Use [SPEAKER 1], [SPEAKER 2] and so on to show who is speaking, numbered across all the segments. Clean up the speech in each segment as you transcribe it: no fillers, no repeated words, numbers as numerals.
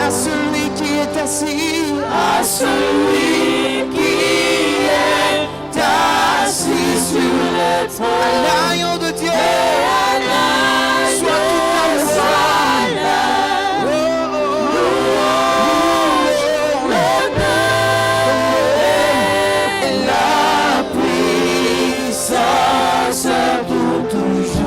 [SPEAKER 1] à celui qui est assis,
[SPEAKER 2] à celui qui est assis sur le trône,
[SPEAKER 1] l'agneau de Dieu,
[SPEAKER 2] et à l'agneau soit la puissance pour toujours.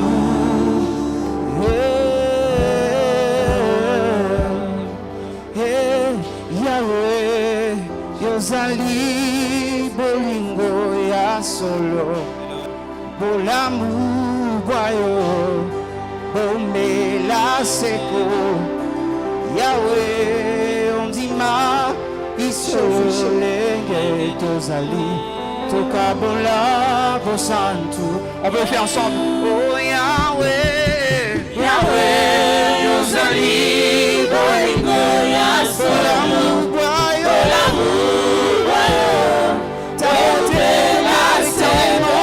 [SPEAKER 1] Yahweh, Yozali, Bolingo, Yasolo, Bolamu, Boyo, Bomela, Seko, Yahweh, Ondima, Isole, Yozali, Tokabola, Bosantu. On peut le faire ensemble. Oh Yahweh,
[SPEAKER 2] Yahweh, Yozali, Bolingo, Yasolo, Bolamu, Boyo, Taotela, Seko,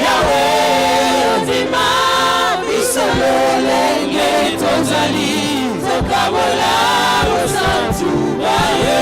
[SPEAKER 2] Yahweh, Ondima, Isolo, Lenge, Tozali, Tokabola, Bosantu, Baye.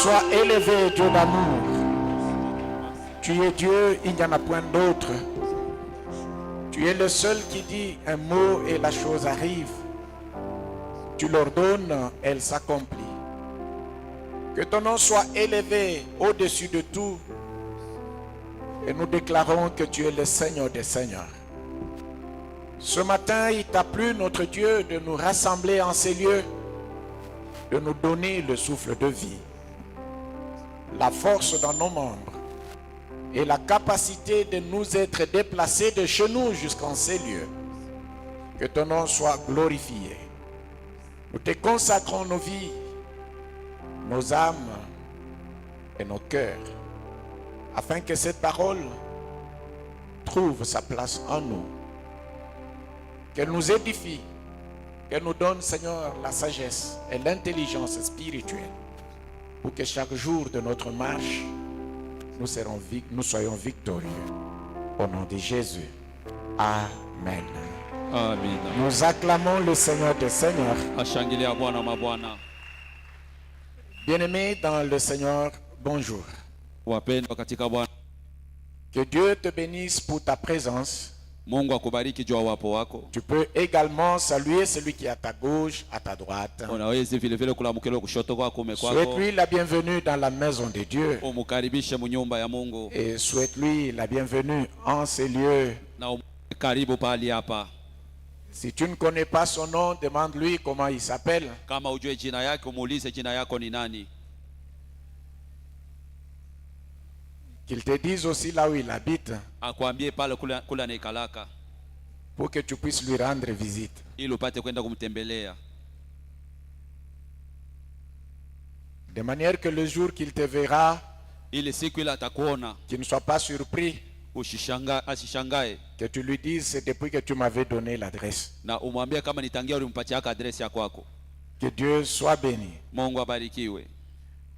[SPEAKER 3] Sois élevé, Dieu d'amour. Tu es Dieu, il n'y en a point d'autre. Tu es le seul qui dit un mot et la chose arrive. Tu l'ordonnes, elle s'accomplit. Que ton nom soit élevé au-dessus de tout. Et nous déclarons que tu es le Seigneur des Seigneurs. Ce matin, il t'a plu, notre Dieu, de nous rassembler en ces lieux, de nous donner le souffle de vie, la force dans nos membres, et la capacité de nous être déplacés de chez nous jusqu'en ces lieux. Que ton nom soit glorifié. Nous te consacrons nos vies, nos âmes et nos cœurs, afin que cette parole trouve sa place en nous. Qu'elle nous édifie, qu'elle nous donne, Seigneur, la sagesse et l'intelligence spirituelle, pour que chaque jour de notre marche, nous soyons victorieux. Au nom de Jésus. Amen.
[SPEAKER 2] Amen.
[SPEAKER 3] Nous acclamons le Seigneur des Seigneurs.
[SPEAKER 2] Ashangilia Bwana mabwana.
[SPEAKER 3] Bien-aimés dans le Seigneur, bonjour.
[SPEAKER 2] Wapendwa katika Bwana.
[SPEAKER 3] Que Dieu te bénisse pour ta présence.
[SPEAKER 2] Mungu akubariki juu ya uwapo wako.
[SPEAKER 3] Tu peux également saluer celui qui est à ta gauche, à ta droite.
[SPEAKER 2] Unaweza vile vile kulamukela kushoto kwako ume kwako.
[SPEAKER 3] Souhaite-lui la bienvenue dans la maison de Dieu.
[SPEAKER 2] Umukaribishe mu nyumba ya Mungu.
[SPEAKER 3] Et souhaite-lui la bienvenue en ces lieux.
[SPEAKER 2] Na karibu pali hapa.
[SPEAKER 3] Si tu ne connais pas son nom, demande-lui comment il s'appelle.
[SPEAKER 2] Kama ujue jina yake, umuulize jina yako ni nani.
[SPEAKER 3] Qu'il te dise aussi là où il habite.
[SPEAKER 2] Akwambie pale kula naikalaka.
[SPEAKER 3] Pour que tu puisses lui rendre visite.
[SPEAKER 2] Ili upate kwenda kumtembelea.
[SPEAKER 3] De manière que le jour qu'il te verra,
[SPEAKER 2] ili siku ile atakuona,
[SPEAKER 3] qu'il ne soit pas surpris.
[SPEAKER 2] Asishangae.
[SPEAKER 3] Que tu lui dises, c'est depuis que tu m'avais donné l'adresse.
[SPEAKER 2] Na umwambie kama nitangia ulimpatia adresi ya kwako.
[SPEAKER 3] Que Dieu soit béni.
[SPEAKER 2] Mungu abarikiwe.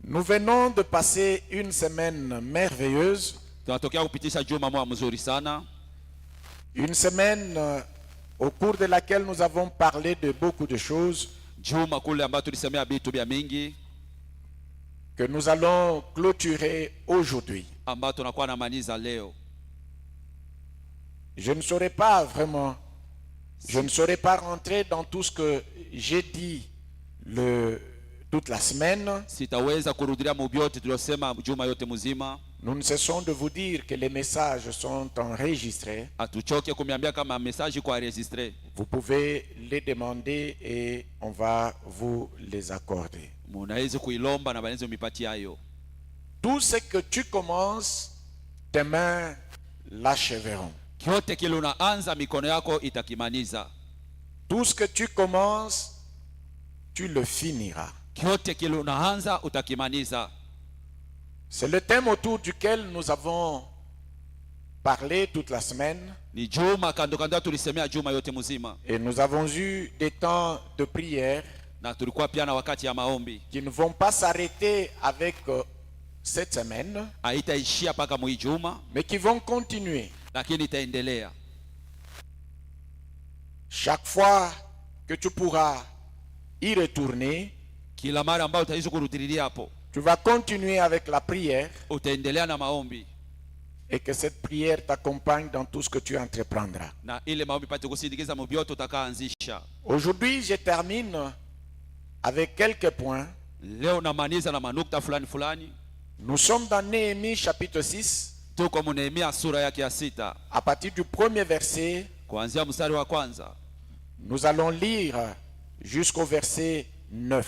[SPEAKER 3] Nous venons de passer une semaine merveilleuse.
[SPEAKER 2] Tunatokea kupitisha juma moja mzuri sana.
[SPEAKER 3] Une semaine au cours de laquelle nous avons parlé de beaucoup de choses.
[SPEAKER 2] Juma kule ambayo tulisemea vitu vya mingi.
[SPEAKER 3] Que nous allons clôturer aujourd'hui.
[SPEAKER 2] Ambayo tunakuwa na maniza leo.
[SPEAKER 3] Je ne saurais pas vraiment, je ne saurais pas rentrer dans tout ce que j'ai dit toute la semaine.
[SPEAKER 2] Sitaweza kurudia mubyote tuliyosema juma yote mzima.
[SPEAKER 3] Nous ne cessons de vous dire que les messages sont enregistrés.
[SPEAKER 2] Atuchoke kumiambia kama message kwa enregistré.
[SPEAKER 3] Vous pouvez les demander et on va vous les accorder.
[SPEAKER 2] Munaweza kuilomba na banaweza mipatia hayo.
[SPEAKER 3] Tout ce que tu commences, tes mains l'achèveront.
[SPEAKER 2] Kyote kile unaanza mikono yako itakimaliza.
[SPEAKER 3] Tout ce que tu commences, tu le finiras.
[SPEAKER 2] Kyote kile unaanza utakimaliza.
[SPEAKER 3] C'est le thème autour duquel nous avons parlé toute la semaine.
[SPEAKER 2] Ni juma kando kando tulisemea juma yote mzima.
[SPEAKER 3] Et nous avons eu des temps de prière.
[SPEAKER 2] Na tulikuwa pia na wakati ya maombi.
[SPEAKER 3] Qui ne vont pas s'arrêter avec cette semaine.
[SPEAKER 2] Haitaishia paka mu juma.
[SPEAKER 3] Mais qui vont continuer.
[SPEAKER 2] Lakini itaendelea.
[SPEAKER 3] Chaque fois que tu pourras y retourner,
[SPEAKER 2] kila mara ambayo utaweza kurudilia hapo,
[SPEAKER 3] tu vas continuer avec la prière.
[SPEAKER 2] Utaendelea na maombi.
[SPEAKER 3] Et que cette prière t'accompagne dans tout ce que tu entreprendras.
[SPEAKER 2] Na ile maombi pate kusindikiza mubyote utakaanzisha.
[SPEAKER 3] Aujourd'hui, je termine avec quelques points.
[SPEAKER 2] Leo namaliza na manukta fulani fulani.
[SPEAKER 3] Nous sommes dans Néhémie chapitre 6.
[SPEAKER 2] Tuko mu Nehemia sura yake ya 6.
[SPEAKER 3] À partir du premier verset,
[SPEAKER 2] kuanzia mstari wa kwanza,
[SPEAKER 3] nous allons lire jusqu'au verset 9.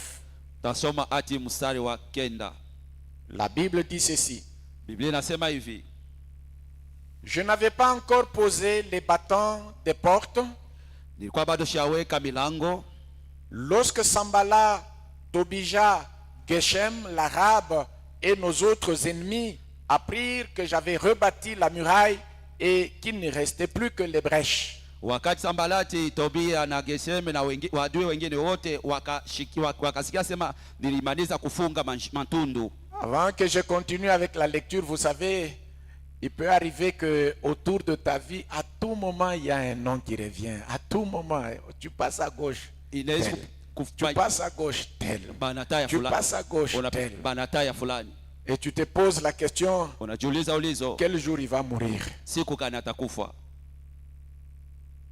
[SPEAKER 2] Tasoma ati mstari wa 9.
[SPEAKER 3] La Bible dit ceci.
[SPEAKER 2] Biblia inasema hivi:
[SPEAKER 3] Je n'avais pas encore posé les battants des portes.
[SPEAKER 2] Nilikuwa bado shaweka milango.
[SPEAKER 3] Lorsque Sambala, Tobija, Geshem, l'Arabe et nos autres ennemis apprirent que j'avais rebâti la muraille et qu'il ne restait plus que les brèches.
[SPEAKER 2] Wakati Sambalati, Tobia na Geshem na wadui wengine wote wakasikia sema nilimaliza kufunga matundu.
[SPEAKER 3] Avant que je continue avec la lecture, vous savez, il peut arriver que autour de ta vie, à tout moment, il y a un nom qui revient. À tout moment, tu passes à gauche. Tu passes à gauche tel. Tu passes à gauche tel. Et tu te poses la question, quel jour il va mourir?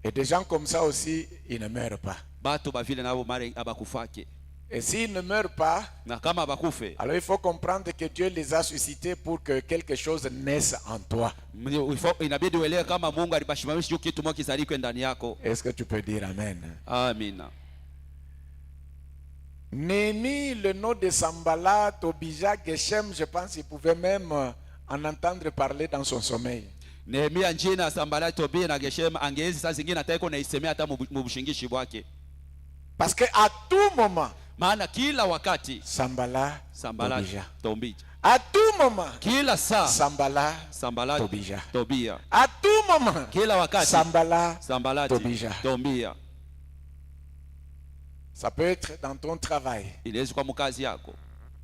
[SPEAKER 3] Et des gens comme ça aussi, ils ne meurent pas. Et s'ils ne meurent pas, alors il faut comprendre que Dieu les a suscités pour que quelque chose naisse en toi. Est-ce que tu peux dire Amen?
[SPEAKER 2] Amen.
[SPEAKER 3] Néhémie, le nom de Sambala, Tobija, Geshem, je pense qu'il pouvait même en entendre parler dans son sommeil.
[SPEAKER 2] Nehemia njina Sanbalati, Tobia na Geshemu angezi saa zingine ataiko naisemea hata mubushingishi bwake.
[SPEAKER 3] Parce que à tout moment,
[SPEAKER 2] Maana kila wakati
[SPEAKER 3] Sanballat,
[SPEAKER 2] Sanbalati,
[SPEAKER 3] Tobija.
[SPEAKER 2] Tobija.
[SPEAKER 3] À tout moment,
[SPEAKER 2] Kila saa
[SPEAKER 3] Sanballat,
[SPEAKER 2] Sanbalati,
[SPEAKER 3] Tobija.
[SPEAKER 2] Tobia.
[SPEAKER 3] À tout moment,
[SPEAKER 2] Kila wakati
[SPEAKER 3] Sanballat,
[SPEAKER 2] Sanbalati,
[SPEAKER 3] Tobija.
[SPEAKER 2] Tobia.
[SPEAKER 3] Ça peut être dans ton travail.
[SPEAKER 2] Inaweza kwa mkazi yako.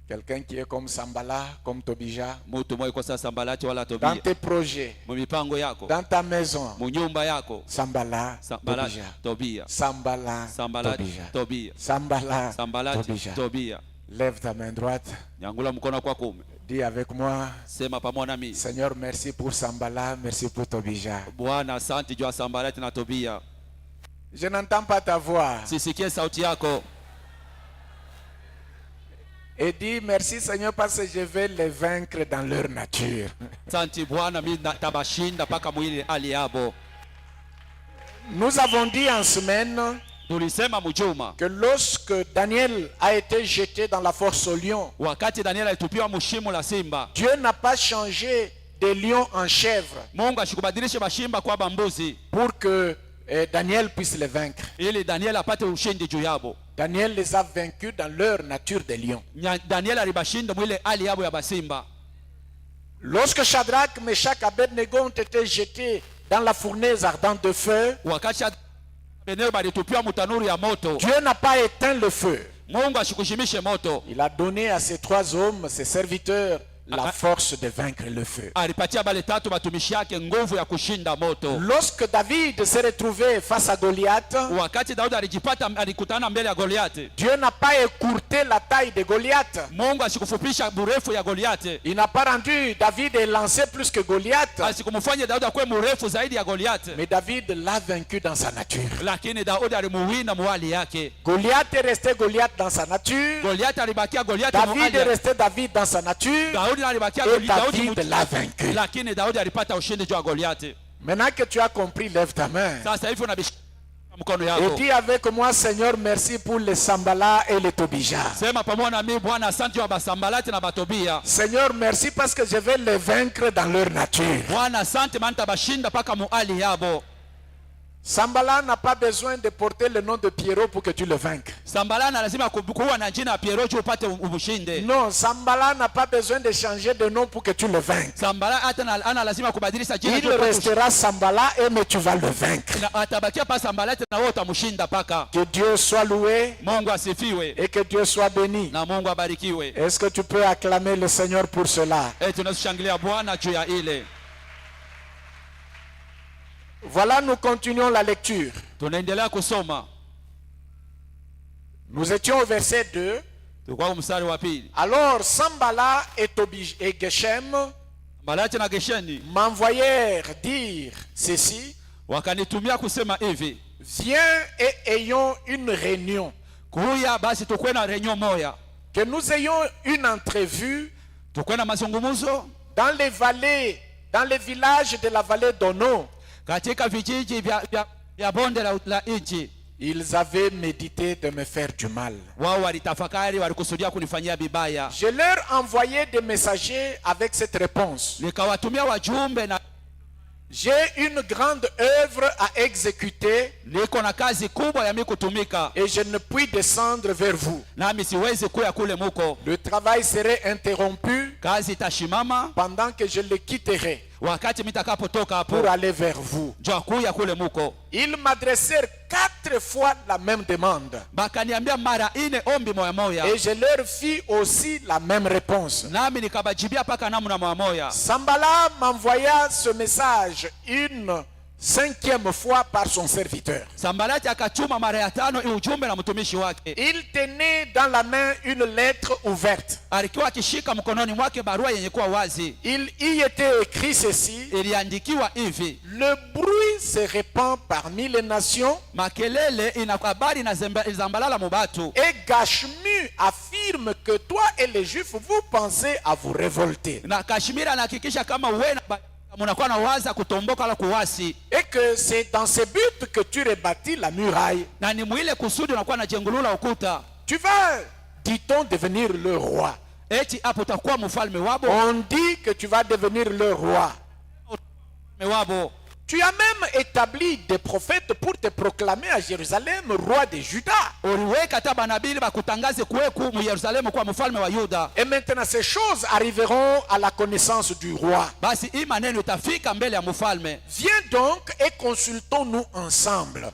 [SPEAKER 3] Quelqu'un qui est comme Sanballat, comme Tobija.
[SPEAKER 2] Mtu mmoja kwa Sanbalati wala
[SPEAKER 3] Dans
[SPEAKER 2] Tobia.
[SPEAKER 3] tes projets,
[SPEAKER 2] Mumipango yako,
[SPEAKER 3] dans ta maison,
[SPEAKER 2] munyumba yako.
[SPEAKER 3] Sanballat,
[SPEAKER 2] Sanbalati,
[SPEAKER 3] Tobija.
[SPEAKER 2] Tobia.
[SPEAKER 3] Sanballat,
[SPEAKER 2] Sanbalati,
[SPEAKER 3] Tobija.
[SPEAKER 2] Tobia.
[SPEAKER 3] Sanballat,
[SPEAKER 2] Sanbalati,
[SPEAKER 3] Tobija.
[SPEAKER 2] Tobia.
[SPEAKER 3] Lève ta main droite.
[SPEAKER 2] Nyangula mkono kwa kume.
[SPEAKER 3] Dis avec moi,
[SPEAKER 2] Sema pamoja nami.
[SPEAKER 3] Seigneur, merci pour Sanballat, merci pour Tobija.
[SPEAKER 2] Bwana, asante juu ya Sanbalati na Tobia.
[SPEAKER 3] Je n'entends pas ta voix.
[SPEAKER 2] Sisikie sauti yako.
[SPEAKER 3] Et dis merci Seigneur parce que je vais les vaincre dans leur nature.
[SPEAKER 2] Asante Bwana, mimi tabashinda paka mwili hali yabo.
[SPEAKER 3] Nous avons dit en semaine
[SPEAKER 2] Tulisema mjuma
[SPEAKER 3] que lorsque Daniel a été jeté dans la fosse au lion,
[SPEAKER 2] wakati Daniel alitupiwa mshimo la simba,
[SPEAKER 3] Dieu n'a pas changé des lions en chèvres
[SPEAKER 2] Mungu ashikubadilishe mashimba kwa bambuzi
[SPEAKER 3] pour que Daniel puisse les vaincre.
[SPEAKER 2] ili Daniel apate ushindi juu yabo.
[SPEAKER 3] Daniel les a vaincus dans leur nature de lion.
[SPEAKER 2] Daniel alibashinda mwile hali yabo ya basimba.
[SPEAKER 3] Lorsque Shadrach, Meshach et Abednego ont été jetés dans la fournaise ardente de feu,
[SPEAKER 2] Wakati Abednego balitupiwa mutanuru ya moto,
[SPEAKER 3] Dieu n'a pas éteint le feu.
[SPEAKER 2] Mungu ashikushimishe moto.
[SPEAKER 3] Il a donné à ces trois hommes, ses serviteurs, la force de vaincre le feu.
[SPEAKER 2] Alipatia bale tatu batumishi yake nguvu ya kushinda moto.
[SPEAKER 3] Lorsque David s'est retrouvé face à Goliath,
[SPEAKER 2] Wakati Daudi alikutana mbele ya Goliathi,
[SPEAKER 3] Dieu n'a pas écourté la taille de Goliath.
[SPEAKER 2] Mungu asikufupisha burefu ya Goliathi.
[SPEAKER 3] Il n'a pas rendu David élancé plus que Goliath.
[SPEAKER 2] Asikumfanya Daudi akuwe mrefu zaidi ya Goliathi.
[SPEAKER 3] Mais David l'a vaincu dans sa nature.
[SPEAKER 2] Lakini Daudi alimuwina mwali yake.
[SPEAKER 3] Goliath est resté Goliath dans sa nature.
[SPEAKER 2] Alibakia Goliathi
[SPEAKER 3] David est resté David dans sa nature.
[SPEAKER 2] Daudi alibakia
[SPEAKER 3] Et
[SPEAKER 2] Daudi
[SPEAKER 3] David l'a vaincu.
[SPEAKER 2] lakini Daudi alipata ushindi juu ya Goliathi.
[SPEAKER 3] Maintenant que tu as compris, lève ta main.
[SPEAKER 2] Sasa hivi unabishika mkono
[SPEAKER 3] Et
[SPEAKER 2] yako.
[SPEAKER 3] dis avec moi, Seigneur, merci pour les Sanballat et les Tobija.
[SPEAKER 2] Sema pamoja na mimi, Bwana asante juu ya Basambalati na Batobia.
[SPEAKER 3] Seigneur, merci parce que je vais les vaincre dans leur nature.
[SPEAKER 2] Bwana asante maana nitabashinda paka muali yabo.
[SPEAKER 3] Sanballat n'a pas besoin de porter le nom de Pierrot pour que tu le vainques.
[SPEAKER 2] Sanbalati lazima kuwa na jina ya Pierrot juu upate ushinde.
[SPEAKER 3] Non, Sanballat n'a pas besoin de changer de nom pour que tu le vainques.
[SPEAKER 2] Sanbalati hata ana lazima kubadilisha jina
[SPEAKER 3] Il restera Sanballat et mais tu vas le vaincre.
[SPEAKER 2] atabakia pa Sanbalati na wewe utamshinda paka.
[SPEAKER 3] Que Dieu soit loué
[SPEAKER 2] Mungu asifiwe
[SPEAKER 3] et que Dieu soit béni.
[SPEAKER 2] na Mungu abarikiwe.
[SPEAKER 3] Est-ce que tu peux acclamer le Seigneur pour cela?
[SPEAKER 2] Tunashangilia Bwana juu ya ile.
[SPEAKER 3] Voilà, nous continuons la lecture.
[SPEAKER 2] Tunaendelea kusoma.
[SPEAKER 3] Nous étions au verset 2.
[SPEAKER 2] Tulikuwa mstari wa pili.
[SPEAKER 3] Alors Sanballat et Geshem
[SPEAKER 2] Sanbalati na Gesheni
[SPEAKER 3] m'envoyèrent dire ceci:
[SPEAKER 2] wakanitumia kusema hivi,
[SPEAKER 3] viens et ayons une réunion,
[SPEAKER 2] kuya basi tukwe na renyo moya,
[SPEAKER 3] que nous ayons une entrevue
[SPEAKER 2] tukwe na mazungumzo
[SPEAKER 3] dans les vallées, dans les villages de la vallée d'Ono.
[SPEAKER 2] katika vijiji vya bonde la nchi.
[SPEAKER 3] Ils avaient médité de me faire du mal.
[SPEAKER 2] Wao walitafakari, walikusudia kunifanyia bibaya.
[SPEAKER 3] Je leur envoyais des messagers avec cette réponse:
[SPEAKER 2] Nikawatumia wajumbe na
[SPEAKER 3] j'ai une grande œuvre à exécuter
[SPEAKER 2] niko na kazi kubwa ya mimi kutumika,
[SPEAKER 3] et je ne puis descendre vers vous.
[SPEAKER 2] nami siwezi kuya kule muko.
[SPEAKER 3] Le travail serait interrompu
[SPEAKER 2] Kazi itashimama
[SPEAKER 3] pendant que je le quitterai
[SPEAKER 2] wakati mitakapotoka hapo
[SPEAKER 3] pour aller vers vous.
[SPEAKER 2] njoo kuya kule muko.
[SPEAKER 3] Ils m'adressèrent 4 fois la même demande
[SPEAKER 2] Bakaniambia mara ine ombi moya moya,
[SPEAKER 3] et je leur fis aussi la même réponse.
[SPEAKER 2] nami nikabajibia paka namna moya moya.
[SPEAKER 3] Sanballat m'envoya ce message une 5e fois par son serviteur.
[SPEAKER 2] Sanbalati akachuma mara ya 5 ujumbe na mtumishi wake.
[SPEAKER 3] Il tenait dans la main une lettre ouverte.
[SPEAKER 2] Alikuwa akishika mkononi mwake barua yenye kuwa wazi.
[SPEAKER 3] Il y était écrit ceci:
[SPEAKER 2] Iliandikiwa hivi,
[SPEAKER 3] le bruit se répand parmi les nations
[SPEAKER 2] makelele inakabari na zambalala mubatu,
[SPEAKER 3] et Gashmu affirme que toi et les Juifs vous pensez à vous révolter
[SPEAKER 2] na Kashmira anahakikisha kama wewe munakuwa na waza kutomboka la kuwasi,
[SPEAKER 3] et que c'est dans ce but que tu rebâtis la muraille.
[SPEAKER 2] na ni mwile kusudi unakuwa na jengulula ukuta.
[SPEAKER 3] Tu vas, dit-on, devenir le roi.
[SPEAKER 2] eti hapo utakuwa mfalme wabo.
[SPEAKER 3] On dit que tu vas devenir le roi.
[SPEAKER 2] Wabo.
[SPEAKER 3] Tu as même établi des prophètes pour te proclamer à Jérusalem roi de Juda. Et maintenant ces choses arriveront à la connaissance du roi. Viens donc et consultons-nous ensemble.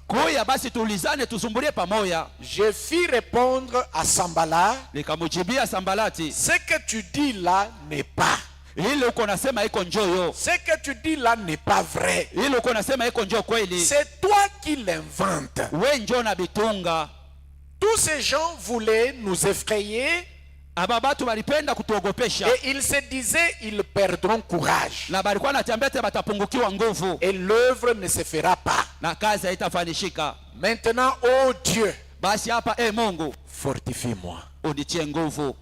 [SPEAKER 3] Je fis répondre à Sambala, ce que tu dis là n'est pas. Ce que tu dis là n'est pas vrai. C'est toi qui l'inventes. Tous ces gens voulaient nous effrayer. Et ils se disaient, ils perdront courage. Et l'œuvre ne se fera pas. Maintenant, oh Dieu, fortifie-moi.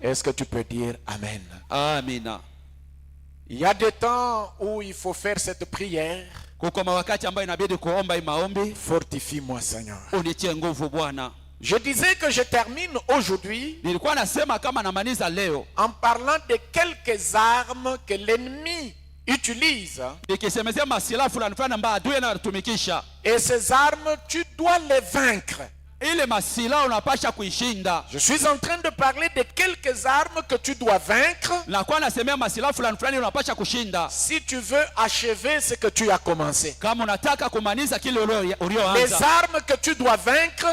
[SPEAKER 3] Est-ce que tu peux dire Amen?
[SPEAKER 2] Amen.
[SPEAKER 3] Il y a des temps où il faut faire cette prière. Fortifie-moi, Seigneur. Je disais que je termine aujourd'hui en parlant de quelques armes que l'ennemi utilise. Et ces armes, tu dois les vaincre. Je suis en train de parler de quelques armes que tu dois vaincre si tu veux achever ce que tu as commencé. Les armes que tu dois vaincre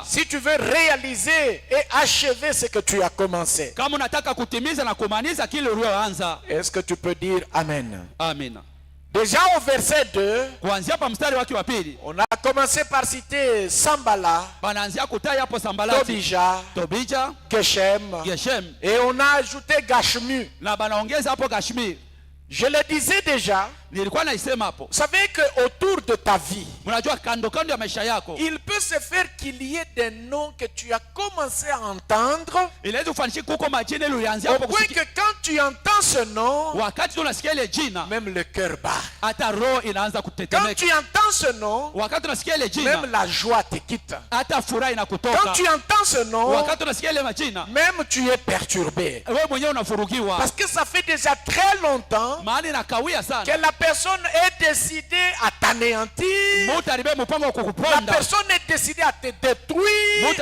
[SPEAKER 3] si tu veux réaliser et achever ce que tu as commencé. Est-ce que tu peux dire Amen?
[SPEAKER 2] Amen.
[SPEAKER 3] Déjà au verset 2, on a commencé par citer Sambala, Tobija, Geshem, et on a ajouté Gashmu. Je le disais déjà, vous savez qu'autour de ta vie, il peut se faire qu'il y ait des noms que tu as commencé à entendre, au point que quand tu entends ce nom, même le cœur bat. Quand tu entends ce nom, même la joie te quitte. Quand tu entends ce nom, même tu es perturbé. Parce que ça fait déjà très longtemps que la personne est décidée à t'anéantir. La personne est décidée à te détruire.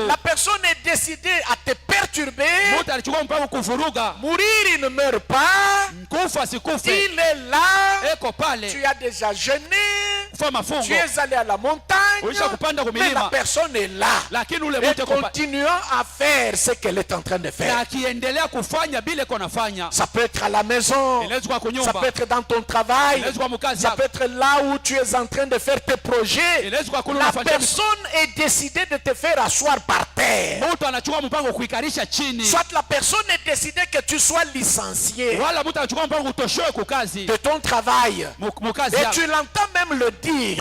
[SPEAKER 3] La personne est décidée à te perturber. Mourir, il ne meurt pas. Il est là. Tu as déjà jeûné. Tu es allé à la montagne. Mais la personne est là. Et continuant à faire ce qu'elle est en train de faire. Ça peut être à la maison. Ça peut être dans ton travail. Ça peut être là où tu es en train de faire tes projets. La personne est décidée de te faire asseoir par terre. Soit la personne est décidée que tu sois licencié de ton travail. Et tu l'entends même le dire. Il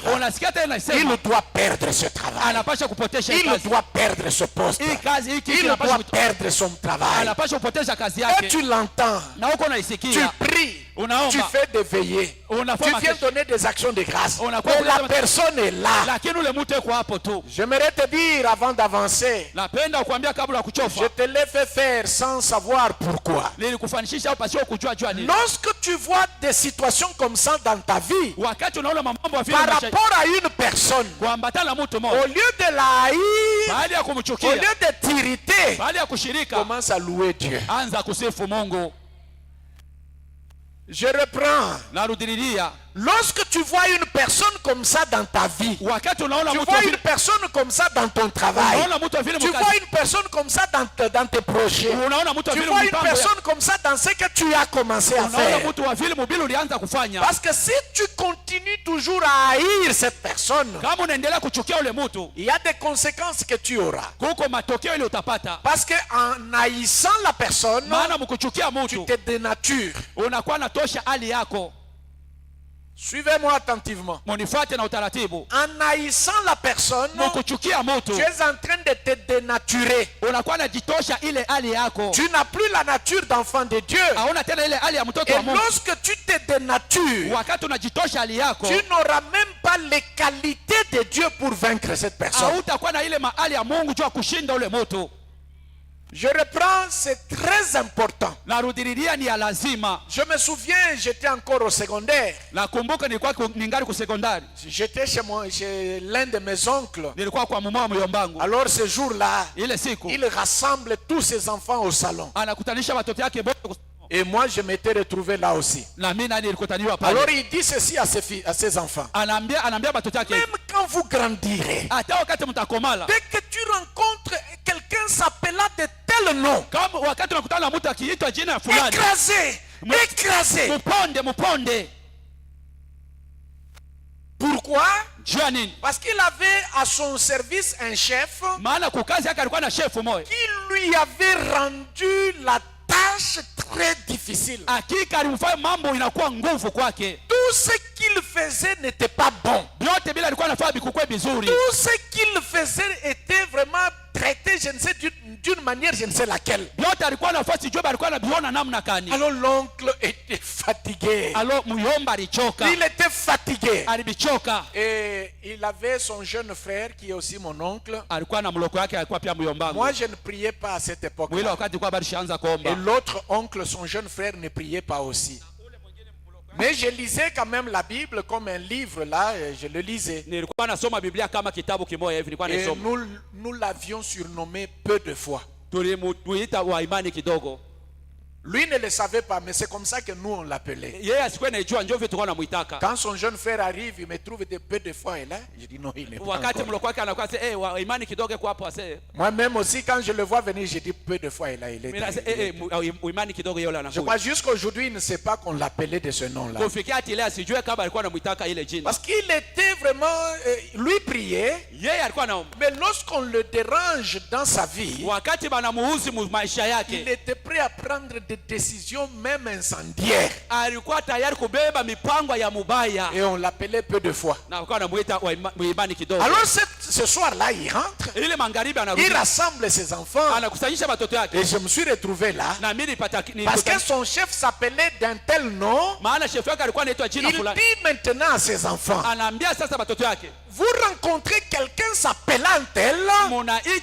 [SPEAKER 3] doit perdre ce travail. Il doit perdre ce poste. Il doit perdre son travail. Et tu l'entends. Tu pries. Tu fais des veillées. Tu viens donner des actions de grâce. Mais la personne est là. J'aimerais te dire avant d'avancer, je te l'ai fait faire sans savoir pourquoi. Lorsque tu vois des situations comme ça dans ta vie, par rapport à une personne, au lieu de la haïr, au lieu de t'irriter, commence à louer Dieu. Je reprends. Lorsque tu vois une personne comme ça dans ta vie, tu vois une personne comme ça dans ton travail, tu vois une personne comme ça dans tes projets, tu vois une personne comme ça dans ce que tu as commencé à faire. Parce que si tu continues toujours à haïr cette personne, il y a des conséquences que tu auras. Parce qu'en haïssant la personne, tu te dénatures. Suivez-moi attentivement. En haïssant la personne, tu es en train de te dénaturer. Tu n'as plus la nature d'enfant de Dieu. Et lorsque tu te dénatures, tu n'auras même pas les qualités de Dieu pour vaincre cette personne. Je reprends, c'est très important.
[SPEAKER 2] Narudiriria ni ya lazima.
[SPEAKER 3] Je me souviens, j'étais encore au secondaire.
[SPEAKER 2] Nakumbuka nilikuwa ningali ku sekondari.
[SPEAKER 3] J'étais chez l'un de mes oncles.
[SPEAKER 2] Nilikuwa kwa mama myombangu.
[SPEAKER 3] Alors ce jour-là,
[SPEAKER 2] Ile siku
[SPEAKER 3] il rassemble tous ses enfants au salon.
[SPEAKER 2] anakutanisha watoto yake wote.
[SPEAKER 3] Et moi, je m'étais retrouvé là aussi.
[SPEAKER 2] Na mimi nani nilikutaniwa pale.
[SPEAKER 3] Alors il dit ceci à ses enfants.
[SPEAKER 2] Anaambia watoto yake.
[SPEAKER 3] Même quand vous grandirez,
[SPEAKER 2] Hata wakati mtakomala.
[SPEAKER 3] dès que tu rencontres quelqu'un s'appelant de tel nom,
[SPEAKER 2] Kama wakati unakutana na mtu akiitwa jina fulani.
[SPEAKER 3] écrasé, écrasé.
[SPEAKER 2] Muponde.
[SPEAKER 3] Pourquoi?
[SPEAKER 2] Jua nini?
[SPEAKER 3] Parce qu'il avait à son service un chef
[SPEAKER 2] Maana kukazi yake alikuwa na chef moja.
[SPEAKER 3] qui lui avait rendu la tâche très difficile.
[SPEAKER 2] Hakika alimfanya mambo inakuwa nguvu kwake.
[SPEAKER 3] Tout ce qu'il faisait n'était pas bon.
[SPEAKER 2] Vyote bila alikuwa anafanya bikukwe bizuri.
[SPEAKER 3] Tout ce qu'il faisait était vraiment traité, je ne sais, d'une manière, je ne sais laquelle.
[SPEAKER 2] Vyote alikuwa anafanya sijui alikuwa anaviona namna gani.
[SPEAKER 3] Alors l'oncle était fatigué.
[SPEAKER 2] Alors muyomba alichoka.
[SPEAKER 3] Il était fatigué.
[SPEAKER 2] Alibichoka.
[SPEAKER 3] Et il avait son jeune frère qui est aussi mon oncle.
[SPEAKER 2] Alikuwa na mloko yake alikuwa pia muyombangu.
[SPEAKER 3] Moi, je ne priais pas à cette époque.
[SPEAKER 2] Mwile wakati kwa bado shaanza kuomba.
[SPEAKER 3] Et l'autre oncle, son jeune frère, ne priait pas aussi. Mais je lisais quand même la Bible comme un livre là, je le lisais.
[SPEAKER 2] Nilikuwa nasoma Biblia kama kitabu kimoja hivi nilikuwa
[SPEAKER 3] Et
[SPEAKER 2] nasoma.
[SPEAKER 3] nous l'avions surnommé peu de fois.
[SPEAKER 2] Tulimuita wa imani kidogo.
[SPEAKER 3] Lui ne le savait pas, mais c'est comme ça que nous on l'appelait.
[SPEAKER 2] Yeye asikuwa anajua ndio vitu tulikuwa namuitaka.
[SPEAKER 3] Quand son jeune frère arrive, il me trouve de peu de fois et là, je dis non, il n'est pas
[SPEAKER 2] Wakati
[SPEAKER 3] encore.
[SPEAKER 2] mloko wake anakuwa sasa wa imani kidogo kwa hapo ase.
[SPEAKER 3] Moi-même aussi, quand je le vois venir, je dis peu de fois et là, il est.
[SPEAKER 2] Mimi nasema imani kidogo yule
[SPEAKER 3] Je
[SPEAKER 2] anakuja.
[SPEAKER 3] crois jusqu'aujourd'hui, il ne sait pas qu'on l'appelait de ce nom-là.
[SPEAKER 2] Kufikia ati leo sijue kama alikuwa anamuitaka ile jina.
[SPEAKER 3] Parce qu'il était vraiment, lui priait,
[SPEAKER 2] Yeye alikuwa anaomba.
[SPEAKER 3] mais lorsqu'on le dérange dans sa vie,
[SPEAKER 2] Wakati banamuuzi maisha
[SPEAKER 3] il
[SPEAKER 2] yake.
[SPEAKER 3] était prêt à prendre des décisions même incendiaires.
[SPEAKER 2] Alikuwa tayari kubeba mipango ya mubaya.
[SPEAKER 3] Et on l'appelait peu de fois.
[SPEAKER 2] Na alikuwa anamuita wa imani kidogo.
[SPEAKER 3] Alors ce soir-là, il rentre,
[SPEAKER 2] Ile magharibi anarudi.
[SPEAKER 3] il rassemble ses enfants.
[SPEAKER 2] Anakusanyisha watoto yake.
[SPEAKER 3] Et je me suis retrouvé là.
[SPEAKER 2] Na mimi
[SPEAKER 3] Parce que son chef s'appelait d'un tel nom.
[SPEAKER 2] maana chef yake alikuwa anaitwa jina
[SPEAKER 3] Il
[SPEAKER 2] fulani.
[SPEAKER 3] dit maintenant à ses enfants,
[SPEAKER 2] Anaambia sasa watoto yake.
[SPEAKER 3] vous rencontrez quelqu'un s'appelant tel,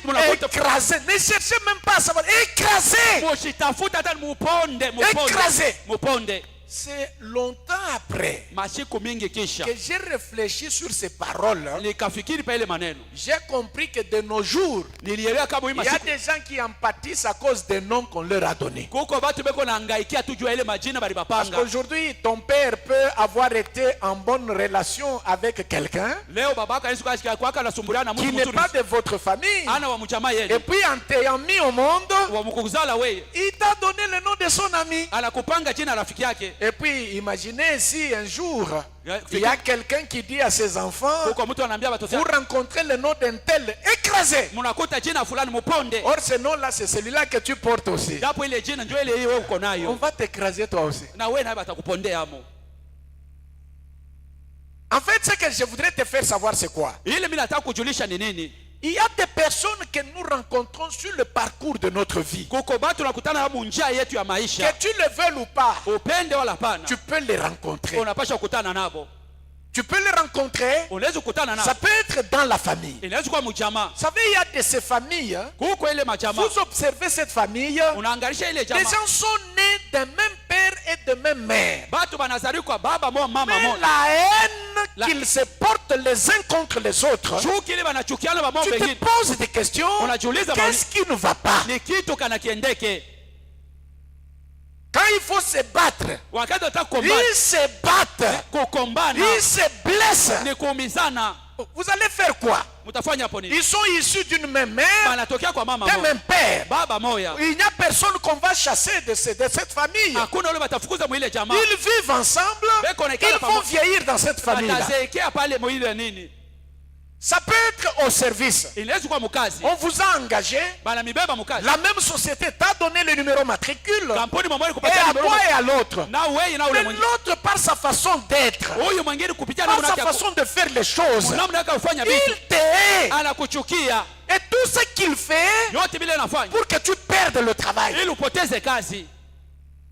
[SPEAKER 2] Munakuta
[SPEAKER 3] écrasé. Ne cherchez même pas à savoir. Écrasé.
[SPEAKER 2] mushitafuta hata muponde.
[SPEAKER 3] Écrasé.
[SPEAKER 2] Muponde.
[SPEAKER 3] C'est longtemps après
[SPEAKER 2] Masiku mingi kisha.
[SPEAKER 3] que j'ai réfléchi sur ces paroles.
[SPEAKER 2] Nikafikiri pa ile maneno.
[SPEAKER 3] J'ai compris que de nos jours,
[SPEAKER 2] Nilielewa kama hii
[SPEAKER 3] il y a
[SPEAKER 2] masiku.
[SPEAKER 3] des gens qui en pâtissent à cause des noms qu'on leur a donnés.
[SPEAKER 2] Kuko watu beko naangaikia tu jua ile majina bali
[SPEAKER 3] Parce
[SPEAKER 2] bapanga.
[SPEAKER 3] qu'aujourd'hui, ton père peut avoir été en bonne relation avec quelqu'un
[SPEAKER 2] Leo babaka Yesu kashikia kwaka anasumbuliana na
[SPEAKER 3] qui
[SPEAKER 2] mtu
[SPEAKER 3] n'est
[SPEAKER 2] mzuri.
[SPEAKER 3] pas de votre famille.
[SPEAKER 2] Ana wa mchama
[SPEAKER 3] Et
[SPEAKER 2] yenu.
[SPEAKER 3] puis, en t'ayant mis au monde,
[SPEAKER 2] Wa mkukuzala wewe.
[SPEAKER 3] il t'a donné le nom de son ami.
[SPEAKER 2] Anakupanga jina rafiki yake.
[SPEAKER 3] Et puis, imaginez si un jour,
[SPEAKER 2] Yeah,
[SPEAKER 3] il y a quelqu'un qui dit à ses enfants,
[SPEAKER 2] Kuko mtu anaambia watoto
[SPEAKER 3] vous
[SPEAKER 2] yake.
[SPEAKER 3] rencontrez le nom d'un tel, écrasé.
[SPEAKER 2] Munakuta jina fulani muponde.
[SPEAKER 3] Or, ce nom-là, c'est celui-là que tu portes aussi.
[SPEAKER 2] Japo ile jina ndio ile wewe uko
[SPEAKER 3] On
[SPEAKER 2] nayo.
[SPEAKER 3] va t'écraser toi aussi.
[SPEAKER 2] Na wewe naye batakupondea amo.
[SPEAKER 3] En fait, ce que je voudrais te faire savoir, c'est quoi?
[SPEAKER 2] Ile mimi nataka kujulisha ni nini?
[SPEAKER 3] Il y a des personnes que nous rencontrons sur le parcours de notre vie.
[SPEAKER 2] Kuko batu nakutana na munjia yetu ya
[SPEAKER 3] Que
[SPEAKER 2] maisha.
[SPEAKER 3] tu le veuilles ou pas,
[SPEAKER 2] Upende wala pana.
[SPEAKER 3] tu peux les rencontrer.
[SPEAKER 2] Unapasha kukutana nabo.
[SPEAKER 3] Tu peux les rencontrer.
[SPEAKER 2] Unaweza kukutana
[SPEAKER 3] Ça
[SPEAKER 2] nabo.
[SPEAKER 3] peut être dans la famille.
[SPEAKER 2] Inaweza kuwa mjamaa.
[SPEAKER 3] Vous savez, il y a de ces familles. Hein,
[SPEAKER 2] Kuko ile majamaa.
[SPEAKER 3] vous observez cette famille.
[SPEAKER 2] Unaangalia ile
[SPEAKER 3] Les
[SPEAKER 2] jamaa.
[SPEAKER 3] gens sont nés d'un même père et de même mère.
[SPEAKER 2] Batu banazaliwa kwa baba moja mama
[SPEAKER 3] Mais
[SPEAKER 2] moja.
[SPEAKER 3] la haine qu'ils se portent les uns contre les autres.
[SPEAKER 2] Chuki ile banachukiana ba mambo
[SPEAKER 3] Tu te
[SPEAKER 2] mengine.
[SPEAKER 3] poses des questions.
[SPEAKER 2] Unajiuliza
[SPEAKER 3] Qu'est-ce qui ne va pas?
[SPEAKER 2] ni kitu kana kiendeke.
[SPEAKER 3] Quand il faut se battre,
[SPEAKER 2] Wakati unataka kukombana,
[SPEAKER 3] ils se battent.
[SPEAKER 2] kukombana
[SPEAKER 3] Ils se blessent.
[SPEAKER 2] ni kuumizana.
[SPEAKER 3] Vous allez faire quoi?
[SPEAKER 2] Mtafanya hapo nini?
[SPEAKER 3] Ils sont issus d'une même mère,
[SPEAKER 2] Banatokea kwa mama
[SPEAKER 3] d'un
[SPEAKER 2] moja.
[SPEAKER 3] même père.
[SPEAKER 2] Baba moja.
[SPEAKER 3] Il n'y a personne qu'on va chasser de cette famille.
[SPEAKER 2] Hakuna ule batafukuza mwile jamaa.
[SPEAKER 3] Ils vivent ensemble. Ils vont vieillir dans cette famille-là.
[SPEAKER 2] Batazeekea pale mwile nini?
[SPEAKER 3] Ça peut être au service.
[SPEAKER 2] Inaweza kuwa mkazi.
[SPEAKER 3] On vous a engagé.
[SPEAKER 2] Bana mibeba mkazi.
[SPEAKER 3] La même société t'a donné le numéro matricule.
[SPEAKER 2] Kampuni mmoja
[SPEAKER 3] Et
[SPEAKER 2] kupatia
[SPEAKER 3] à
[SPEAKER 2] numéro.
[SPEAKER 3] toi et à l'autre.
[SPEAKER 2] Na wewe na ule
[SPEAKER 3] Mais
[SPEAKER 2] mwingine.
[SPEAKER 3] l'autre, par sa façon d'être,
[SPEAKER 2] Huyu mwingine kupitia
[SPEAKER 3] par
[SPEAKER 2] namna
[SPEAKER 3] sa
[SPEAKER 2] yake.
[SPEAKER 3] façon de faire les choses,
[SPEAKER 2] Namna yake kufanya vitu.
[SPEAKER 3] il te hait.
[SPEAKER 2] Anakuchukia.
[SPEAKER 3] Et tout ce qu'il fait
[SPEAKER 2] Yote bila anafanya.
[SPEAKER 3] pour que tu perdes le travail.
[SPEAKER 2] Ili upoteze kazi.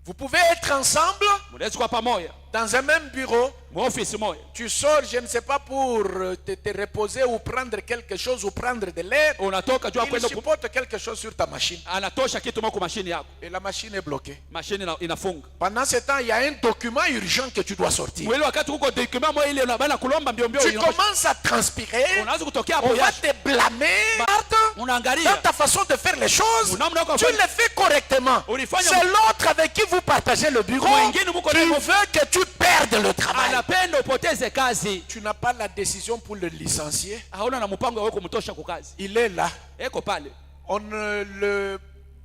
[SPEAKER 3] Vous pouvez être ensemble
[SPEAKER 2] Mnaweza kuwa pamoja.
[SPEAKER 3] dans un même bureau,
[SPEAKER 2] muofisi moja
[SPEAKER 3] Tu sors, je ne sais pas, pour te reposer ou prendre quelque chose ou prendre de l'air.
[SPEAKER 2] unatoka jua
[SPEAKER 3] Il
[SPEAKER 2] kwenda
[SPEAKER 3] supporte quelque chose sur ta machine.
[SPEAKER 2] anatosha kitu moko mashini yako,
[SPEAKER 3] Et la machine est bloquée.
[SPEAKER 2] mashini inafunga.
[SPEAKER 3] Pendant ce temps, il y a un document urgent que tu dois sortir.
[SPEAKER 2] Mwele wakati huko document moja ile unabana kulomba mbio mbio,
[SPEAKER 3] Tu commences à transpirer.
[SPEAKER 2] unaanza kutokea
[SPEAKER 3] On
[SPEAKER 2] hapo
[SPEAKER 3] va
[SPEAKER 2] yasho,
[SPEAKER 3] te blâmer. Dans
[SPEAKER 2] unaangalia
[SPEAKER 3] ta façon de faire les choses,
[SPEAKER 2] Unamna kwa
[SPEAKER 3] tu
[SPEAKER 2] fanya-
[SPEAKER 3] les fais correctement.
[SPEAKER 2] Ulifanya-
[SPEAKER 3] C'est l'autre avec qui vous partagez le bureau
[SPEAKER 2] Mwingine muko
[SPEAKER 3] qui
[SPEAKER 2] naye-
[SPEAKER 3] veut que tu perdes le travail.
[SPEAKER 2] anapenda upoteze kazi,
[SPEAKER 3] Tu n'as pas la décision pour le licencier.
[SPEAKER 2] hauna na mpango wa kumtosha kwa kazi,
[SPEAKER 3] Il est là.
[SPEAKER 2] eko pale,
[SPEAKER 3] On ne le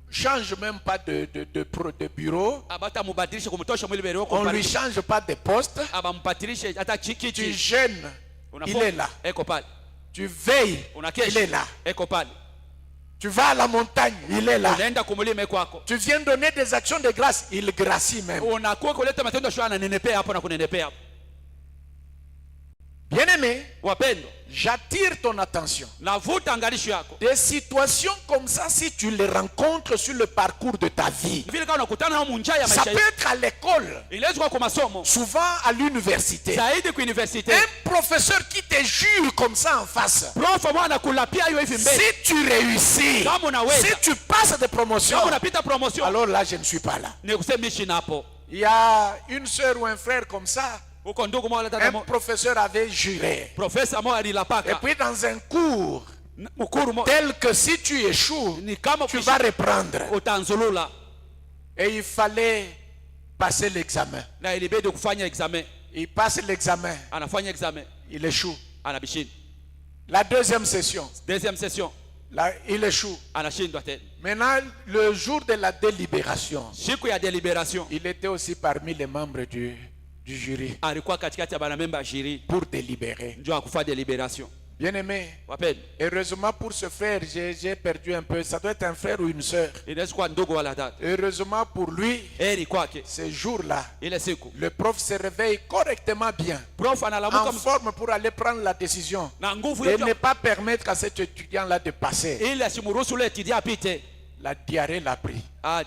[SPEAKER 3] change même pas de bureau.
[SPEAKER 2] abata mubadilishe kumtosha mwili bere wako
[SPEAKER 3] On ne
[SPEAKER 2] pale,
[SPEAKER 3] lui change pas de poste.
[SPEAKER 2] abampatilishe hata
[SPEAKER 3] Tu
[SPEAKER 2] kiti,
[SPEAKER 3] gênes. Il est là.
[SPEAKER 2] eko pale,
[SPEAKER 3] Tu veilles. Il
[SPEAKER 2] unakesha,
[SPEAKER 3] est là.
[SPEAKER 2] eko pale,
[SPEAKER 3] Tu vas à la montagne. Il est là.
[SPEAKER 2] unaenda kumulima eko wako,
[SPEAKER 3] Tu viens donner des actions de grâce. Il gracie même.
[SPEAKER 2] unakuwa kuleta matendo shwa, ananenepea hapo na kunenepea hapo.
[SPEAKER 3] Bien-aimé,
[SPEAKER 2] Wapendo,
[SPEAKER 3] j'attire ton attention.
[SPEAKER 2] navuta angalisho yako,
[SPEAKER 3] Des situations comme ça, si tu les rencontres sur le parcours de ta vie,
[SPEAKER 2] vile kama unakutana na munjia ya
[SPEAKER 3] ça
[SPEAKER 2] maisha
[SPEAKER 3] peut
[SPEAKER 2] yako,
[SPEAKER 3] être à l'école,
[SPEAKER 2] inaweza kuwa kwa masomo,
[SPEAKER 3] souvent à l'université.
[SPEAKER 2] zaidi kwa university,
[SPEAKER 3] Un professeur qui te jure comme ça en face.
[SPEAKER 2] prof mwana kulapia hiyo hivi mbele,
[SPEAKER 3] Si tu réussis,
[SPEAKER 2] Kama unaweza.
[SPEAKER 3] si tu passes des promotions,
[SPEAKER 2] kama unapita promotion,
[SPEAKER 3] alors là, je ne suis pas là.
[SPEAKER 2] ni kusemishi napo
[SPEAKER 3] Il y a une sœur ou un frère comme ça,
[SPEAKER 2] huko, ndugu mmoja tata
[SPEAKER 3] un
[SPEAKER 2] mmoja,
[SPEAKER 3] professeur avait juré.
[SPEAKER 2] profesa mmoja
[SPEAKER 3] Et
[SPEAKER 2] alilapaka
[SPEAKER 3] puis dans un cours
[SPEAKER 2] mkuru mmoja,
[SPEAKER 3] tel que si tu échoues,
[SPEAKER 2] ni kama
[SPEAKER 3] tu vas reprendre.
[SPEAKER 2] utanzulula,
[SPEAKER 3] Et il fallait passer l'examen.
[SPEAKER 2] na ilibidi kufanya examen,
[SPEAKER 3] Il passe l'examen,
[SPEAKER 2] anafanya examen,
[SPEAKER 3] il échoue.
[SPEAKER 2] anabishini.
[SPEAKER 3] La deuxième session,
[SPEAKER 2] Deuxième session
[SPEAKER 3] là, il échoue.
[SPEAKER 2] anashindwa tena.
[SPEAKER 3] Maintenant, le jour de la délibération,
[SPEAKER 2] Siku ya deliberation
[SPEAKER 3] il était aussi parmi les membres du jury
[SPEAKER 2] alikuwa katikati ya banamemba ya jury,
[SPEAKER 3] pour délibérer.
[SPEAKER 2] ndio akufa deliberation.
[SPEAKER 3] Bien-aimé,
[SPEAKER 2] Wapendwa,
[SPEAKER 3] heureusement pour ce frère, j'ai perdu un peu. Ça doit être un frère ou une sœur.
[SPEAKER 2] inaweza kuwa ndugu wala tata.
[SPEAKER 3] Heureusement pour lui,
[SPEAKER 2] Heri kwake
[SPEAKER 3] ce jour-là,
[SPEAKER 2] ile siku
[SPEAKER 3] le prof se réveille correctement bien,
[SPEAKER 2] prof analamuka
[SPEAKER 3] en forme pour aller prendre la décision
[SPEAKER 2] na nguvu
[SPEAKER 3] et
[SPEAKER 2] yote,
[SPEAKER 3] ne pas permettre à cet étudiant-là de passer.
[SPEAKER 2] ili asimuruhusu ule tidia apite.
[SPEAKER 3] La diarrhée l'a pris.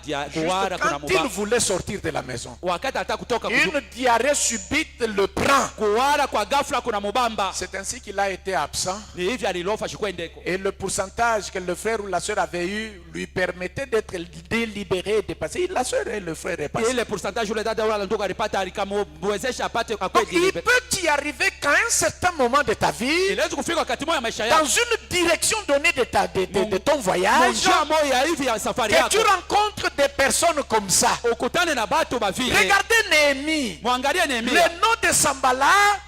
[SPEAKER 2] Dia
[SPEAKER 3] Juste
[SPEAKER 2] kuwara kuna
[SPEAKER 3] quand il
[SPEAKER 2] mubaba,
[SPEAKER 3] voulait sortir de la maison,
[SPEAKER 2] wakati ataka kutoka
[SPEAKER 3] une diarrhée subite le prend.
[SPEAKER 2] kuwara kwa ghafla kuna mubamba,
[SPEAKER 3] C'est ainsi qu'il a été absent.
[SPEAKER 2] ni hivi alilofa shikwendeko,
[SPEAKER 3] Et le pourcentage que le frère ou la sœur avait eu lui permettait d'être délibéré et de passer. La sœur et le frère est passé.
[SPEAKER 2] ile pourcentage ule dada ule ndugu alipata, alikamwezesha apate
[SPEAKER 3] Donc, il
[SPEAKER 2] akweli.
[SPEAKER 3] peut y arriver qu'à un certain moment de ta vie,
[SPEAKER 2] Inaweza kufika wakati moja maisha
[SPEAKER 3] dans
[SPEAKER 2] yako,
[SPEAKER 3] une direction donnée de ton voyage,
[SPEAKER 2] njia moja hivi ya safari
[SPEAKER 3] que
[SPEAKER 2] yako,
[SPEAKER 3] tu rencontres des personnes comme ça.
[SPEAKER 2] ukutane na batu bavile.
[SPEAKER 3] Regardez Néhémie.
[SPEAKER 2] Mwangalie
[SPEAKER 3] Le
[SPEAKER 2] Nehemia,
[SPEAKER 3] nom de Sambala,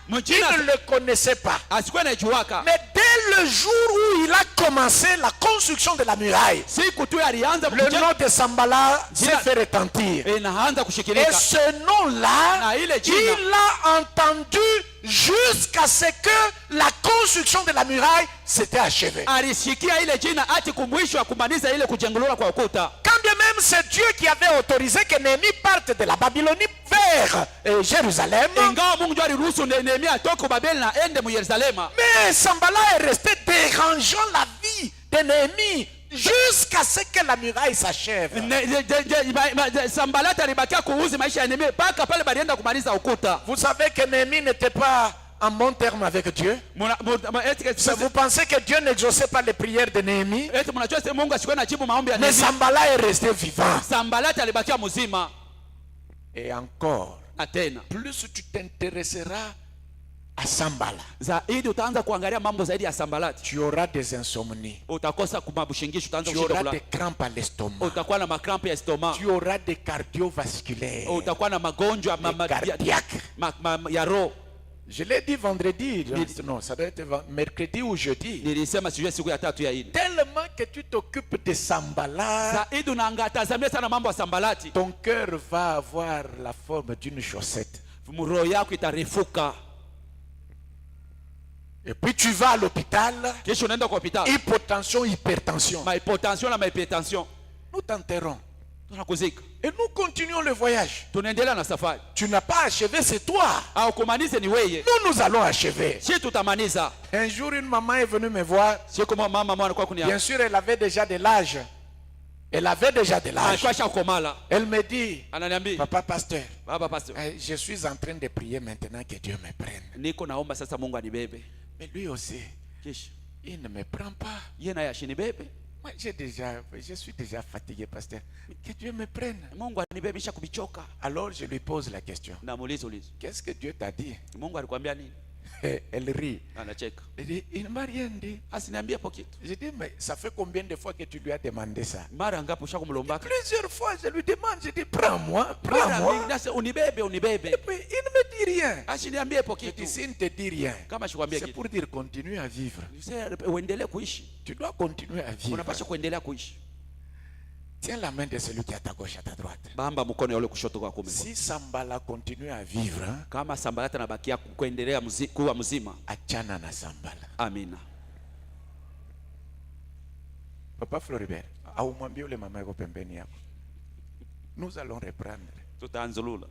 [SPEAKER 3] il ne le connaissait pas.
[SPEAKER 2] asikuwe najuaka,
[SPEAKER 3] Mais dès le jour où il a commencé la construction de la muraille,
[SPEAKER 2] siku tu alianza
[SPEAKER 3] le nom de Sambala s'est
[SPEAKER 2] Jina-
[SPEAKER 3] fait retentir.
[SPEAKER 2] inaanza
[SPEAKER 3] Et
[SPEAKER 2] kushikilika,
[SPEAKER 3] ce nom-là,
[SPEAKER 2] na ile jina
[SPEAKER 3] il l'a entendu jusqu'à ce que la construction de la muraille s'était achevée.
[SPEAKER 2] alishikia ile jina ati kumwisho kumaliza ile kujengulula kwa ukuta.
[SPEAKER 3] Quand bien même c'est Dieu qui avait autorisé que Néhémie parte de la Babylonie vers Jérusalem,
[SPEAKER 2] Ingawa Mungu ndio aliruhusu Nehemia atoke Babeli na ende mu Yerusalema,
[SPEAKER 3] mais Sambala est resté dérangeant la vie de Néhémie jusqu'à ce que la muraille s'achève.
[SPEAKER 2] Sambalati alibakia kuuzi maisha ya Nehemia mpaka pale balienda kumaliza ukuta.
[SPEAKER 3] Vous savez que Néhémie n'était pas en bon terme avec Dieu. Vous pensez que Dieu n'exauçait pas les prières de Néhémie?
[SPEAKER 2] Eti mnajua sema Mungu asikuwe najibu maombi ya
[SPEAKER 3] Mais
[SPEAKER 2] Nehemia.
[SPEAKER 3] Sambala est resté vivant.
[SPEAKER 2] Sambalati alibakia mzima.
[SPEAKER 3] Et encore,
[SPEAKER 2] Atena
[SPEAKER 3] plus tu t'intéresseras à Sambala,
[SPEAKER 2] zaidi utaanza kuangalia mambo zaidi ya Sambalati,
[SPEAKER 3] tu auras des insomnies,
[SPEAKER 2] utakosa kumabushingisho, utaanza
[SPEAKER 3] tu
[SPEAKER 2] kushinda
[SPEAKER 3] auras
[SPEAKER 2] kula,
[SPEAKER 3] des crampes à l'estomac,
[SPEAKER 2] utakuwa na makrampe ya estomac,
[SPEAKER 3] tu auras des cardiovasculaires,
[SPEAKER 2] utakuwa na magonjwa
[SPEAKER 3] des cardiaques.
[SPEAKER 2] ya roho.
[SPEAKER 3] Je l'ai dit vendredi, non, ça doit être mercredi ou jeudi.
[SPEAKER 2] Nilisema sijui siku ya tatu ya ine.
[SPEAKER 3] Tellement que tu t'occupes de Sambala,
[SPEAKER 2] Zaidi unaangatazamia sana mambo ya Sambalati,
[SPEAKER 3] ton cœur va avoir la forme d'une chaussette.
[SPEAKER 2] roho yako itarefuka.
[SPEAKER 3] Et puis tu vas à l'hôpital,
[SPEAKER 2] Kisha unaenda kwa hospitali,
[SPEAKER 3] hypotension, hypertension.
[SPEAKER 2] hypotension na hypertension,
[SPEAKER 3] Nous t'enterrons.
[SPEAKER 2] tunakuzika,
[SPEAKER 3] Et nous continuons le voyage.
[SPEAKER 2] tunaendelea na safari.
[SPEAKER 3] Tu n'as pas achevé, c'est toi.
[SPEAKER 2] Au kumalize ni weye,
[SPEAKER 3] Nous allons achever.
[SPEAKER 2] si tutamaliza.
[SPEAKER 3] Un jour, une maman est venue me voir.
[SPEAKER 2] Siku mama alikuwa kunia,
[SPEAKER 3] Bien sûr, elle avait déjà de l'âge. Elle avait déjà de l'âge.
[SPEAKER 2] Komala.
[SPEAKER 3] Elle me dit,
[SPEAKER 2] Ananiambia,
[SPEAKER 3] papa pasteur,
[SPEAKER 2] baba pastor,
[SPEAKER 3] je suis en train de prier maintenant que Dieu me prenne.
[SPEAKER 2] niko naomba sasa Mungu anibebe.
[SPEAKER 3] Mais lui aussi,
[SPEAKER 2] Kisha
[SPEAKER 3] il ne me prend pas.
[SPEAKER 2] yeye naye ashinibebe.
[SPEAKER 3] Moi, je suis déjà fatigué, pasteur. Que Dieu me prenne.
[SPEAKER 2] Mungu anibebisha kubichoka.
[SPEAKER 3] Alors je lui pose la question.
[SPEAKER 2] Namuuliza,
[SPEAKER 3] Qu'est-ce que Dieu t'a dit?
[SPEAKER 2] Mungu alikwambia nini?
[SPEAKER 3] Elle rit.
[SPEAKER 2] Anacheka.
[SPEAKER 3] Elle dit, il ne m'a rien dit.
[SPEAKER 2] Asiniambie hapo kitu.
[SPEAKER 3] Je dis, mais ça fait combien de fois que tu lui as demandé ça?
[SPEAKER 2] Mara ngapi ushakumlombaka?
[SPEAKER 3] Plusieurs fois, je lui demande, je dis, prends-moi,
[SPEAKER 2] Mara
[SPEAKER 3] prends-moi.
[SPEAKER 2] mingi nase unibebe, unibebe.
[SPEAKER 3] Et puis, il ne me dit rien.
[SPEAKER 2] Asiniambie hapo
[SPEAKER 3] Je dis,
[SPEAKER 2] kitu.
[SPEAKER 3] s'il ne te dit rien,
[SPEAKER 2] Kama shikwambia
[SPEAKER 3] c'est
[SPEAKER 2] kitu.
[SPEAKER 3] pour dire continue à vivre.
[SPEAKER 2] Uendelee kuishi.
[SPEAKER 3] Tu dois continuer à vivre.
[SPEAKER 2] Unapaswa kuendelea kuishi.
[SPEAKER 3] Tiens la main de celui qui est à ta gauche, à ta droite.
[SPEAKER 2] Bamba mkono ya ule kushoto kwa kume.
[SPEAKER 3] Si Sambala continue à vivre, hein,
[SPEAKER 2] Kama Sambalata nabakia kuendelea kuwa mzima.
[SPEAKER 3] achana na Sambala.
[SPEAKER 2] Amina.
[SPEAKER 3] Papa Floribert, au mwambie ule mama yako pembeni yako. Nous allons reprendre.
[SPEAKER 2] Tutaanzulula.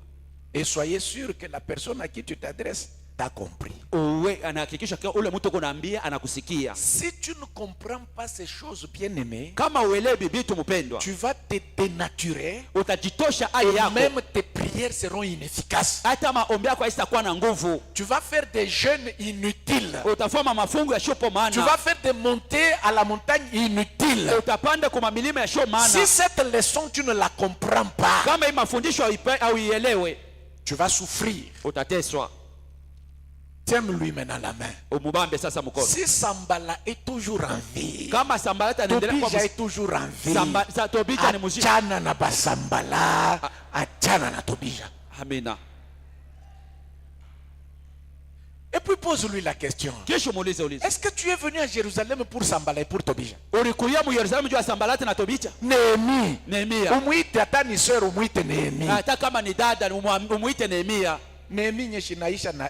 [SPEAKER 3] Et soyez sûr que la personne à qui tu t'adresses t'a compris.
[SPEAKER 2] Uwe anahakikisha kwa ule mtu kunaambia anakusikia.
[SPEAKER 3] Si tu ne comprends pas ces choses, bien-aimé,
[SPEAKER 2] Kama uelewi bibi mpendwa,
[SPEAKER 3] tu vas te dénaturer
[SPEAKER 2] utajitosha hali
[SPEAKER 3] et
[SPEAKER 2] yako.
[SPEAKER 3] même tes prières seront inefficaces.
[SPEAKER 2] Hata maombi yako haitakuwa na nguvu.
[SPEAKER 3] Tu vas faire des jeûnes inutiles.
[SPEAKER 2] Utafanya mafungo yasiyopo
[SPEAKER 3] Tu
[SPEAKER 2] maana.
[SPEAKER 3] vas faire des montées à la montagne inutiles.
[SPEAKER 2] Utapanda kwa milima yasiyo maana.
[SPEAKER 3] Si cette leçon tu ne la comprends pas,
[SPEAKER 2] Kama hii mafundisho hauielewe,
[SPEAKER 3] tu vas souffrir.
[SPEAKER 2] utateswa.
[SPEAKER 3] Tiens-lui maintenant la main.
[SPEAKER 2] Umubambe sasa mkono.
[SPEAKER 3] Si Sambala est toujours en vie,
[SPEAKER 2] Kama Sambalata anaendelea
[SPEAKER 3] Tobija
[SPEAKER 2] kwa
[SPEAKER 3] est toujours en vie,
[SPEAKER 2] Tobija ni mzima.
[SPEAKER 3] achana na Basambala, achana na Tobija.
[SPEAKER 2] Amina.
[SPEAKER 3] Et puis pose-lui la question.
[SPEAKER 2] Kesho muulize ulize.
[SPEAKER 3] Est-ce que tu es venu à Jérusalem pour Sambala et pour Tobija?
[SPEAKER 2] Ulikuja mu Yerusalemu juu ya Sambalata na Tobija?
[SPEAKER 3] Nehemi.
[SPEAKER 2] Nehemia.
[SPEAKER 3] Umuite hata ni sœur, umuite Nehemi.
[SPEAKER 2] Hata kama ni dada umuite Nehemia.
[SPEAKER 3] Nehemi nyeshinaisha na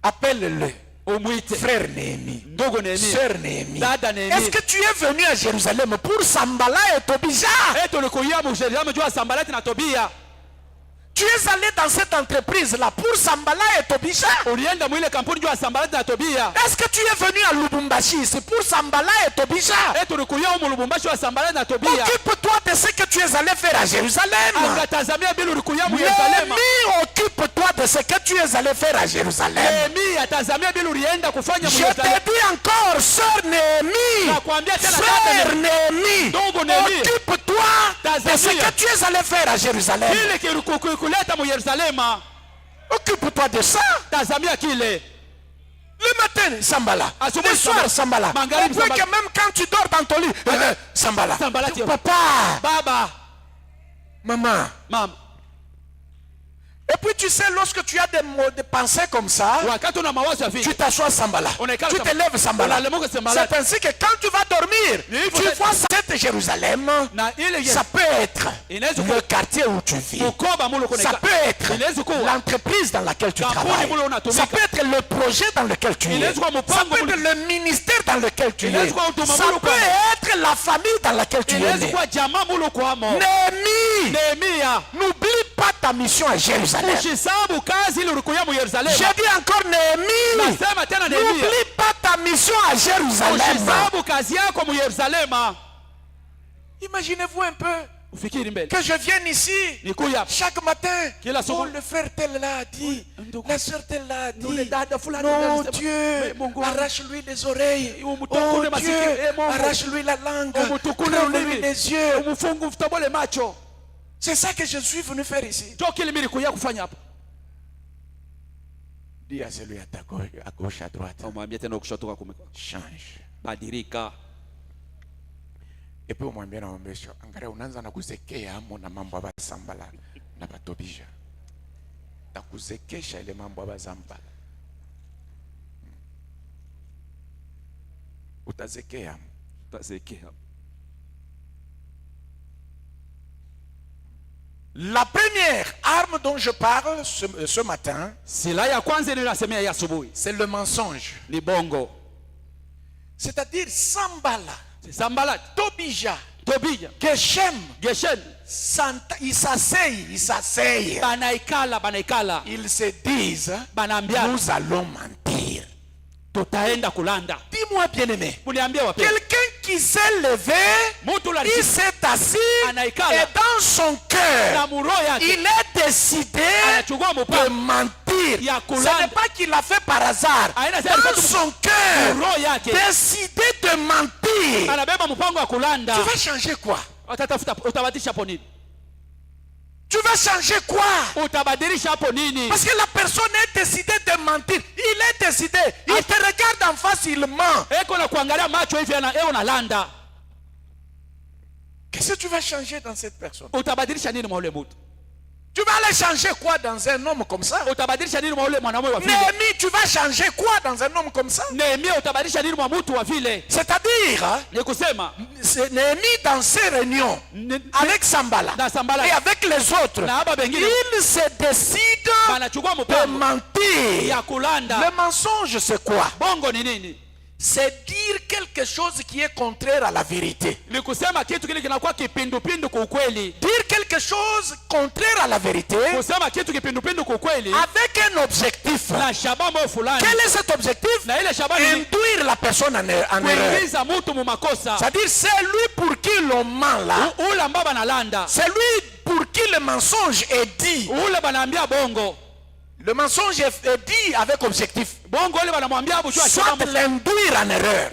[SPEAKER 3] Appelle-le.
[SPEAKER 2] Umuite
[SPEAKER 3] Frère Nehemi.
[SPEAKER 2] ndugu Nehemia.
[SPEAKER 3] Sœur Nehemi.
[SPEAKER 2] Dada Nehemia.
[SPEAKER 3] Est-ce que tu es venu à Jérusalem pour Sambala et Tobija?
[SPEAKER 2] Tulikuja mu Yerusalemu juu ya Sambalata na Tobia.
[SPEAKER 3] Tu es allé dans cette entreprise-là pour Sambala et Tobija?
[SPEAKER 2] Ulienda mwile kampuni juu ya Sambalata na Tobia.
[SPEAKER 3] Est-ce que tu es venu à Lubumbashi? C'est pour Sambala et Tobija?
[SPEAKER 2] Tulikuja mu Lubumbashi wa Sambalata na Tobia.
[SPEAKER 3] Occupe-toi de ce que tu es allé faire à Jérusalem.
[SPEAKER 2] Angatazamia bila ulikuja mu Yerusalemu.
[SPEAKER 3] Nehemi, occupe-toi de ce que tu es allé faire à Jérusalem.
[SPEAKER 2] Nehemia atazamia bila ulienda kufanya mu
[SPEAKER 3] Je te
[SPEAKER 2] Yerusalemu.
[SPEAKER 3] dis encore, sœur Nehemi,
[SPEAKER 2] Nakwambia tena
[SPEAKER 3] frère Nehemi,
[SPEAKER 2] Ndugu Nehemi,
[SPEAKER 3] occupe-toi de ce que tu es allé faire à Jérusalem.
[SPEAKER 2] kile kuleta mu Yerusalemu.
[SPEAKER 3] Occupe-toi de ça.
[SPEAKER 2] Tazamia kile.
[SPEAKER 3] Le matin, Sambala.
[SPEAKER 2] Asubuhi
[SPEAKER 3] Le soir, Sambala.
[SPEAKER 2] Magharibi,
[SPEAKER 3] On peut
[SPEAKER 2] Sambala.
[SPEAKER 3] que même quand tu dors dans ton lit, Sambala.
[SPEAKER 2] Sambala tio.
[SPEAKER 3] Papa,
[SPEAKER 2] Baba,
[SPEAKER 3] maman.
[SPEAKER 2] mama.
[SPEAKER 3] Et puis tu sais, lorsque tu as des pensées comme ça,
[SPEAKER 2] Wakati una mawazo ya vile.
[SPEAKER 3] tu t'assois Sambala.
[SPEAKER 2] Unaikala
[SPEAKER 3] Tu te lèves Sambala.
[SPEAKER 2] Unalemuka Sambala.
[SPEAKER 3] C'est ainsi que quand tu vas dormir,
[SPEAKER 2] hivyo
[SPEAKER 3] tu
[SPEAKER 2] na-
[SPEAKER 3] vois cette Jérusalem.
[SPEAKER 2] Na ile
[SPEAKER 3] Ça peut être
[SPEAKER 2] inaweza kuwa
[SPEAKER 3] le quartier où tu vis.
[SPEAKER 2] mkoba mule kuna.
[SPEAKER 3] Ça peut être
[SPEAKER 2] Inaweza kuwa
[SPEAKER 3] l'entreprise dans laquelle tu
[SPEAKER 2] kampuni
[SPEAKER 3] travailles.
[SPEAKER 2] mule unatumika.
[SPEAKER 3] Ça peut être le projet dans lequel tu es.
[SPEAKER 2] Inaweza kuwa
[SPEAKER 3] Ça
[SPEAKER 2] mpango
[SPEAKER 3] peut être
[SPEAKER 2] mule.
[SPEAKER 3] le ministère dans lequel tu es.
[SPEAKER 2] Inaweza kuwa huduma
[SPEAKER 3] Ça
[SPEAKER 2] mule
[SPEAKER 3] peut
[SPEAKER 2] kwa.
[SPEAKER 3] être la famille dans laquelle tu es
[SPEAKER 2] Inaweza
[SPEAKER 3] né.
[SPEAKER 2] kuwa jamaa mule kwamo.
[SPEAKER 3] Nehemi,
[SPEAKER 2] Nehemia,
[SPEAKER 3] n'oublie pas ta mission à Jérusalem.
[SPEAKER 2] ushisabu kazi ile ulikuja mu Yerusalemu.
[SPEAKER 3] Je dis encore Nehemi,
[SPEAKER 2] Nasema tena Nehemia,
[SPEAKER 3] n'oublie pas ta mission à Jérusalem.
[SPEAKER 2] ushisabu kazi yako mu Yerusalemu.
[SPEAKER 3] Imaginez-vous un peu
[SPEAKER 2] Ufikiri mbele.
[SPEAKER 3] que je vienne ici
[SPEAKER 2] Nikuya
[SPEAKER 3] chaque matin.
[SPEAKER 2] Kila siku.
[SPEAKER 3] Oh, le frère tel l'a dit,
[SPEAKER 2] ndugu.
[SPEAKER 3] la sœur tel l'a
[SPEAKER 2] Yule
[SPEAKER 3] dit.
[SPEAKER 2] dada fulani
[SPEAKER 3] Non,
[SPEAKER 2] alisema,
[SPEAKER 3] Dieu,
[SPEAKER 2] Mungu wangu.
[SPEAKER 3] arrache-lui les oreilles.
[SPEAKER 2] Umutukule
[SPEAKER 3] Oh
[SPEAKER 2] masikio.
[SPEAKER 3] Dieu,
[SPEAKER 2] Mungu.
[SPEAKER 3] arrache-lui la langue.
[SPEAKER 2] Umutukule
[SPEAKER 3] Crève-lui
[SPEAKER 2] ulimi.
[SPEAKER 3] les yeux.
[SPEAKER 2] Umufungu mtobole macho.
[SPEAKER 3] C'est ça que je suis venu faire ici.
[SPEAKER 2] Ndio kile mimi nilikuja kufanya hapa.
[SPEAKER 3] Dis à celui à gauche, à droite.
[SPEAKER 2] Umwambie tena kushoto kwa kume.
[SPEAKER 3] Change.
[SPEAKER 2] Badilika.
[SPEAKER 3] Et puis umwambie na ombesho, angalia unaanza na kuzekea amo na mambo ya Sambala na Batobija. Na kuzekesha ile mambo ya Sambala. Utazekea.
[SPEAKER 2] Tazekea.
[SPEAKER 3] La première arme dont je parle ce matin,
[SPEAKER 2] Silaha ya kwanza ninasemea ya asubuhi
[SPEAKER 3] c'est le mensonge.
[SPEAKER 2] ni bongo.
[SPEAKER 3] C'est-à-dire Sambala,
[SPEAKER 2] Sambalat,
[SPEAKER 3] Tobija,
[SPEAKER 2] Tobija,
[SPEAKER 3] Geshem,
[SPEAKER 2] Geshen,
[SPEAKER 3] ils s'asseyent.
[SPEAKER 2] banaikala.
[SPEAKER 3] Ils se disent,
[SPEAKER 2] Banaambia
[SPEAKER 3] nous allons mentir.
[SPEAKER 2] tutaenda kulanda.
[SPEAKER 3] Dis-moi bien aimé.
[SPEAKER 2] Muniambie wapendwa.
[SPEAKER 3] Quelqu'un qui s'est levé, il s'est assis et dans son cœur, il est décidé de mentir. Ce n'est pas qu'il l'a fait par hasard. Dans son cœur, décidé de mentir. Tu vas changer quoi? Tu vas changer quoi? Parce que la personne est décidée de mentir. Il est décidé. Il te regarde en face, il ment. Qu'est-ce que tu vas changer dans cette personne? Tu vas aller changer quoi dans un homme comme ça? Néhémie, tu vas changer quoi dans un homme comme ça? C'est-à-dire, Néhémie dans ses réunions avec Sambala et avec les autres, il se décide de mentir. Le mensonge, c'est quoi? C'est dire quelque chose qui est contraire à la vérité. Dire quelque chose contraire à la vérité avec un objectif. Quel est cet objectif? Induire la personne en erreur. C'est-à-dire c'est lui pour qui l'on ment là. C'est lui pour qui le mensonge est dit. Le mensonge est dit avec objectif. Soit l'induire en erreur,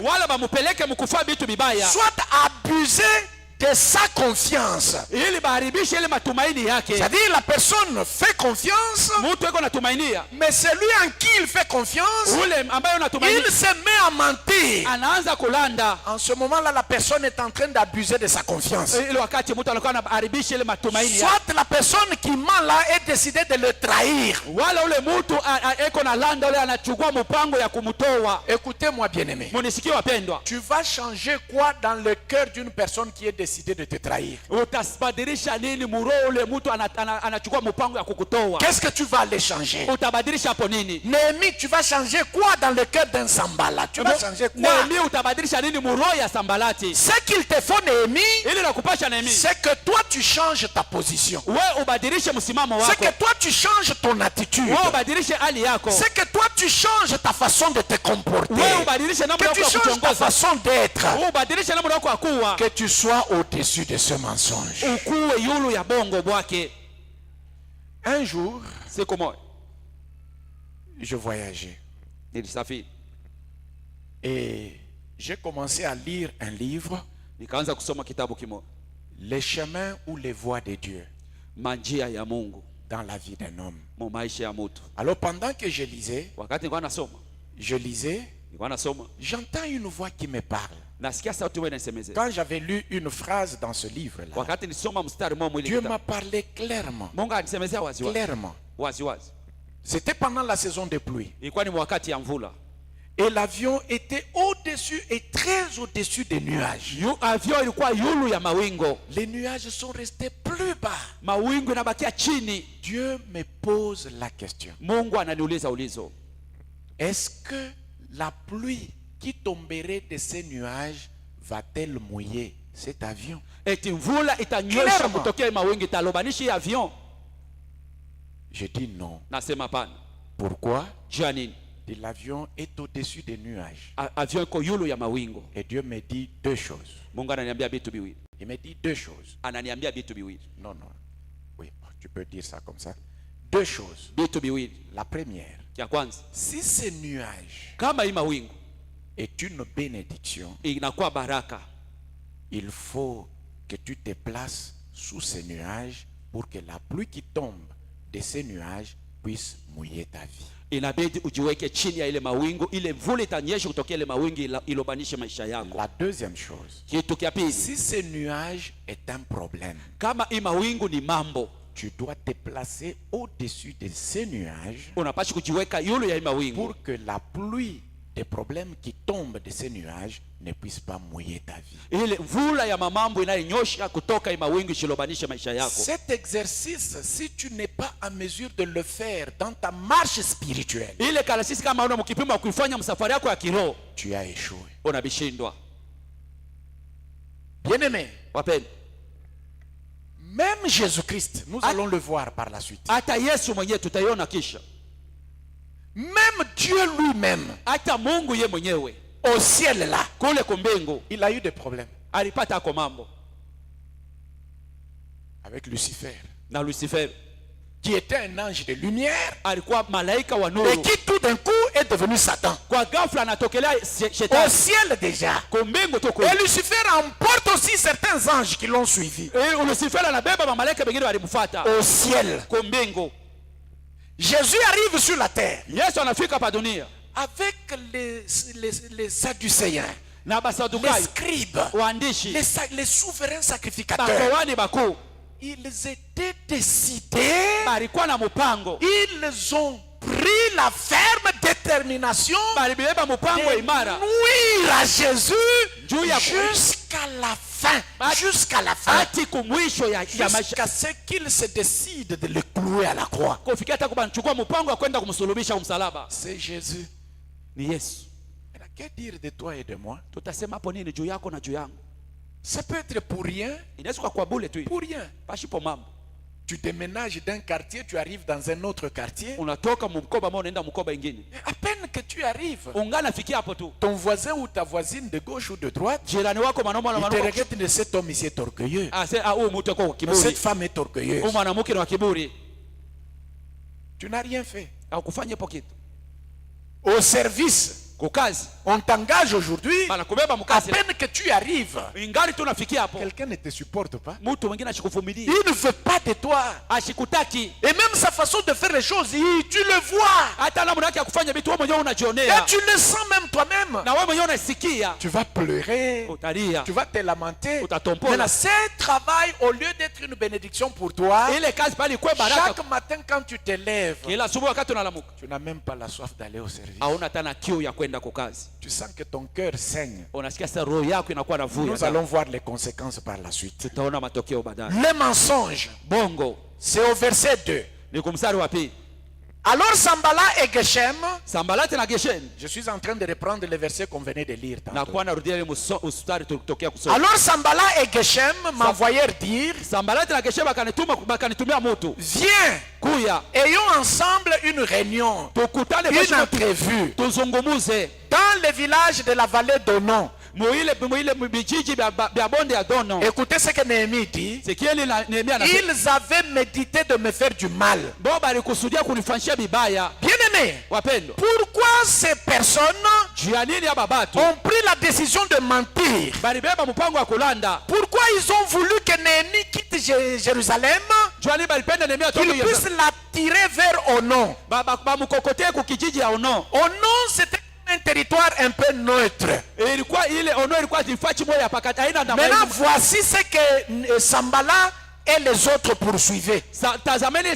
[SPEAKER 3] soit abuser de sa confiance. C'est-à-dire la personne fait confiance, mais celui en qui il fait confiance, il se met à mentir. En ce moment-là, la personne est en train d'abuser de sa confiance. Soit la personne qui ment là est décidée de le trahir. Écoutez-moi bien aimé. Tu vas changer quoi dans le cœur d'une personne qui est décidée de te trahir? Qu'est-ce que tu vas aller changer? Néhémie, tu vas changer quoi dans le cœur d'un Sambala? Tu vas changer quoi? Ce qu'il te faut, Néhémie, c'est que toi tu changes ta position. C'est que toi tu changes ton attitude. C'est que toi tu changes ta façon de te comporter. Que tu changes ta façon d'être. Que tu sois au-dessus de ce mensonge. Un jour, je voyageais et j'ai commencé à lire un livre, Les chemins ou les voies de Dieu dans la vie d'un homme. Alors pendant que je lisais, j'entends une voix qui me parle. Quand j'avais lu une phrase dans ce livre-là, Dieu m'a parlé clairement. C'était pendant la saison de pluie. Et l'avion était au-dessus et très au-dessus des nuages. Les nuages sont restés plus bas. Dieu me pose la question. Est-ce que la pluie qui tomberait de ces nuages va-t-elle mouiller cet avion? Je dis non. Pourquoi? L'avion est au-dessus des nuages. Et Dieu me dit deux choses. Il me dit deux choses. Non. Oui, tu peux dire ça comme ça. Deux choses. La première, si ce nuage est une bénédiction, il faut que tu te places sous ces nuages pour que la pluie qui tombe de ces nuages puisse mouiller ta vie. La deuxième chose, si ce nuage est un problème, tu dois te placer au-dessus de ces nuages pour que la pluie des problèmes qui tombent de ces nuages ne puissent pas mouiller ta vie. Cet exercice, si tu n'es pas en mesure de le faire dans ta marche spirituelle, tu as échoué. Bien-aimé, même Jésus-Christ, nous allons le voir par la suite. Même Dieu lui-même,
[SPEAKER 2] hata Mungu ye mwenyewe
[SPEAKER 3] au ciel là,
[SPEAKER 2] kule kumbingu
[SPEAKER 3] il a eu des problèmes
[SPEAKER 2] alipata ako mambo
[SPEAKER 3] avec Lucifer,
[SPEAKER 2] na Lucifer,
[SPEAKER 3] qui était un ange de lumière
[SPEAKER 2] alikuwa malaika wa
[SPEAKER 3] et
[SPEAKER 2] nuru,
[SPEAKER 3] qui tout d'un coup est devenu Satan.
[SPEAKER 2] kwa ghafla anatokelea
[SPEAKER 3] Au
[SPEAKER 2] shetani
[SPEAKER 3] ciel déjà.
[SPEAKER 2] kumbingu tu
[SPEAKER 3] Et Lucifer emporte aussi certains anges qui l'ont suivi.
[SPEAKER 2] Lucifer anabeba mamalaika wengine walimfuata
[SPEAKER 3] Au ciel.
[SPEAKER 2] kumbingu.
[SPEAKER 3] Jésus arrive sur la terre
[SPEAKER 2] Yesu anafika pa dunia
[SPEAKER 3] avec les Sadducéens,
[SPEAKER 2] na
[SPEAKER 3] les
[SPEAKER 2] Basadukai
[SPEAKER 3] scribes,
[SPEAKER 2] waandishi
[SPEAKER 3] les souverains sacrificateurs.
[SPEAKER 2] bakowani bakuu
[SPEAKER 3] Ils étaient décidés,
[SPEAKER 2] balikuwa na mupango,
[SPEAKER 3] ils ont pris la ferme détermination
[SPEAKER 2] balibeba mupango
[SPEAKER 3] de
[SPEAKER 2] imara
[SPEAKER 3] nuire à Jésus
[SPEAKER 2] juu ya
[SPEAKER 3] jusqu'à la fin. Jusqu'à la fin.
[SPEAKER 2] hati kumwisho ya maisha,
[SPEAKER 3] Jusqu'à ce qu'il se décide de le clouer à la croix.
[SPEAKER 2] kufikia hata kubanchukua mupango wa kwenda kumsulubisha msalaba.
[SPEAKER 3] C'est Jésus.
[SPEAKER 2] Ni Yesu.
[SPEAKER 3] Mais que dire de toi et de moi?
[SPEAKER 2] Tutasema hapo nini juu yako na juu yangu?
[SPEAKER 3] Ça peut être pour rien.
[SPEAKER 2] Inaweza kwa bure tu,
[SPEAKER 3] Pour rien.
[SPEAKER 2] pashipo mambo.
[SPEAKER 3] Tu déménages d'un quartier, tu arrives dans un autre quartier.
[SPEAKER 2] Unatoka mkoba mmoja unaenda mkoba ingine,
[SPEAKER 3] À peine que tu arrives,
[SPEAKER 2] ungana fikia hapo tu,
[SPEAKER 3] ton voisin ou ta voisine de gauche ou de droite,
[SPEAKER 2] jirani wako mwanaume na
[SPEAKER 3] il te
[SPEAKER 2] mwanamke
[SPEAKER 3] regarde de cet homme ici est orgueilleux.
[SPEAKER 2] huyu mtu kwa
[SPEAKER 3] Cette
[SPEAKER 2] kiburi,
[SPEAKER 3] femme est orgueilleuse.
[SPEAKER 2] huyu mwanamke ni wa kiburi.
[SPEAKER 3] Tu n'as rien fait.
[SPEAKER 2] Au kufanya hapo kitu
[SPEAKER 3] Au service,
[SPEAKER 2] kukazi,
[SPEAKER 3] on t'engage aujourd'hui.
[SPEAKER 2] bana kubeba
[SPEAKER 3] À
[SPEAKER 2] mkazi,
[SPEAKER 3] peine que tu arrives,
[SPEAKER 2] ingali tu nafikia hapo,
[SPEAKER 3] quelqu'un ne te supporte pas.
[SPEAKER 2] mtu mwingine ashikuvumilia,
[SPEAKER 3] Il ne veut pas de toi.
[SPEAKER 2] ashikutaki,
[SPEAKER 3] Et même sa façon de faire les choses, tu le vois.
[SPEAKER 2] hata namna yake ya kufanya vitu wewe mwenyewe
[SPEAKER 3] Et
[SPEAKER 2] unajionea,
[SPEAKER 3] tu le sens même toi-même.
[SPEAKER 2] na wewe mwenyewe unasikia,
[SPEAKER 3] Tu vas pleurer.
[SPEAKER 2] utalia,
[SPEAKER 3] Tu vas te lamenter.
[SPEAKER 2] utatompola.
[SPEAKER 3] Maintenant, ce travail, au lieu d'être une bénédiction pour toi,
[SPEAKER 2] Ile kazi pale kwa baraka,
[SPEAKER 3] chaque matin quand tu te lèves,
[SPEAKER 2] kila asubuhi wakati unalamuka,
[SPEAKER 3] tu n'as même pas la soif d'aller au service.
[SPEAKER 2] hauna tena kiu ya kwenda kwa kazi,
[SPEAKER 3] Tu sens que ton cœur saigne.
[SPEAKER 2] unasikia sasa roho yako inakuwa na vuja.
[SPEAKER 3] Nous allons voir les conséquences par la suite.
[SPEAKER 2] Tutaona matokeo baadaye.
[SPEAKER 3] Le mensonge,
[SPEAKER 2] Bongo
[SPEAKER 3] c'est au verset 2.
[SPEAKER 2] ni kumsari wa pili.
[SPEAKER 3] Alors Sambala et Geshem,
[SPEAKER 2] Sambalati na Gesheni,
[SPEAKER 3] je suis en train de reprendre le verset qu'on venait de lire
[SPEAKER 2] na
[SPEAKER 3] tantôt.
[SPEAKER 2] kuwa narudia ile mstari tulitokea kusoma.
[SPEAKER 3] Alors Sambala et Geshem m'envoyèrent dire,
[SPEAKER 2] Sambalati na Gesheni bakanitumia mtu,
[SPEAKER 3] viens,
[SPEAKER 2] kuya
[SPEAKER 3] ayons ensemble une réunion,
[SPEAKER 2] tukutane
[SPEAKER 3] une entrevue
[SPEAKER 2] tuzungumuze
[SPEAKER 3] dans le village de la vallée d'Onon.
[SPEAKER 2] muile bijiji bya bonde ya Dono.
[SPEAKER 3] Écoutez ce que Néhémie dit.
[SPEAKER 2] Sikieni na Nehemia na
[SPEAKER 3] Ils avaient médité de me faire du mal.
[SPEAKER 2] bo balikusudia kunifanyia bibaya.
[SPEAKER 3] Bien-aimés,
[SPEAKER 2] Wapendwa,
[SPEAKER 3] pourquoi ces personnes
[SPEAKER 2] juu ya nini aba batu
[SPEAKER 3] ont pris la décision de mentir?
[SPEAKER 2] balibeba mpango wa kulanda?
[SPEAKER 3] Pourquoi ils ont voulu que Néhémie quitte Jérusalem,
[SPEAKER 2] Juu ya nini balipenda Nehemia
[SPEAKER 3] qu'ils
[SPEAKER 2] toke
[SPEAKER 3] puissent l'attirer vers Onon?
[SPEAKER 2] bamukokotee kukijiji ya Ono?
[SPEAKER 3] Onon, c'était un territoire un peu neutre.
[SPEAKER 2] Ilikuwa ile Ono ilikuwa tifachi moja pakati haina na
[SPEAKER 3] Maintenant, voici ce que Sambala et les autres poursuivaient.
[SPEAKER 2] Tazameni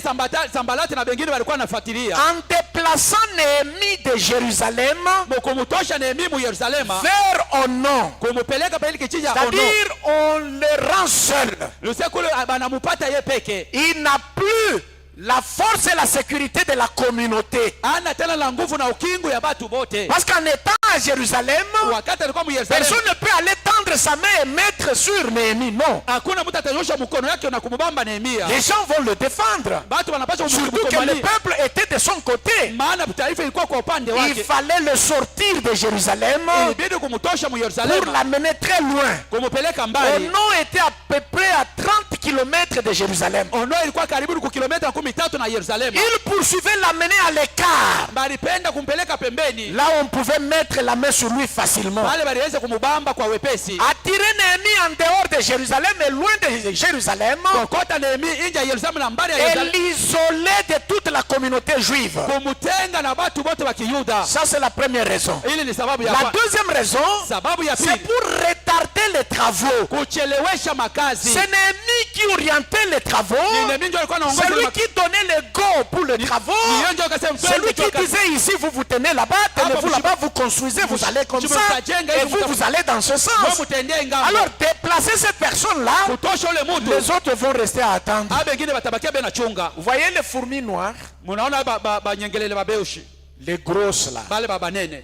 [SPEAKER 2] Sambalati na wengine walikuwa nafuatilia
[SPEAKER 3] En déplaçant Néhémie de Jérusalem
[SPEAKER 2] kumutosha Nehemia mu Yerusalema,
[SPEAKER 3] vers Onon,
[SPEAKER 2] kumupeleka pale kijiji ya Ono.
[SPEAKER 3] c'est-à-dire on le rend seul.
[SPEAKER 2] Lusiku banamupata ye peke,
[SPEAKER 3] Il n'a plus la force et la sécurité de la communauté.
[SPEAKER 2] ana tena la nguvu na ukingu ya batu bote.
[SPEAKER 3] Parce qu'en étant à Jérusalem,
[SPEAKER 2] Wakati alikuwa mu Yerusalema,
[SPEAKER 3] personne ne peut aller tendre sa main et mettre sur Néhémie. Non.
[SPEAKER 2] hakuna mtu atanyosha mkono yake na kumubamba Nehemia.
[SPEAKER 3] Les gens vont le défendre.
[SPEAKER 2] Batu wanapaswa
[SPEAKER 3] Surtout que le
[SPEAKER 2] kumkomali,
[SPEAKER 3] peuple était de son côté.
[SPEAKER 2] maana taifa ilikuwa kwa upande
[SPEAKER 3] Il
[SPEAKER 2] wake.
[SPEAKER 3] fallait le sortir de Jérusalem
[SPEAKER 2] Ilibidi kumutosha mu
[SPEAKER 3] pour
[SPEAKER 2] Yerusalema,
[SPEAKER 3] l'amener très loin.
[SPEAKER 2] kumupeleka mbali.
[SPEAKER 3] Onon était à peu près à 30 km de Jérusalem.
[SPEAKER 2] Ono ilikuwa karibu ku kilomita 13 na Yerusalema.
[SPEAKER 3] Il poursuivait l'amener à l'écart.
[SPEAKER 2] Balipenda kumpeleka pembeni,
[SPEAKER 3] Là, on pouvait mettre la main sur lui facilement.
[SPEAKER 2] wale baliweza kumubamba kwa wepesi.
[SPEAKER 3] Attirer Néhémie en dehors de Jérusalem et loin de Jérusalem
[SPEAKER 2] Kokota Nehemia nje ya Yerusalemu na mbali ya
[SPEAKER 3] et
[SPEAKER 2] Yerusalemu,
[SPEAKER 3] l'isoler de toute la communauté juive.
[SPEAKER 2] kumutenga na batu bote wa Kiyuda.
[SPEAKER 3] Ça, c'est la première raison.
[SPEAKER 2] Ili ni sababu ya
[SPEAKER 3] La
[SPEAKER 2] kwanza.
[SPEAKER 3] deuxième raison,
[SPEAKER 2] Sababu ya
[SPEAKER 3] c'est
[SPEAKER 2] pili,
[SPEAKER 3] pour retarder les travaux.
[SPEAKER 2] kuchelewesha makazi.
[SPEAKER 3] C'est Néhémie qui orientait les travaux.
[SPEAKER 2] Ni Nehemia ndio alikuwa anaongoza
[SPEAKER 3] Celui
[SPEAKER 2] makazi.
[SPEAKER 3] qui donnait le go pour les travaux.
[SPEAKER 2] Ni ndio akasema
[SPEAKER 3] Celui qui
[SPEAKER 2] mfanye
[SPEAKER 3] disait ici, vous vous tenez là-bas, tenez-vous là-bas, vous construisez, vous allez comme ça. Et vous, vous allez dans ce sens.
[SPEAKER 2] mutendee ngambo.
[SPEAKER 3] Alors, déplacer ces personnes-là,
[SPEAKER 2] Kutosha ule mtu,
[SPEAKER 3] les autres vont rester à attendre.
[SPEAKER 2] aba wengine batabakia bena chunga.
[SPEAKER 3] Vous voyez les fourmis noires,
[SPEAKER 2] Munaona banyengelele babeushi,
[SPEAKER 3] les grosses là.
[SPEAKER 2] bale babanene.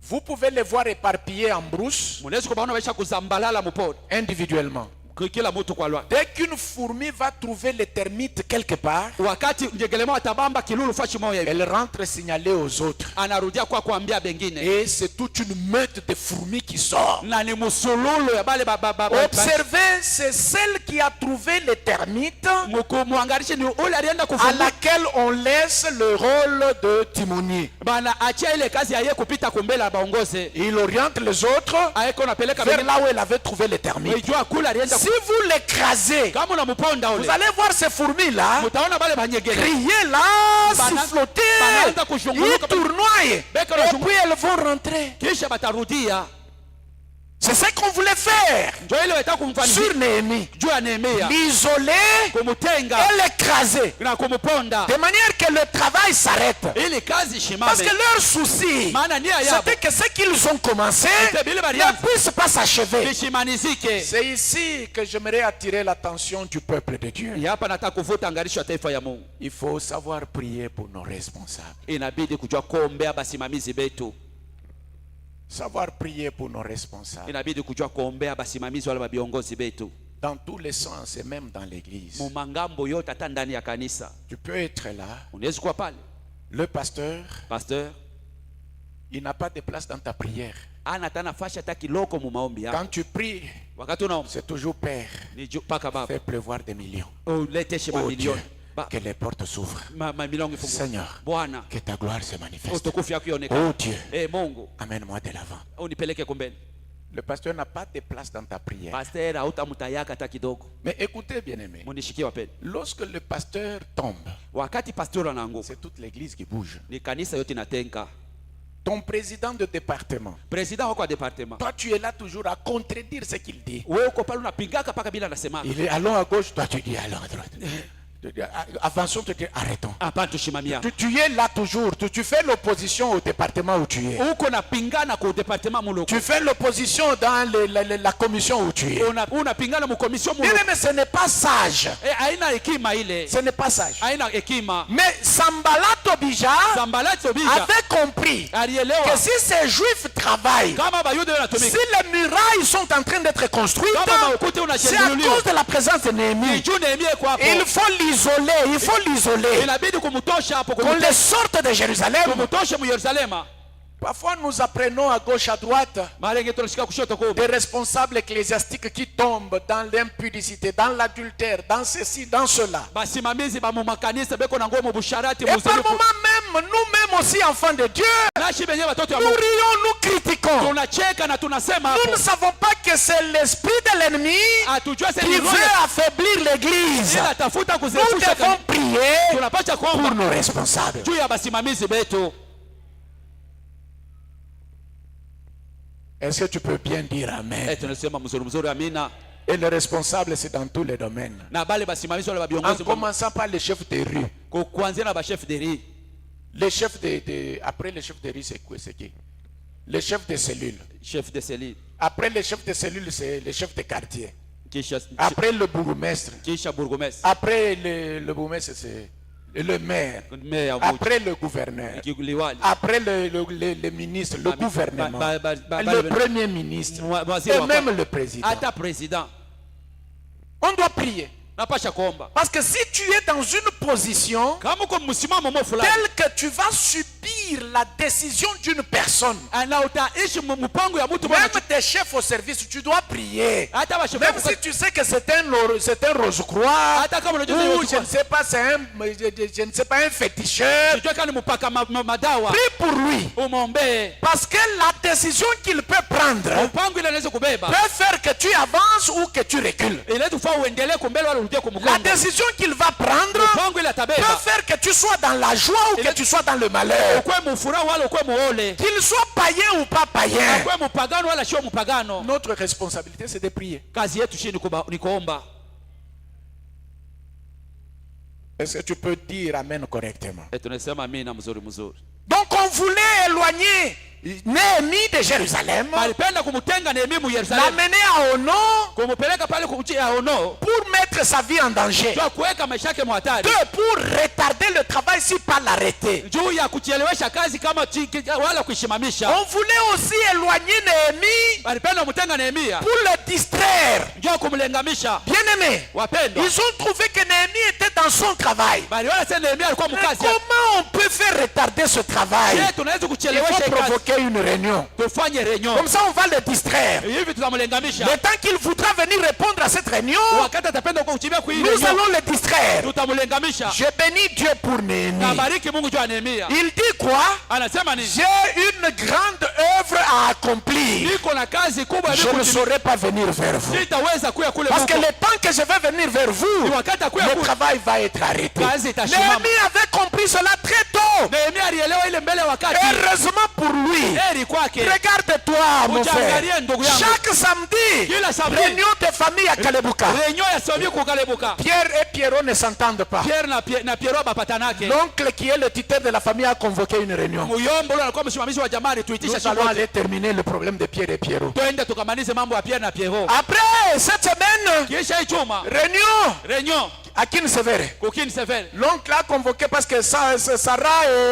[SPEAKER 3] Vous pouvez les voir éparpillées en brousse
[SPEAKER 2] Munaweza kubaona baisha kuzambalala mupori.
[SPEAKER 3] individuellement.
[SPEAKER 2] kila mtu kwa lwa.
[SPEAKER 3] Dès qu'une fourmi va trouver les termites quelque part,
[SPEAKER 2] Wakati njegelema atabamba kilulu fashi moya hivi,
[SPEAKER 3] elle rentre signaler aux autres.
[SPEAKER 2] anarudia kwa kuambia bengine.
[SPEAKER 3] Et c'est toute une meute de fourmis qui sort.
[SPEAKER 2] Na ni musululu ya bale
[SPEAKER 3] Observez, c'est celle qui a trouvé les termites
[SPEAKER 2] muangalishe ni ule alienda
[SPEAKER 3] à
[SPEAKER 2] kufunga.
[SPEAKER 3] laquelle on laisse le rôle de timonier.
[SPEAKER 2] Bana achia ile kazi aye kupita kumbela baongoze.
[SPEAKER 3] Il oriente les autres
[SPEAKER 2] Aeko napeleka
[SPEAKER 3] vers
[SPEAKER 2] bengine.
[SPEAKER 3] là où elle avait trouvé les termites.
[SPEAKER 2] Unajua kula alienda
[SPEAKER 3] Si vous l'écrasez,
[SPEAKER 2] kama unamuponda
[SPEAKER 3] vous
[SPEAKER 2] ule.
[SPEAKER 3] allez voir ces fourmis-là
[SPEAKER 2] Mutaona bale banyegele.
[SPEAKER 3] crier là, siffloter, ils tournoient. Et puis elles vont rentrer.
[SPEAKER 2] Kisha batarudia.
[SPEAKER 3] C'est ce qu'on voulait faire
[SPEAKER 2] Ndio ile wetaka kumfanyia.
[SPEAKER 3] sur Néhémie.
[SPEAKER 2] Juu ya Nehemia.
[SPEAKER 3] L'isoler
[SPEAKER 2] Kumutenga
[SPEAKER 3] et l'écraser.
[SPEAKER 2] na kumuponda.
[SPEAKER 3] De manière que le travail s'arrête.
[SPEAKER 2] Ili kazi
[SPEAKER 3] Parce
[SPEAKER 2] shimame.
[SPEAKER 3] que leur souci,
[SPEAKER 2] Maana nia yabo
[SPEAKER 3] c'était que ce qu'ils ont commencé ne puisse pas s'achever.
[SPEAKER 2] kishimanizike.
[SPEAKER 3] C'est ici que j'aimerais attirer l'attention du peuple de Dieu.
[SPEAKER 2] Hapa nataka kuvuta angalisho ya taifa ya Mungu.
[SPEAKER 3] Il faut savoir prier pour nos responsables.
[SPEAKER 2] Inabidi kujua kuombea basimamizi betu.
[SPEAKER 3] Savoir prier pour nos responsables.
[SPEAKER 2] Inabidi kujua kuombea basimamizi wala viongozi betu.
[SPEAKER 3] Dans tous les sens et même dans l'église.
[SPEAKER 2] Mumangambo yote hata ndani ya kanisa.
[SPEAKER 3] Tu peux être là.
[SPEAKER 2] Unaweza kuwa pale.
[SPEAKER 3] Le pasteur,
[SPEAKER 2] il
[SPEAKER 3] n'a pas de place dans ta prière.
[SPEAKER 2] Ana tana fasha hata kiloko mu maombi yako.
[SPEAKER 3] Quand tu pries,
[SPEAKER 2] wakati unaomba
[SPEAKER 3] c'est toujours Père. Fais pleuvoir des millions.
[SPEAKER 2] Oh Dieu,
[SPEAKER 3] que les portes s'ouvrent. Seigneur, que ta gloire se manifeste. Oh Dieu, amène-moi de l'avant. Le pasteur n'a pas de place dans ta prière. Mais écoutez, bien-aimé, lorsque le pasteur tombe, c'est toute l'église qui bouge. Ton président de département, toi tu es là toujours à contredire ce qu'il dit. Il est allons à gauche, toi tu dis allons à droite. Avançons, arrêtons. Tu es là toujours. Tu fais l'opposition au département où tu es. Tu fais l'opposition dans la commission où tu es. Mais ce n'est pas sage. Ce n'est pas sage. Mais Sanballat Tobija avait compris que si ces juifs travaillent, si les murailles sont en train d'être construites, c'est à cause de la présence de Néhémie. Il faut l'isoler. Qu'on les sorte de Jérusalem. Parfois nous apprenons à gauche à droite des responsables ecclésiastiques qui tombent dans l'impudicité, dans l'adultère, dans ceci, dans cela. Et par moment même, nous-mêmes aussi enfants de Dieu, nous rions, nous critiquons. Nous ne savons pas que c'est l'esprit de l'ennemi qui veut affaiblir l'église. Nous devons prier pour nos responsables. Est-ce que tu peux bien dire Amen? Et le responsable, c'est dans tous les domaines. En commençant par les chefs de rue. Les chefs après les chefs de rue, c'est quoi? C'est qui? Les chefs de cellule. Après les chefs de cellule, c'est les chefs de quartier. Après le bourgmestre. Après le bourgmestre, c'est le maire. Après le gouverneur. Après le ministre, le gouvernement, le premier ministre et même le président. On doit prier. Parce que si tu es dans une position telle que tu vas subir la décision d'une personne, même tes chefs au service, tu dois prier. Même si tu sais que c'est un rose-croix, ou je ne sais pas, un féticheur, prie pour lui. Parce que la décision qu'il peut prendre peut faire que tu avances ou que tu recules. La décision qu'il va prendre peut faire que tu sois dans la joie ou que tu sois dans le malheur. Qu'il soit païen ou pas païen. Notre responsabilité, c'est de prier. Est-ce que tu peux dire Amen correctement? Donc on voulait éloigner Néhémie de Jérusalem, l'amener à Ono pour mettre sa vie en danger. Deux, pour retarder le travail si par la l'arrêter.
[SPEAKER 2] juu ya kuchelewesha kazi kama wala kuishimamisha.
[SPEAKER 3] On voulait aussi éloigner Néhémie
[SPEAKER 2] Walipenda mtenga Nehemia
[SPEAKER 3] pour le distraire.
[SPEAKER 2] njoo kumlengamisha.
[SPEAKER 3] Bien-aimés,
[SPEAKER 2] Wapendwa,
[SPEAKER 3] ils ont trouvé que Néhémie était dans son travail.
[SPEAKER 2] baliona sasa Nehemia alikuwa
[SPEAKER 3] Mais
[SPEAKER 2] mkazi.
[SPEAKER 3] comment on peut faire retarder ce travail?
[SPEAKER 2] Je, tunaweza
[SPEAKER 3] Il
[SPEAKER 2] kuchelewesha
[SPEAKER 3] faut
[SPEAKER 2] hii kazi.
[SPEAKER 3] provoquer une réunion.
[SPEAKER 2] Tufanye réunion.
[SPEAKER 3] Comme ça, on va le distraire.
[SPEAKER 2] Hivi tutamlengamisha.
[SPEAKER 3] Le temps qu'il voudra venir répondre à cette réunion,
[SPEAKER 2] Wakati atapenda kuchibia kwa hii
[SPEAKER 3] nous
[SPEAKER 2] réunion,
[SPEAKER 3] allons le distraire.
[SPEAKER 2] tutamlengamisha.
[SPEAKER 3] Je bénis Dieu pour Néhémie.
[SPEAKER 2] Nabariki Mungu juu ya Nehemia.
[SPEAKER 3] Il dit quoi?
[SPEAKER 2] Anasema nini?
[SPEAKER 3] J'ai une grande œuvre à accomplir.
[SPEAKER 2] Niko na kazi kubwa ya
[SPEAKER 3] Je ne
[SPEAKER 2] kutimiza.
[SPEAKER 3] saurais pas venir vers vous.
[SPEAKER 2] Sitaweza kuya kule
[SPEAKER 3] Parce que
[SPEAKER 2] Mungu.
[SPEAKER 3] le temps que je vais venir vers vous,
[SPEAKER 2] Ni wakati akuya
[SPEAKER 3] le
[SPEAKER 2] kule.
[SPEAKER 3] travail va être arrêté.
[SPEAKER 2] Kazi itasimama.
[SPEAKER 3] Néhémie avait compris cela très tôt.
[SPEAKER 2] Nehemia alielewa ile mbele ya wakati.
[SPEAKER 3] Heureusement pour lui.
[SPEAKER 2] Heri kwake.
[SPEAKER 3] Regarde-toi, mon frère.
[SPEAKER 2] Ujiangalie ndugu yangu.
[SPEAKER 3] Chaque samedi,
[SPEAKER 2] Kila samedi.
[SPEAKER 3] réunion de famille à Kalebuka.
[SPEAKER 2] Réunion ya Sobi kukalebuka.
[SPEAKER 3] Pierre et Pierrot ne s'entendent pas.
[SPEAKER 2] Pierre na Piero bapatanake.
[SPEAKER 3] L'oncle qui est le tuteur de la famille a convoqué une réunion.
[SPEAKER 2] Muyombo alikuwa msimamizi wa jamaa tuitisha
[SPEAKER 3] Nous allons aller terminer le problème de Pierre et Pierrot.
[SPEAKER 2] twende tukamalize mambo ya Pierre na Piero.
[SPEAKER 3] Après cette semaine,
[SPEAKER 2] Kisha hii chuma
[SPEAKER 3] réunion à Kinsevere.
[SPEAKER 2] kukini severe.
[SPEAKER 3] L'oncle a convoqué parce que Sarah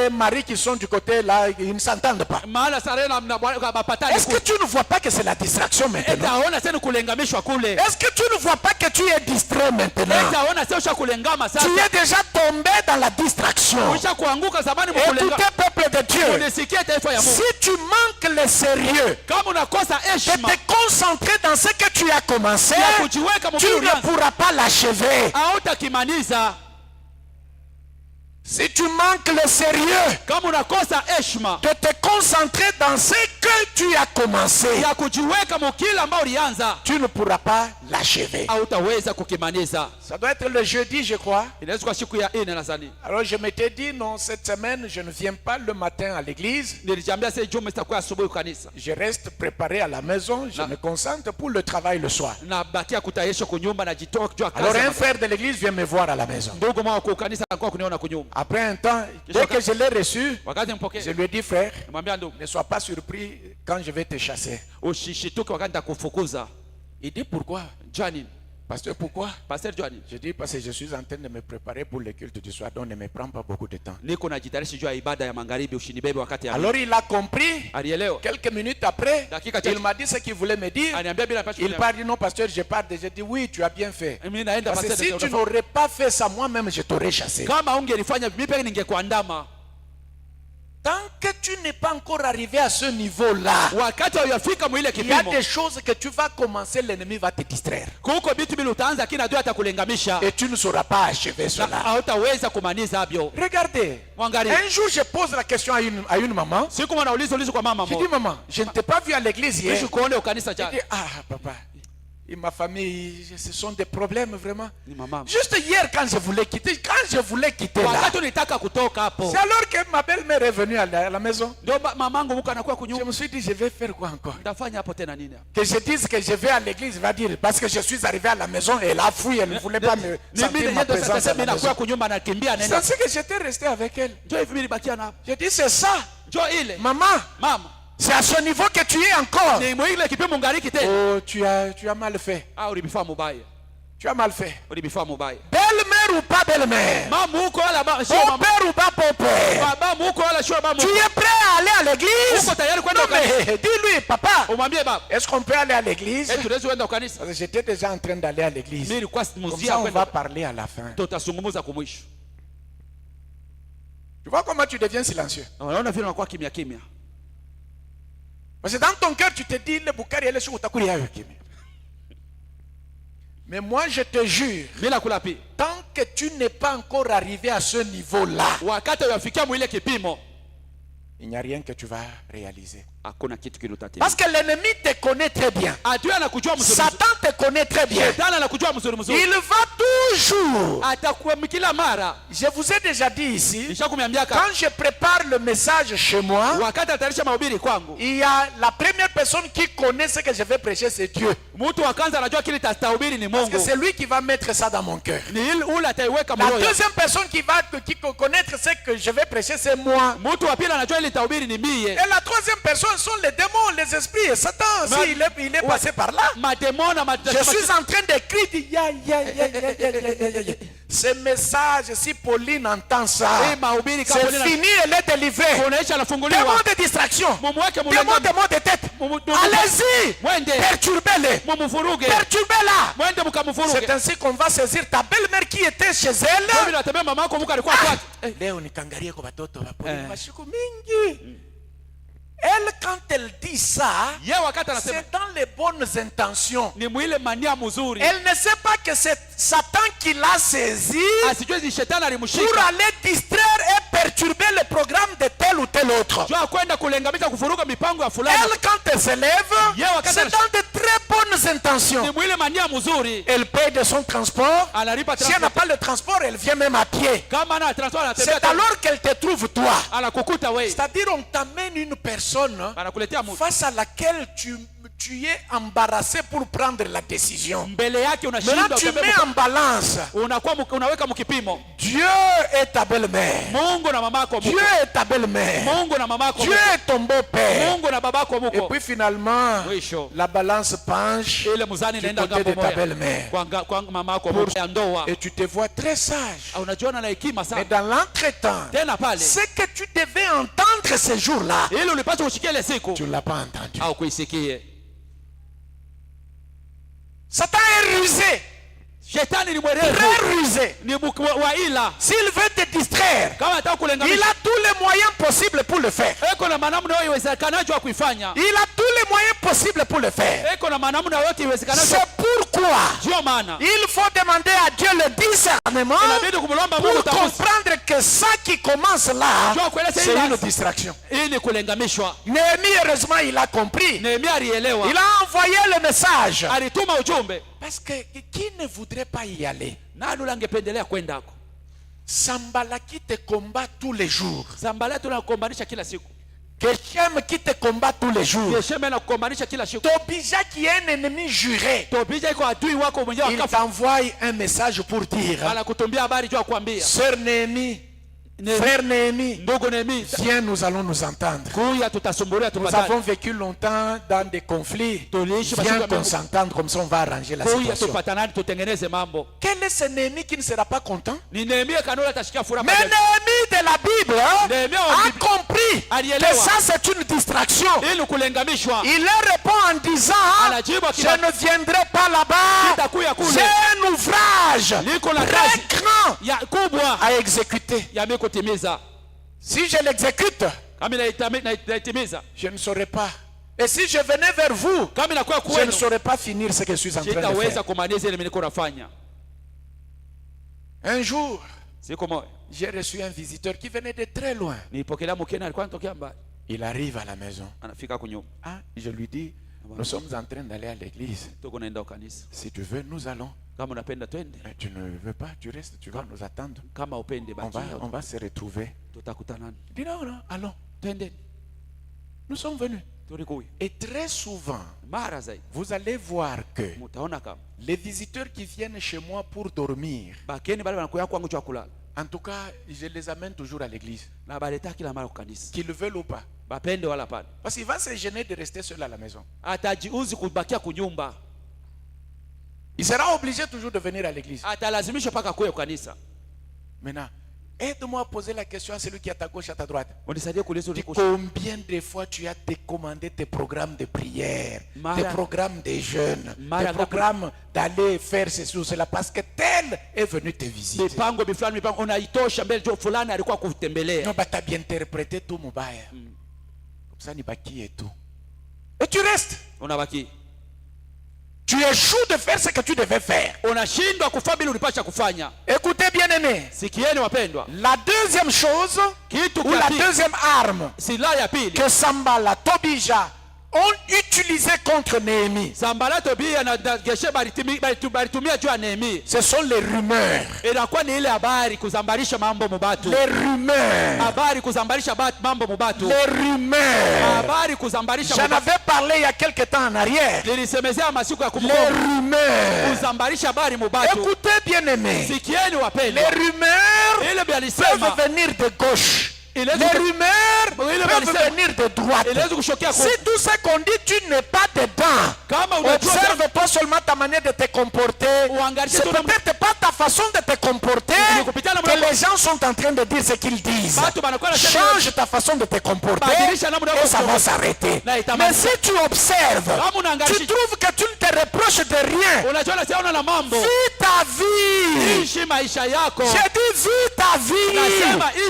[SPEAKER 3] et Marie qui sont du côté là, ils ne s'entendent pas.
[SPEAKER 2] Maana sare na bapatani.
[SPEAKER 3] Est-ce que tu ne vois pas que c'est la distraction maintenant?
[SPEAKER 2] Etaona sasa kulengamishwa kule.
[SPEAKER 3] Est-ce que tu ne vois pas que tu es distrait maintenant?
[SPEAKER 2] Etaona sasa kulengama sasa.
[SPEAKER 3] Tu es déjà tombé dans la distraction.
[SPEAKER 2] Usha kuanguka zamani
[SPEAKER 3] Écoutez,
[SPEAKER 2] mkulenga.
[SPEAKER 3] peuple de Dieu,
[SPEAKER 2] Unisikie taifa ya Mungu.
[SPEAKER 3] si tu manques le sérieux
[SPEAKER 2] Kama unakosa
[SPEAKER 3] de
[SPEAKER 2] heshima
[SPEAKER 3] te concentrer dans ce que tu as commencé,
[SPEAKER 2] ya kujiweka
[SPEAKER 3] tu
[SPEAKER 2] mbele
[SPEAKER 3] ne
[SPEAKER 2] ulianza,
[SPEAKER 3] pourras pas l'achever.
[SPEAKER 2] hautakimaliza.
[SPEAKER 3] Si tu manques le sérieux
[SPEAKER 2] Kama unakosa heshima
[SPEAKER 3] de te concentrer dans ce que tu as commencé,
[SPEAKER 2] ya kujiweka mkile ambao ulianza,
[SPEAKER 3] tu ne pourras pas l'achever.
[SPEAKER 2] hautaweza kukimaliza.
[SPEAKER 3] Ça doit être le jeudi, je crois.
[SPEAKER 2] Inaweza kuwa siku ya 4 nadhani.
[SPEAKER 3] Alors je m'étais dit, non, cette semaine, je ne viens pas le matin à l'église.
[SPEAKER 2] Nilijambia sasa Juma sitakuwa asubuhi kanisa.
[SPEAKER 3] Je reste préparé à la maison, je me concentre pour le travail le soir.
[SPEAKER 2] Na bakia kutayarisha kunyumba na jitoa kujua kazi.
[SPEAKER 3] Alors un frère de l'église vient me voir à la maison.
[SPEAKER 2] Ndugu mwa kwa kanisa alikuwa kuniona kunyumba.
[SPEAKER 3] Après un temps, dès que je l'ai reçu,
[SPEAKER 2] Wakati mpokee.
[SPEAKER 3] je lui ai dit, frère,
[SPEAKER 2] Nimwambia ndugu,
[SPEAKER 3] ne sois pas surpris quand je vais te chasser.
[SPEAKER 2] usishituke wakati nitakufukuza.
[SPEAKER 3] Il dit, pourquoi?
[SPEAKER 2] Johnny,
[SPEAKER 3] Pasteur, pourquoi?
[SPEAKER 2] Pastor Johnny.
[SPEAKER 3] Je dis, parce que je suis en train de me préparer pour le culte du soir, donc ne me prends pas beaucoup de temps.
[SPEAKER 2] Niko najitayarisha juu ya ibada ya magharibi, ushinibebe wakati ya.
[SPEAKER 3] Alors il a compris.
[SPEAKER 2] Alielewa.
[SPEAKER 3] Quelques minutes après,
[SPEAKER 2] Dakika chache.
[SPEAKER 3] il m'a dit ce qu'il voulait me dire.
[SPEAKER 2] Aniambia bila pastor.
[SPEAKER 3] Il part dit, non, pasteur, je pars. J'ai dit, oui, tu as bien fait.
[SPEAKER 2] Mimi naenda
[SPEAKER 3] Parce que
[SPEAKER 2] pastor.
[SPEAKER 3] si tu n'aurais pas fait ça, moi-même, je t'aurais chassé.
[SPEAKER 2] Kama ungelifanya mimi pekee ningekuandama.
[SPEAKER 3] Tant que tu n'es pas encore arrivé à ce niveau-là,
[SPEAKER 2] Wakati hujafika mwile
[SPEAKER 3] il y a
[SPEAKER 2] kipimo.
[SPEAKER 3] des choses que tu vas commencer, l'ennemi va te distraire.
[SPEAKER 2] Kuko vitu bila utaanza kina adui atakulengamisha.
[SPEAKER 3] Et tu ne sauras pas achever
[SPEAKER 2] Na
[SPEAKER 3] cela.
[SPEAKER 2] hautaweza kumaliza habyo.
[SPEAKER 3] Regardez,
[SPEAKER 2] Mwangalie.
[SPEAKER 3] un jour je pose la question à une maman.
[SPEAKER 2] Siku mwanauliza ulizo kwa mama
[SPEAKER 3] Je dis,
[SPEAKER 2] moja.
[SPEAKER 3] maman, je ne t'ai pas vu à l'église hier.
[SPEAKER 2] Kisha kuone ukanisa
[SPEAKER 3] Je
[SPEAKER 2] jana.
[SPEAKER 3] dis, ah, papa, et ma famille, ce sont des problèmes vraiment.
[SPEAKER 2] Ni mama.
[SPEAKER 3] Juste hier, quand je voulais quitter là,
[SPEAKER 2] Wakati unitaka kutoka hapo.
[SPEAKER 3] c'est alors que ma belle-mère est venue à la maison.
[SPEAKER 2] Ndio mamangu muko anakuwa
[SPEAKER 3] Je
[SPEAKER 2] kunyumba.
[SPEAKER 3] me suis dit, je vais faire quoi encore?
[SPEAKER 2] Ndafanya hapo tena nini?
[SPEAKER 3] Que je dise que je vais à l'église, il va dire, parce que je suis arrivé à la maison et elle a fui, elle ne voulait pas me sentir ma présence à
[SPEAKER 2] Sasa
[SPEAKER 3] la
[SPEAKER 2] mimi nakuwa
[SPEAKER 3] maison.
[SPEAKER 2] kunyumba nakimbia
[SPEAKER 3] C'est
[SPEAKER 2] naenda.
[SPEAKER 3] ainsi que j'étais resté avec elle.
[SPEAKER 2] Ndio hivi mimi nibakia na hapo.
[SPEAKER 3] Je dis, c'est ça,
[SPEAKER 2] Ndio ile.
[SPEAKER 3] maman,
[SPEAKER 2] Mama.
[SPEAKER 3] c'est à ce niveau que tu es encore.
[SPEAKER 2] Ni mwile kipimo ngariki tena.
[SPEAKER 3] Oh, tu as mal fait.
[SPEAKER 2] Ah, ulibifaa mubaya.
[SPEAKER 3] Tu as mal fait.
[SPEAKER 2] Ulibifaa mubaya.
[SPEAKER 3] Belle-mère ou pas belle-mère?
[SPEAKER 2] Mama huko wala sio
[SPEAKER 3] Beau
[SPEAKER 2] mama.
[SPEAKER 3] père ou pas beau père?
[SPEAKER 2] Baba huko wala sio mama.
[SPEAKER 3] Tu es prêt à aller à l'église?
[SPEAKER 2] Uko tayari kwenda
[SPEAKER 3] Non,
[SPEAKER 2] kanisa?
[SPEAKER 3] mais dis-lui, papa,
[SPEAKER 2] Umwambie baba.
[SPEAKER 3] est-ce qu'on peut aller à l'église?
[SPEAKER 2] Tunaweza kwenda kanisa.
[SPEAKER 3] Parce que j'étais déjà en train d'aller à l'église.
[SPEAKER 2] Mimi nilikuwa
[SPEAKER 3] Comme
[SPEAKER 2] muzia
[SPEAKER 3] ça, on va
[SPEAKER 2] kwenda.
[SPEAKER 3] parler à la fin.
[SPEAKER 2] Tutasungumuza kumwisho.
[SPEAKER 3] Tu vois comment tu deviens silencieux?
[SPEAKER 2] Unaona vile unakuwa kimya kimya.
[SPEAKER 3] Parce que dans ton cœur, tu te dis, le Bukari, elle est sur Utakuri, mais moi, je te jure,
[SPEAKER 2] Mimi nakulapi.
[SPEAKER 3] tant que tu n'es pas encore arrivé à ce niveau-là,
[SPEAKER 2] Wakati unafikia mwile kipimo,
[SPEAKER 3] il n'y a rien que tu vas réaliser.
[SPEAKER 2] hakuna kitu kinutatimia.
[SPEAKER 3] Parce que l'ennemi te connaît très bien.
[SPEAKER 2] Adui anakujua mzuri.
[SPEAKER 3] Satan te connaît très bien.
[SPEAKER 2] Shetani anakujua mzuri mzuri.
[SPEAKER 3] Il va toujours.
[SPEAKER 2] Atakuwa kila mara.
[SPEAKER 3] Je vous ai déjà dit ici,
[SPEAKER 2] Nishakuambia
[SPEAKER 3] quand je prépare le message chez moi,
[SPEAKER 2] wakati atarisha mahubiri kwangu,
[SPEAKER 3] il y a la première personne qui connaît ce que je vais prêcher, c'est Dieu.
[SPEAKER 2] mtu wa kwanza anajua kile tatahubiri ni
[SPEAKER 3] Parce que
[SPEAKER 2] Mungu.
[SPEAKER 3] c'est lui qui va mettre ça dans mon cœur.
[SPEAKER 2] Ni ule ataiweka
[SPEAKER 3] La
[SPEAKER 2] moyo.
[SPEAKER 3] deuxième personne qui va connaître ce que je vais prêcher, c'est moi.
[SPEAKER 2] Mtu wa pili anajua ile tahubiri ni mie.
[SPEAKER 3] Et la troisième personne sont les démons, les esprits. Et Satan,
[SPEAKER 2] Mais-
[SPEAKER 3] il est passé par là.
[SPEAKER 2] Mademona
[SPEAKER 3] Je suis en train d'écrire. Ce message, si Pauline entend ça,
[SPEAKER 2] Hii mahubiri kama
[SPEAKER 3] c'est
[SPEAKER 2] Pauline
[SPEAKER 3] fini, elle est délivrée.
[SPEAKER 2] kuonesha anafunguliwa.
[SPEAKER 3] Démon de distraction,
[SPEAKER 2] Mumweke
[SPEAKER 3] démon
[SPEAKER 2] mulangoni.
[SPEAKER 3] de maux de tête. Allez-y,
[SPEAKER 2] Mwende.
[SPEAKER 3] perturbez-les.
[SPEAKER 2] Mumuvuruge.
[SPEAKER 3] Perturbez-la.
[SPEAKER 2] Mwende
[SPEAKER 3] C'est
[SPEAKER 2] mkamvuruge.
[SPEAKER 3] ainsi qu'on va saisir ta belle-mère qui était chez elle.
[SPEAKER 2] Mimi natembea mama yako muka alikuwa kwake.
[SPEAKER 3] Leo nikangalie kwa watoto wa Pauline mashiku mingi. Elle, quand elle dit ça,
[SPEAKER 2] Yeye wakati anasema
[SPEAKER 3] c'est dans les bonnes intentions.
[SPEAKER 2] ni mwile mania mzuri.
[SPEAKER 3] Elle ne sait pas que c'est Satan qui l'a saisi
[SPEAKER 2] Asijue ni shetani
[SPEAKER 3] pour
[SPEAKER 2] alimshika.
[SPEAKER 3] aller distraire et perturber le programme de tel ou tel autre.
[SPEAKER 2] Jua kwenda kulengamisha kufuruka mipango ya fulani.
[SPEAKER 3] Elle, quand elle se lève, c'est dans de très bonnes intentions.
[SPEAKER 2] Ni mwile mania mzuri.
[SPEAKER 3] Elle paye de son transport.
[SPEAKER 2] Analipa
[SPEAKER 3] Si elle n'a pas le transport, elle vient même à pied.
[SPEAKER 2] kama ana transport anatembea.
[SPEAKER 3] C'est alors qu'elle te trouve toi.
[SPEAKER 2] Anakukuta wewe.
[SPEAKER 3] C'est-à-dire on t'amène une personne
[SPEAKER 2] Anakuletea mtu.
[SPEAKER 3] face à laquelle tu es embarrassé pour prendre la décision.
[SPEAKER 2] Mbele yake
[SPEAKER 3] Maintenant
[SPEAKER 2] unashinda
[SPEAKER 3] tu mets en balance.
[SPEAKER 2] unaweka mkipimo.
[SPEAKER 3] Dieu est ta belle-mère.
[SPEAKER 2] Mungu na mamako
[SPEAKER 3] Dieu
[SPEAKER 2] muko.
[SPEAKER 3] est ta belle-mère.
[SPEAKER 2] Mungu na mamako
[SPEAKER 3] Dieu
[SPEAKER 2] muko.
[SPEAKER 3] est ton beau-père.
[SPEAKER 2] Mungu na babako
[SPEAKER 3] Et
[SPEAKER 2] muko.
[SPEAKER 3] puis finalement,
[SPEAKER 2] Mwisho.
[SPEAKER 3] la balance penche
[SPEAKER 2] Ile muzani
[SPEAKER 3] du
[SPEAKER 2] inaenda
[SPEAKER 3] côté de
[SPEAKER 2] ngambo
[SPEAKER 3] ta
[SPEAKER 2] moja.
[SPEAKER 3] belle-mère.
[SPEAKER 2] Kwa mamako muko ya ndoa.
[SPEAKER 3] Et tu te vois très sage.
[SPEAKER 2] Unajiona na hekima
[SPEAKER 3] Mais
[SPEAKER 2] sana.
[SPEAKER 3] dans l'entretemps,
[SPEAKER 2] Tena pale.
[SPEAKER 3] ce que tu devais entendre ce jour-là,
[SPEAKER 2] Ile ulipaswa usikie ile siku
[SPEAKER 3] tu ne l'as pas entendu.
[SPEAKER 2] au kuisikie.
[SPEAKER 3] Satan est rusé,
[SPEAKER 2] Shetani ni mwerevu.
[SPEAKER 3] très rusé.
[SPEAKER 2] Ni wa ila.
[SPEAKER 3] S'il veut te distraire,
[SPEAKER 2] Kama anataka
[SPEAKER 3] il
[SPEAKER 2] kulengamisha.
[SPEAKER 3] a tous les moyens possibles pour le faire.
[SPEAKER 2] Eko na manamna yote iwezekanayo kuifanya.
[SPEAKER 3] Il a tous les moyens possibles pour le faire.
[SPEAKER 2] Eko na manamna yote iwezekanayo.
[SPEAKER 3] C'est pourquoi
[SPEAKER 2] Ndio maana
[SPEAKER 3] il faut demander à Dieu le discernement
[SPEAKER 2] inabidi kumlomba Mungu
[SPEAKER 3] pour
[SPEAKER 2] tafuta.
[SPEAKER 3] comprendre que ça qui commence là,
[SPEAKER 2] Ndio kueleza
[SPEAKER 3] c'est
[SPEAKER 2] hili
[SPEAKER 3] une distraction.
[SPEAKER 2] hii ni kulengamishwa.
[SPEAKER 3] Néhémie, heureusement, il a compris.
[SPEAKER 2] Nehemia alielewa.
[SPEAKER 3] Il a envoyé le message.
[SPEAKER 2] Alituma ujumbe.
[SPEAKER 3] Parce que qui ne voudrait pas y aller?
[SPEAKER 2] Nani ungependelea kwenda huko?
[SPEAKER 3] Sambala qui te combat tous les jours.
[SPEAKER 2] Sambala tunakukombanisha kila siku.
[SPEAKER 3] Geshem qui te combat tous les jours.
[SPEAKER 2] Yesheme na kukombanisha kila siku.
[SPEAKER 3] Tobija qui est un ennemi juré.
[SPEAKER 2] Tobija iko adui wako mwenyewe
[SPEAKER 3] Il
[SPEAKER 2] akafa.
[SPEAKER 3] t'envoie un message pour dire,
[SPEAKER 2] Anakutumbia habari juu ya kuambia.
[SPEAKER 3] Sœur Néhémie, frère Néhémie,
[SPEAKER 2] Ndugu Nehemia,
[SPEAKER 3] viens, nous allons nous entendre.
[SPEAKER 2] kuya tutasumbulia
[SPEAKER 3] Nous
[SPEAKER 2] tupatane.
[SPEAKER 3] avons vécu longtemps dans des conflits. Viens qu'on s'entende, comme ça on va arranger la
[SPEAKER 2] Kuya
[SPEAKER 3] situation.
[SPEAKER 2] tupatanani tutengeneze mambo.
[SPEAKER 3] Quel est ce Néhémie qui ne sera pas content?
[SPEAKER 2] Ni Nehemia kanuni atashikia furaha.
[SPEAKER 3] Mais Néhémie de la Bible
[SPEAKER 2] Néhémie wa
[SPEAKER 3] a
[SPEAKER 2] Bible
[SPEAKER 3] compris
[SPEAKER 2] alielewa.
[SPEAKER 3] que ça c'est une distraction.
[SPEAKER 2] Ili kulengamishwa.
[SPEAKER 3] Il leur répond en disant,
[SPEAKER 2] Anajibu
[SPEAKER 3] je
[SPEAKER 2] akiwa
[SPEAKER 3] ne viendrai pas là-bas.
[SPEAKER 2] Sitakuya kule.
[SPEAKER 3] J'ai un ouvrage
[SPEAKER 2] Liko la
[SPEAKER 3] très
[SPEAKER 2] kazi
[SPEAKER 3] grand
[SPEAKER 2] ya kubwa
[SPEAKER 3] à exécuter.
[SPEAKER 2] ya mimi kutimiza.
[SPEAKER 3] Si je l'exécute,
[SPEAKER 2] Kama naitimiza.
[SPEAKER 3] je ne saurais pas. Et si je venais vers vous,
[SPEAKER 2] Kama inakuwa
[SPEAKER 3] je ne
[SPEAKER 2] kwenu.
[SPEAKER 3] saurais pas finir ce que je suis en train de
[SPEAKER 2] Sitaweza
[SPEAKER 3] faire.
[SPEAKER 2] kumaliza ile mimi niko nafanya.
[SPEAKER 3] Un jour,
[SPEAKER 2] Siku moja
[SPEAKER 3] j'ai reçu un visiteur qui venait de très loin.
[SPEAKER 2] nilipokelea mkeni alikuwa anatokea mbali.
[SPEAKER 3] Il arrive à la maison.
[SPEAKER 2] Anafika kunyumba.
[SPEAKER 3] Ah, je lui dis, nous sommes en train d'aller à l'église.
[SPEAKER 2] Tuko naenda kanisa.
[SPEAKER 3] Si tu veux, nous allons.
[SPEAKER 2] Kama unapenda twende.
[SPEAKER 3] Mais tu ne veux pas, tu restes, tu vas nous attendre.
[SPEAKER 2] Kama upende
[SPEAKER 3] On
[SPEAKER 2] baki.
[SPEAKER 3] va se retrouver.
[SPEAKER 2] Tutakutanana.
[SPEAKER 3] Il dit non, non, allons.
[SPEAKER 2] Twende.
[SPEAKER 3] Nous sommes venus.
[SPEAKER 2] Tulikuwa.
[SPEAKER 3] Et très souvent,
[SPEAKER 2] Mara zaidi.
[SPEAKER 3] vous allez voir que
[SPEAKER 2] Mtaona kama
[SPEAKER 3] les visiteurs qui viennent chez moi pour dormir,
[SPEAKER 2] bakeni bale wanakuya kwangu cha kulala.
[SPEAKER 3] en tout cas, je les amène toujours à l'église.
[SPEAKER 2] Na baleta kila mara kwa kanisa.
[SPEAKER 3] Qu'ils le veulent ou pas.
[SPEAKER 2] Bapende wala pana.
[SPEAKER 3] Parce qu'il va se gêner de rester seul à la maison.
[SPEAKER 2] Atajiuzi kubakia kunyumba.
[SPEAKER 3] Il sera obligé toujours de venir à l'église.
[SPEAKER 2] Atalazimisha paka kuya kanisa.
[SPEAKER 3] Maintenant, aide-moi à poser la question à celui qui est à ta gauche, à ta droite.
[SPEAKER 2] Unisaidie kuuliza
[SPEAKER 3] Dis,
[SPEAKER 2] ulikusha.
[SPEAKER 3] combien de fois tu as décommandé tes programmes de prière,
[SPEAKER 2] Mara-
[SPEAKER 3] tes programmes de jeûne,
[SPEAKER 2] Mara-
[SPEAKER 3] tes programmes d'aller faire ceci ou cela parce que tel est venu te visiter.
[SPEAKER 2] Mipango bifulani mipango unaitosha mbele jo fulani alikuwa kutembelea.
[SPEAKER 3] Non, bah t'as bien interprété tout, Mubaya. Comme ça, ni baki et tout. Et tu restes.
[SPEAKER 2] Unabaki.
[SPEAKER 3] Tu échoues de faire ce que tu devais faire.
[SPEAKER 2] Unashindwa kufanya bila ulipasha kufanya.
[SPEAKER 3] Écoutez bien aimé.
[SPEAKER 2] Sikieni wapendwa.
[SPEAKER 3] La deuxième chose,
[SPEAKER 2] Kitu
[SPEAKER 3] ou la
[SPEAKER 2] kia
[SPEAKER 3] deuxième arme
[SPEAKER 2] silaha ya pili.
[SPEAKER 3] que Sambala, Tobija ont utilisé contre Néhémie,
[SPEAKER 2] Sambala Tobia na Geshe balitumia juu ya Nehemia.
[SPEAKER 3] ce sont les rumeurs.
[SPEAKER 2] Inakuwa ni ile habari kuzambarisha mambo mubatu.
[SPEAKER 3] Les rumeurs.
[SPEAKER 2] Habari kuzambarisha mambo mubatu.
[SPEAKER 3] Les rumeurs.
[SPEAKER 2] Habari kuzambarisha
[SPEAKER 3] J'en
[SPEAKER 2] mubatu.
[SPEAKER 3] avais parlé il y a quelque temps en arrière.
[SPEAKER 2] Nilisemezea masiku ya
[SPEAKER 3] Les
[SPEAKER 2] kumbukumbu.
[SPEAKER 3] rumeurs.
[SPEAKER 2] Kuzambarisha habari mubatu.
[SPEAKER 3] Écoutez bien aimé.
[SPEAKER 2] Sikieni
[SPEAKER 3] Les
[SPEAKER 2] wapendwa.
[SPEAKER 3] rumeurs
[SPEAKER 2] Ile
[SPEAKER 3] peuvent
[SPEAKER 2] bialisema
[SPEAKER 3] venir de gauche.
[SPEAKER 2] Il
[SPEAKER 3] Les
[SPEAKER 2] est-
[SPEAKER 3] rumeurs peuvent venir de droite. Si tout ce qu'on dit, tu n'es pas dedans, observe-toi seulement ta manière de te comporter. C'est peut-être pas ta façon de te comporter que les gens sont en train de dire ce qu'ils disent. Change ta façon de te comporter et ça va s'arrêter. Mais si tu observes, tu trouves que tu ne te reproches de rien, vis ta vie. J'ai dit vis ta vie.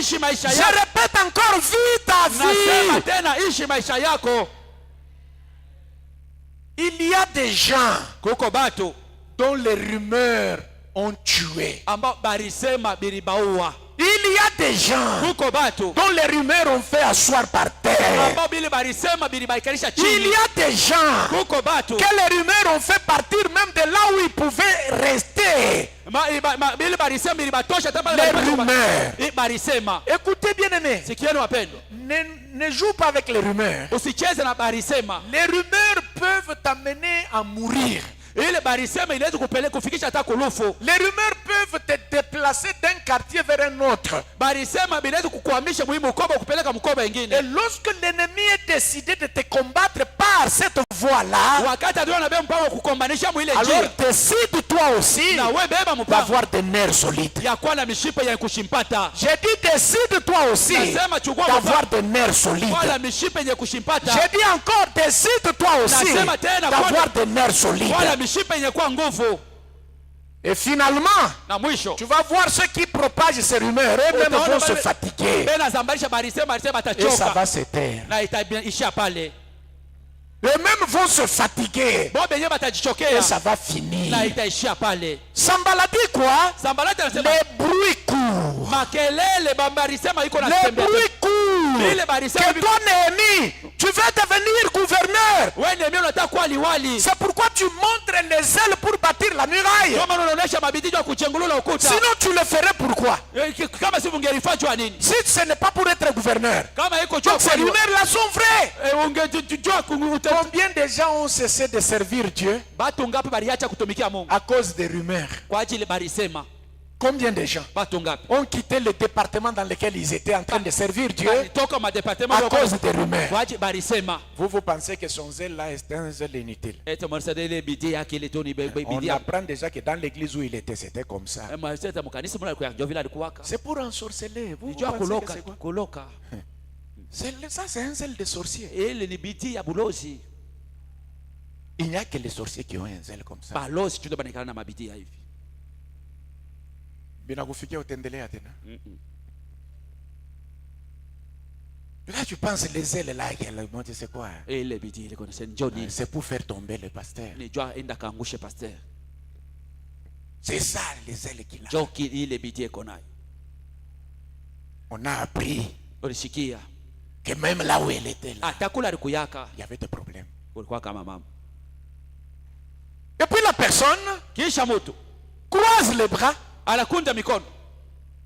[SPEAKER 3] Je répète encore, vis ta vie. Il y a des gens dont les rumeurs ont tué. Il y a des gens dont les rumeurs ont fait asseoir par terre. Il y a des gens que les rumeurs ont fait partir même de là où ils pouvaient rester. Les rumeurs. Écoutez bien aimé, ne joue pas avec les rumeurs. Les rumeurs peuvent t'amener à mourir. Les rumeurs peuvent te déplacer d'un quartier vers un autre. Et lorsque l'ennemi est décidé de te combattre par cette voie-là, alors décide-toi aussi d'avoir des nerfs solides. J'ai dit décide-toi aussi d'avoir des nerfs solides. J'ai dit encore décide-toi aussi d'avoir des nerfs solides. Et finalement, tu vas voir ceux qui propagent ces rumeurs. Eux-mêmes vont se fatiguer. Et ça va se taire. Eux-mêmes vont se fatiguer. Et ça va finir. Sambala dit quoi? Les bruits courent. Les bruits courent. Que toi Néhémie, tu veux devenir gouverneur. C'est pourquoi tu montres les ailes pour bâtir la muraille. Sinon tu le ferais pourquoi? Si ce n'est pas pour être gouverneur. Donc ces rumeurs-là sont vraies. Combien de gens ont cessé de servir Dieu à cause des rumeurs? Combien de gens ont quitté le département dans lequel ils étaient en train de servir Dieu à cause des rumeurs? Vous pensez que son zèle là est un zèle inutile? On apprend déjà que dans l'église où il était, c'était comme ça. C'est pour ensorceler. Vous pensez que c'est quoi? Ça c'est un zèle de sorcier. Il n'y a que les sorciers qui ont un zèle comme ça. Là tu penses les ailes là, c'est quoi? C'est pour faire tomber le pasteur. C'est ça les ailes qu'il a. On a appris que même là où elle était là, il y avait des problèmes. Et puis la personne croise les bras.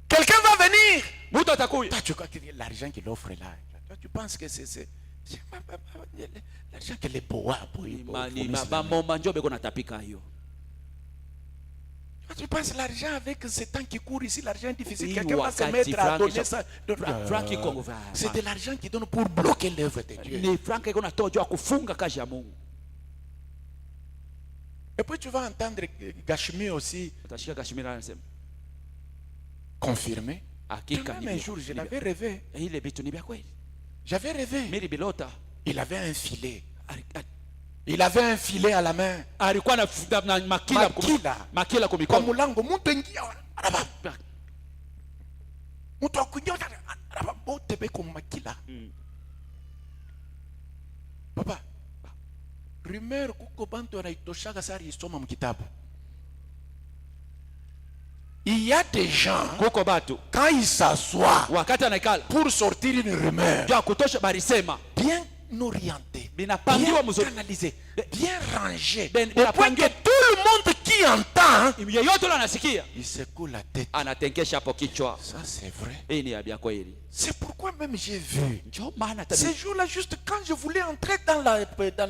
[SPEAKER 3] Quelqu'un va venir. Toi, tu crois que l'argent qu'il offre là, toi, tu penses que c'est l'argent que les bois. Tu penses l'argent avec ce temps qui court ici, l'argent difficile, quelqu'un va se mettre à donner ça. C'est de l'argent qui donne pour bloquer l'œuvre de Dieu. Et puis tu vas entendre Gashmi aussi confirmer. Même un jour, je l'avais rêvé. J'avais rêvé. Il avait un filet. Il avait un filet à la main. Makila. Kwa mulango muntu ingia. Muntu akuingia bote beko makila. Papa, rumeur kuko bantu anaitoshaka sari isoma mkitabu. Il y a des gens, quand ils s'assoient pour sortir une rumeur, bien orienté, bien canalisé, bien rangé, au point que tout le monde qui entend, il secoue la tête. Ça c'est vrai. C'est pourquoi même j'ai vu ces jours-là, juste quand je voulais entrer dans la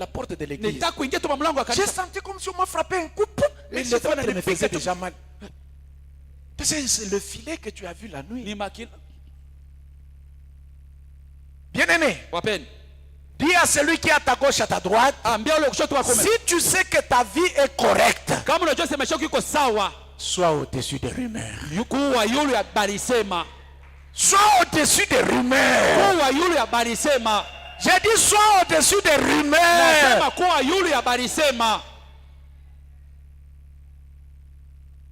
[SPEAKER 3] porte de l'église, j'ai senti comme si on m'a frappé un coup, et le ventre me faisait déjà mal. C'est le filet que tu as vu la nuit. Bien Bien-aimé,
[SPEAKER 2] Wapeni.
[SPEAKER 3] dis à celui qui est à ta gauche, à ta droite,
[SPEAKER 2] Ambia ule kushoto wako.
[SPEAKER 3] si tu sais que ta vie est correcte,
[SPEAKER 2] Kama unajua sema shoko iko sawa.
[SPEAKER 3] sois au-dessus des rumeurs.
[SPEAKER 2] Yuko wa yule ya barisema.
[SPEAKER 3] Sois au-dessus des rumeurs.
[SPEAKER 2] Kwa yule ya barisema.
[SPEAKER 3] J'ai dit sois au-dessus des rumeurs.
[SPEAKER 2] Nasema kwa yule ya barisema.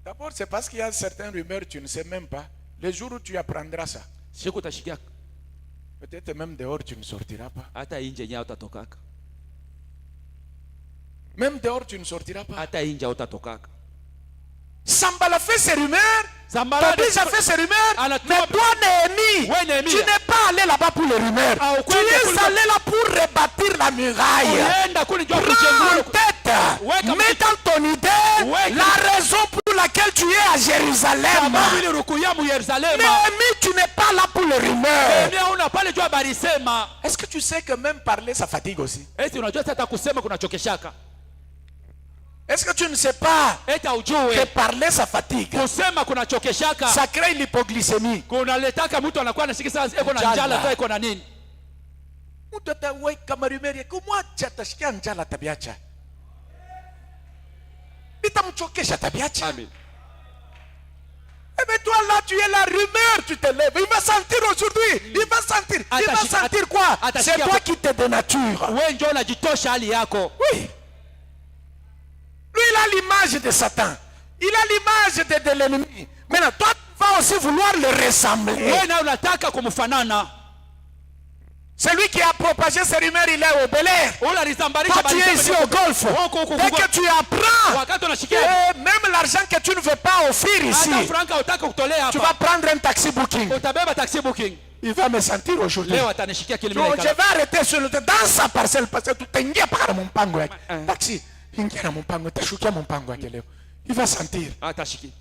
[SPEAKER 3] D'abord, c'est parce qu'il y a certaines rumeurs, tu ne sais même pas. Le jour où tu apprendras ça,
[SPEAKER 2] Siku utashikia
[SPEAKER 3] peut-être même dehors, tu ne sortiras pas.
[SPEAKER 2] hata nje nyao utatokaka.
[SPEAKER 3] Même dehors, tu ne sortiras pas.
[SPEAKER 2] Hata nje utatokaka.
[SPEAKER 3] Sambala fait ses rumeurs.
[SPEAKER 2] Sambala
[SPEAKER 3] Tobis a fait ses rumeurs.
[SPEAKER 2] Anatuma-
[SPEAKER 3] Mais toi, Néhémie,
[SPEAKER 2] Ouais, Néhémie.
[SPEAKER 3] tu n'es pas allé là-bas pour les rumeurs.
[SPEAKER 2] Ah, au
[SPEAKER 3] Tu
[SPEAKER 2] coin de
[SPEAKER 3] es
[SPEAKER 2] Kulba-
[SPEAKER 3] allé là pour rebâtir la muraille.
[SPEAKER 2] Unaenda kule njoo
[SPEAKER 3] Prends en
[SPEAKER 2] kuchengua.
[SPEAKER 3] tête,
[SPEAKER 2] Ouais, comme
[SPEAKER 3] mets
[SPEAKER 2] tu-
[SPEAKER 3] dans ton idée
[SPEAKER 2] Ouais, comme-
[SPEAKER 3] la raison pour laquelle tu es à Jérusalem.
[SPEAKER 2] Sababu ile rukuya mu Yerusalema.
[SPEAKER 3] Néhémie, tu n'es pas là pour les rumeurs.
[SPEAKER 2] Ndio una pale njoo barisema.
[SPEAKER 3] Est-ce que tu sais que même parler, ça fatigue aussi?
[SPEAKER 2] Eti unajua sasa kusema kunachokeshaka.
[SPEAKER 3] Est-ce que tu ne sais pas
[SPEAKER 2] Eti
[SPEAKER 3] que
[SPEAKER 2] ujue
[SPEAKER 3] parler, ça fatigue?
[SPEAKER 2] kusema kunachokeshaka.
[SPEAKER 3] Ça crée l'hypoglycémie.
[SPEAKER 2] Kunaletaka mtu anakuwa anasikia sasa iko na
[SPEAKER 3] Njala.
[SPEAKER 2] njala tu iko na nini?
[SPEAKER 3] Mtu ataweka marumeri yake, kumwacha atashikia njala tabiacha. Itamchokesha tabiacha.
[SPEAKER 2] Amen.
[SPEAKER 3] Eh bien toi là, tu es la rumeur, tu te lèves. Il va sentir aujourd'hui. Il va sentir. Il va
[SPEAKER 2] Atashikia-
[SPEAKER 3] sentir quoi?
[SPEAKER 2] atashikia-
[SPEAKER 3] C'est toi qui te dénature.
[SPEAKER 2] Wewe njoo unajitosha hali yako.
[SPEAKER 3] Oui. Lui, il a l'image de Satan. Il a l'image de l'ennemi. Maintenant, toi, tu vas aussi vouloir le ressembler.
[SPEAKER 2] Wewe na unataka kumfanana.
[SPEAKER 3] Celui qui a propagé ces rumeurs, il est au Bel Air.
[SPEAKER 2] Ule alisambarisha
[SPEAKER 3] Toi, tu es ici au golf.
[SPEAKER 2] Huko
[SPEAKER 3] Dès que tu apprends,
[SPEAKER 2] wakati unashikia
[SPEAKER 3] même l'argent que tu ne veux pas offrir ici,
[SPEAKER 2] hata franka utaka kutolea
[SPEAKER 3] tu
[SPEAKER 2] hapa.
[SPEAKER 3] vas prendre un taxi booking.
[SPEAKER 2] Utabeba taxi booking.
[SPEAKER 3] Il va me sentir aujourd'hui.
[SPEAKER 2] Leo atanishikia kile
[SPEAKER 3] Donc,
[SPEAKER 2] mimi
[SPEAKER 3] je vais arrêter sur le dans sa parcelle parce que tu t'ingia pas dans mon pango.
[SPEAKER 2] Hein.
[SPEAKER 3] Taxi, ingia dans mon pango, t'ashukia mon pango à quelle heure. Il va sentir.
[SPEAKER 2] Atashiki.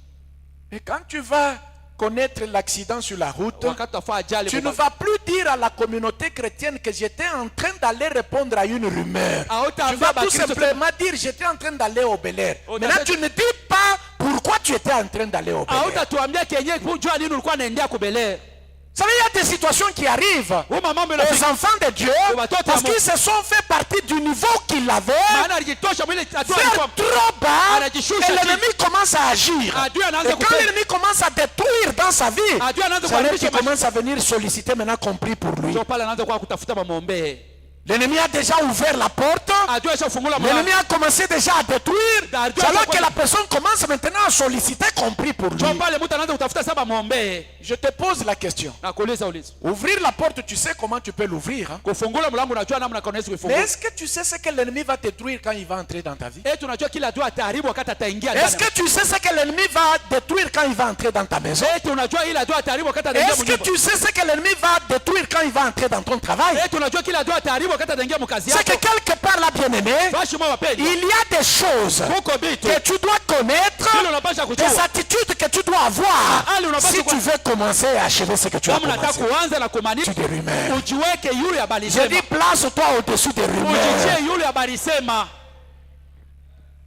[SPEAKER 3] Et quand tu vas connaître l'accident sur la route,
[SPEAKER 2] Wakati utafa ajali.
[SPEAKER 3] tu ne vas plus dire à la communauté chrétienne que j'étais en train d'aller répondre à une rumeur.
[SPEAKER 2] Ah,
[SPEAKER 3] Tu vas tout simplement dire j'étais en train d'aller au Bel Air.
[SPEAKER 2] Oh,
[SPEAKER 3] Maintenant,
[SPEAKER 2] t'as-
[SPEAKER 3] tu ne dis pas pourquoi tu étais en train d'aller au Bel Air.
[SPEAKER 2] Hautatuambia kenye kujua nini ulikuwa unaendea kubele.
[SPEAKER 3] Vous savez, il y a des situations qui arrivent
[SPEAKER 2] Wewe mama
[SPEAKER 3] aux enfants de Dieu
[SPEAKER 2] watoto
[SPEAKER 3] parce
[SPEAKER 2] wa Mungu.
[SPEAKER 3] qu'ils se sont fait partie du niveau qu'ils avaient.
[SPEAKER 2] Maana alijitosha mwile hatua
[SPEAKER 3] Faire
[SPEAKER 2] ilikuwa
[SPEAKER 3] trop bas,
[SPEAKER 2] Anajishusha
[SPEAKER 3] et l'ennemi commence à agir.
[SPEAKER 2] Adui anaanza
[SPEAKER 3] Et quand
[SPEAKER 2] kupenda.
[SPEAKER 3] l'ennemi commence à détruire dans sa vie,
[SPEAKER 2] Adui anaanza
[SPEAKER 3] c'est là
[SPEAKER 2] kuharibisha
[SPEAKER 3] qu'il
[SPEAKER 2] maisha.
[SPEAKER 3] commence à venir solliciter maintenant qu'on prie pour lui.
[SPEAKER 2] Ndio pale anaanza kwa kutafuta maombe.
[SPEAKER 3] L'ennemi a déjà ouvert la porte.
[SPEAKER 2] Adui ashafungula
[SPEAKER 3] L'ennemi
[SPEAKER 2] mlango.
[SPEAKER 3] a commencé déjà à détruire.
[SPEAKER 2] Adui
[SPEAKER 3] C'est alors
[SPEAKER 2] ashakuwa-
[SPEAKER 3] que la personne commence maintenant à solliciter qu'on prie pour lui.
[SPEAKER 2] Ndio pale mtu anaanza kutafuta saba maombe.
[SPEAKER 3] Je te pose la question.
[SPEAKER 2] Nakuuliza ulizo.
[SPEAKER 3] Ouvrir la porte, tu sais comment tu peux l'ouvrir. Hein?
[SPEAKER 2] Kufungula mlango unajua namna kanaweza
[SPEAKER 3] Mais
[SPEAKER 2] kuifungua.
[SPEAKER 3] est-ce que tu sais ce que l'ennemi va détruire quand il va entrer dans ta vie?
[SPEAKER 2] Eti unajua kila adui ataharibu wakati ataingia
[SPEAKER 3] Est-ce
[SPEAKER 2] ndani.
[SPEAKER 3] que tu sais ce que l'ennemi va détruire quand il va entrer dans ta maison?
[SPEAKER 2] Eti unajua ile adui ataharibu wakati ataingia
[SPEAKER 3] Est-ce que
[SPEAKER 2] mnyumba.
[SPEAKER 3] tu sais ce que l'ennemi va détruire quand il va entrer dans ton travail?
[SPEAKER 2] Eti unajua kila adui ataharibu wakati ataingia mkazi
[SPEAKER 3] C'est que
[SPEAKER 2] yako.
[SPEAKER 3] quelque part là, bien-aimé,
[SPEAKER 2] Bashi mwa wapendwa.
[SPEAKER 3] il y a des choses
[SPEAKER 2] Huko bitu.
[SPEAKER 3] que tu dois connaître,
[SPEAKER 2] Hilo unapasha
[SPEAKER 3] des
[SPEAKER 2] kujua.
[SPEAKER 3] attitudes que tu dois avoir
[SPEAKER 2] Ah, unapaswa
[SPEAKER 3] si
[SPEAKER 2] kwa-
[SPEAKER 3] tu veux commencer à achever ce que tu as
[SPEAKER 2] Kama unataka
[SPEAKER 3] commencé.
[SPEAKER 2] kuanza na kumaanisha
[SPEAKER 3] Tu des rumeurs.
[SPEAKER 2] ujiweke yule habari
[SPEAKER 3] Je dis
[SPEAKER 2] sema.
[SPEAKER 3] place-toi au-dessus des rumeurs.
[SPEAKER 2] Ujitie yule habari sema.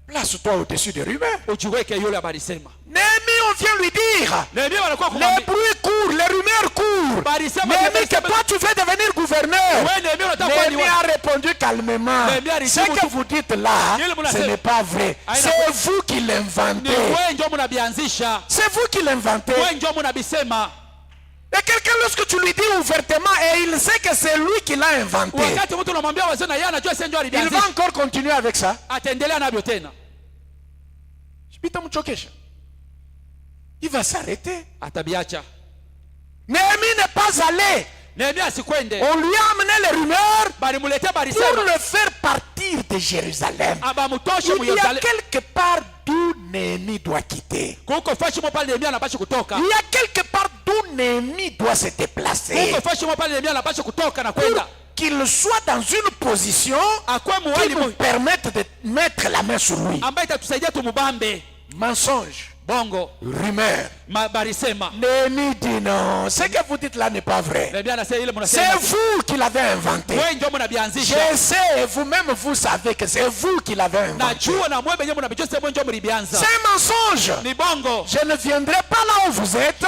[SPEAKER 3] Place-toi au-dessus des rumeurs.
[SPEAKER 2] Ujiweke yule habari sema.
[SPEAKER 3] Néhémie, on vient lui dire,
[SPEAKER 2] Nehemia walikuwa
[SPEAKER 3] les
[SPEAKER 2] kumwambia.
[SPEAKER 3] bruits courent, les rumeurs courent.
[SPEAKER 2] Habari sema.
[SPEAKER 3] Néhémie, que toi tu veux devenir gouverneur.
[SPEAKER 2] Wewe Nehemia unataka kuwa
[SPEAKER 3] Néhémie
[SPEAKER 2] liwali.
[SPEAKER 3] a répondu calmement.
[SPEAKER 2] Néhémie a
[SPEAKER 3] Ce
[SPEAKER 2] répondu.
[SPEAKER 3] que vous dites là,
[SPEAKER 2] Yule mnasema.
[SPEAKER 3] ce n'est pas vrai.
[SPEAKER 2] Haina
[SPEAKER 3] C'est
[SPEAKER 2] kweli.
[SPEAKER 3] vous qui
[SPEAKER 2] Ni
[SPEAKER 3] l'inventez.
[SPEAKER 2] wewe ndio mnabianzisha.
[SPEAKER 3] C'est vous qui l'inventez.
[SPEAKER 2] Wewe ndio mnabisema.
[SPEAKER 3] Et quelqu'un, lorsque tu lui dis ouvertement, et il sait que c'est lui qui l'a inventé,
[SPEAKER 2] Wakati mtu unamwambia wazee na yeye anajua sasa ndio
[SPEAKER 3] il va
[SPEAKER 2] alibianzisha.
[SPEAKER 3] encore continuer avec ça.
[SPEAKER 2] Ataendelea navyo tena.
[SPEAKER 3] Il va s'arrêter.
[SPEAKER 2] Atabiacha.
[SPEAKER 3] Néhémie n'est pas allé.
[SPEAKER 2] Nehemia asikwende.
[SPEAKER 3] On lui a amené les rumeurs
[SPEAKER 2] Bali mulete habari
[SPEAKER 3] pour
[SPEAKER 2] sema.
[SPEAKER 3] le faire partir de Jérusalem.
[SPEAKER 2] Abamutoshe mu
[SPEAKER 3] Il y a
[SPEAKER 2] Yerusalemu.
[SPEAKER 3] quelque part d'où Néhémie doit quitter.
[SPEAKER 2] Kuko fashi mo pale Nehemia anapaswa kutoka.
[SPEAKER 3] Il y a quelque part d'où Néhémie doit se déplacer.
[SPEAKER 2] Kuko fashi mo pale Nehemia anapaswa kutoka na
[SPEAKER 3] Pour
[SPEAKER 2] kwenda.
[SPEAKER 3] qu'il soit dans une position
[SPEAKER 2] Akwe
[SPEAKER 3] qui
[SPEAKER 2] muwali
[SPEAKER 3] nous permette de mettre la main sur lui.
[SPEAKER 2] ambaye itatusaidia tumubambe.
[SPEAKER 3] Mensonge.
[SPEAKER 2] bongo,
[SPEAKER 3] rumeur.
[SPEAKER 2] barisema.
[SPEAKER 3] Néhémie dit non, ce que vous dites là n'est pas vrai. C'est vous qui l'avez inventé. Je sais, vous-même vous savez que c'est vous qui l'avez inventé. C'est un mensonge. Je ne viendrai pas là où vous êtes.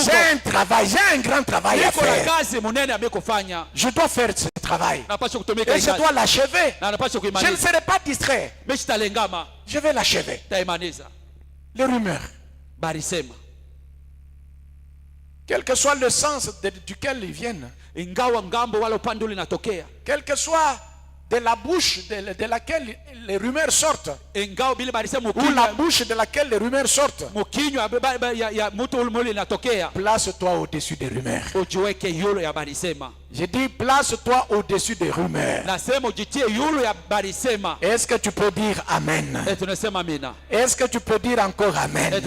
[SPEAKER 3] J'ai un travail, j'ai un grand travail à faire. Je dois faire ce travail. Et je dois l'achever. Je ne serai pas distrait. Je vais l'achever. Les rumeurs. Quel que soit le sens duquel ils viennent, quel que soit de la bouche de laquelle les rumeurs sortent, ou la bouche de laquelle les rumeurs sortent, place-toi au-dessus des rumeurs. J'ai dit place-toi au-dessus des rumeurs. Est-ce que tu peux dire Amen? Est-ce que tu peux dire encore Amen?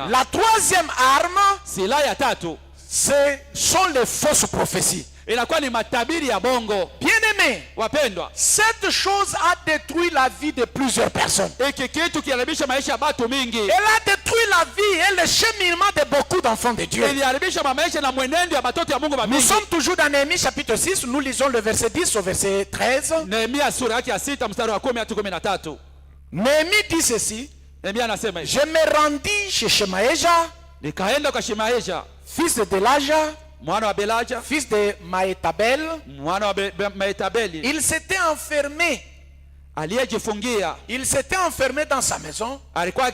[SPEAKER 3] La troisième arme, ce sont les fausses prophéties. Bien-aimé, cette chose a détruit la vie de plusieurs personnes. Elle a détruit la vie et le cheminement de beaucoup d'enfants de Dieu. Nous sommes toujours dans Néhémie chapitre 6. Nous lisons le verset 10 au verset 13. Néhémie dit ceci: je me rendis chez Shemaéja, fils de Delaja, fils de Maétabel. Il s'était enfermé. Il s'était enfermé dans sa maison. Et quand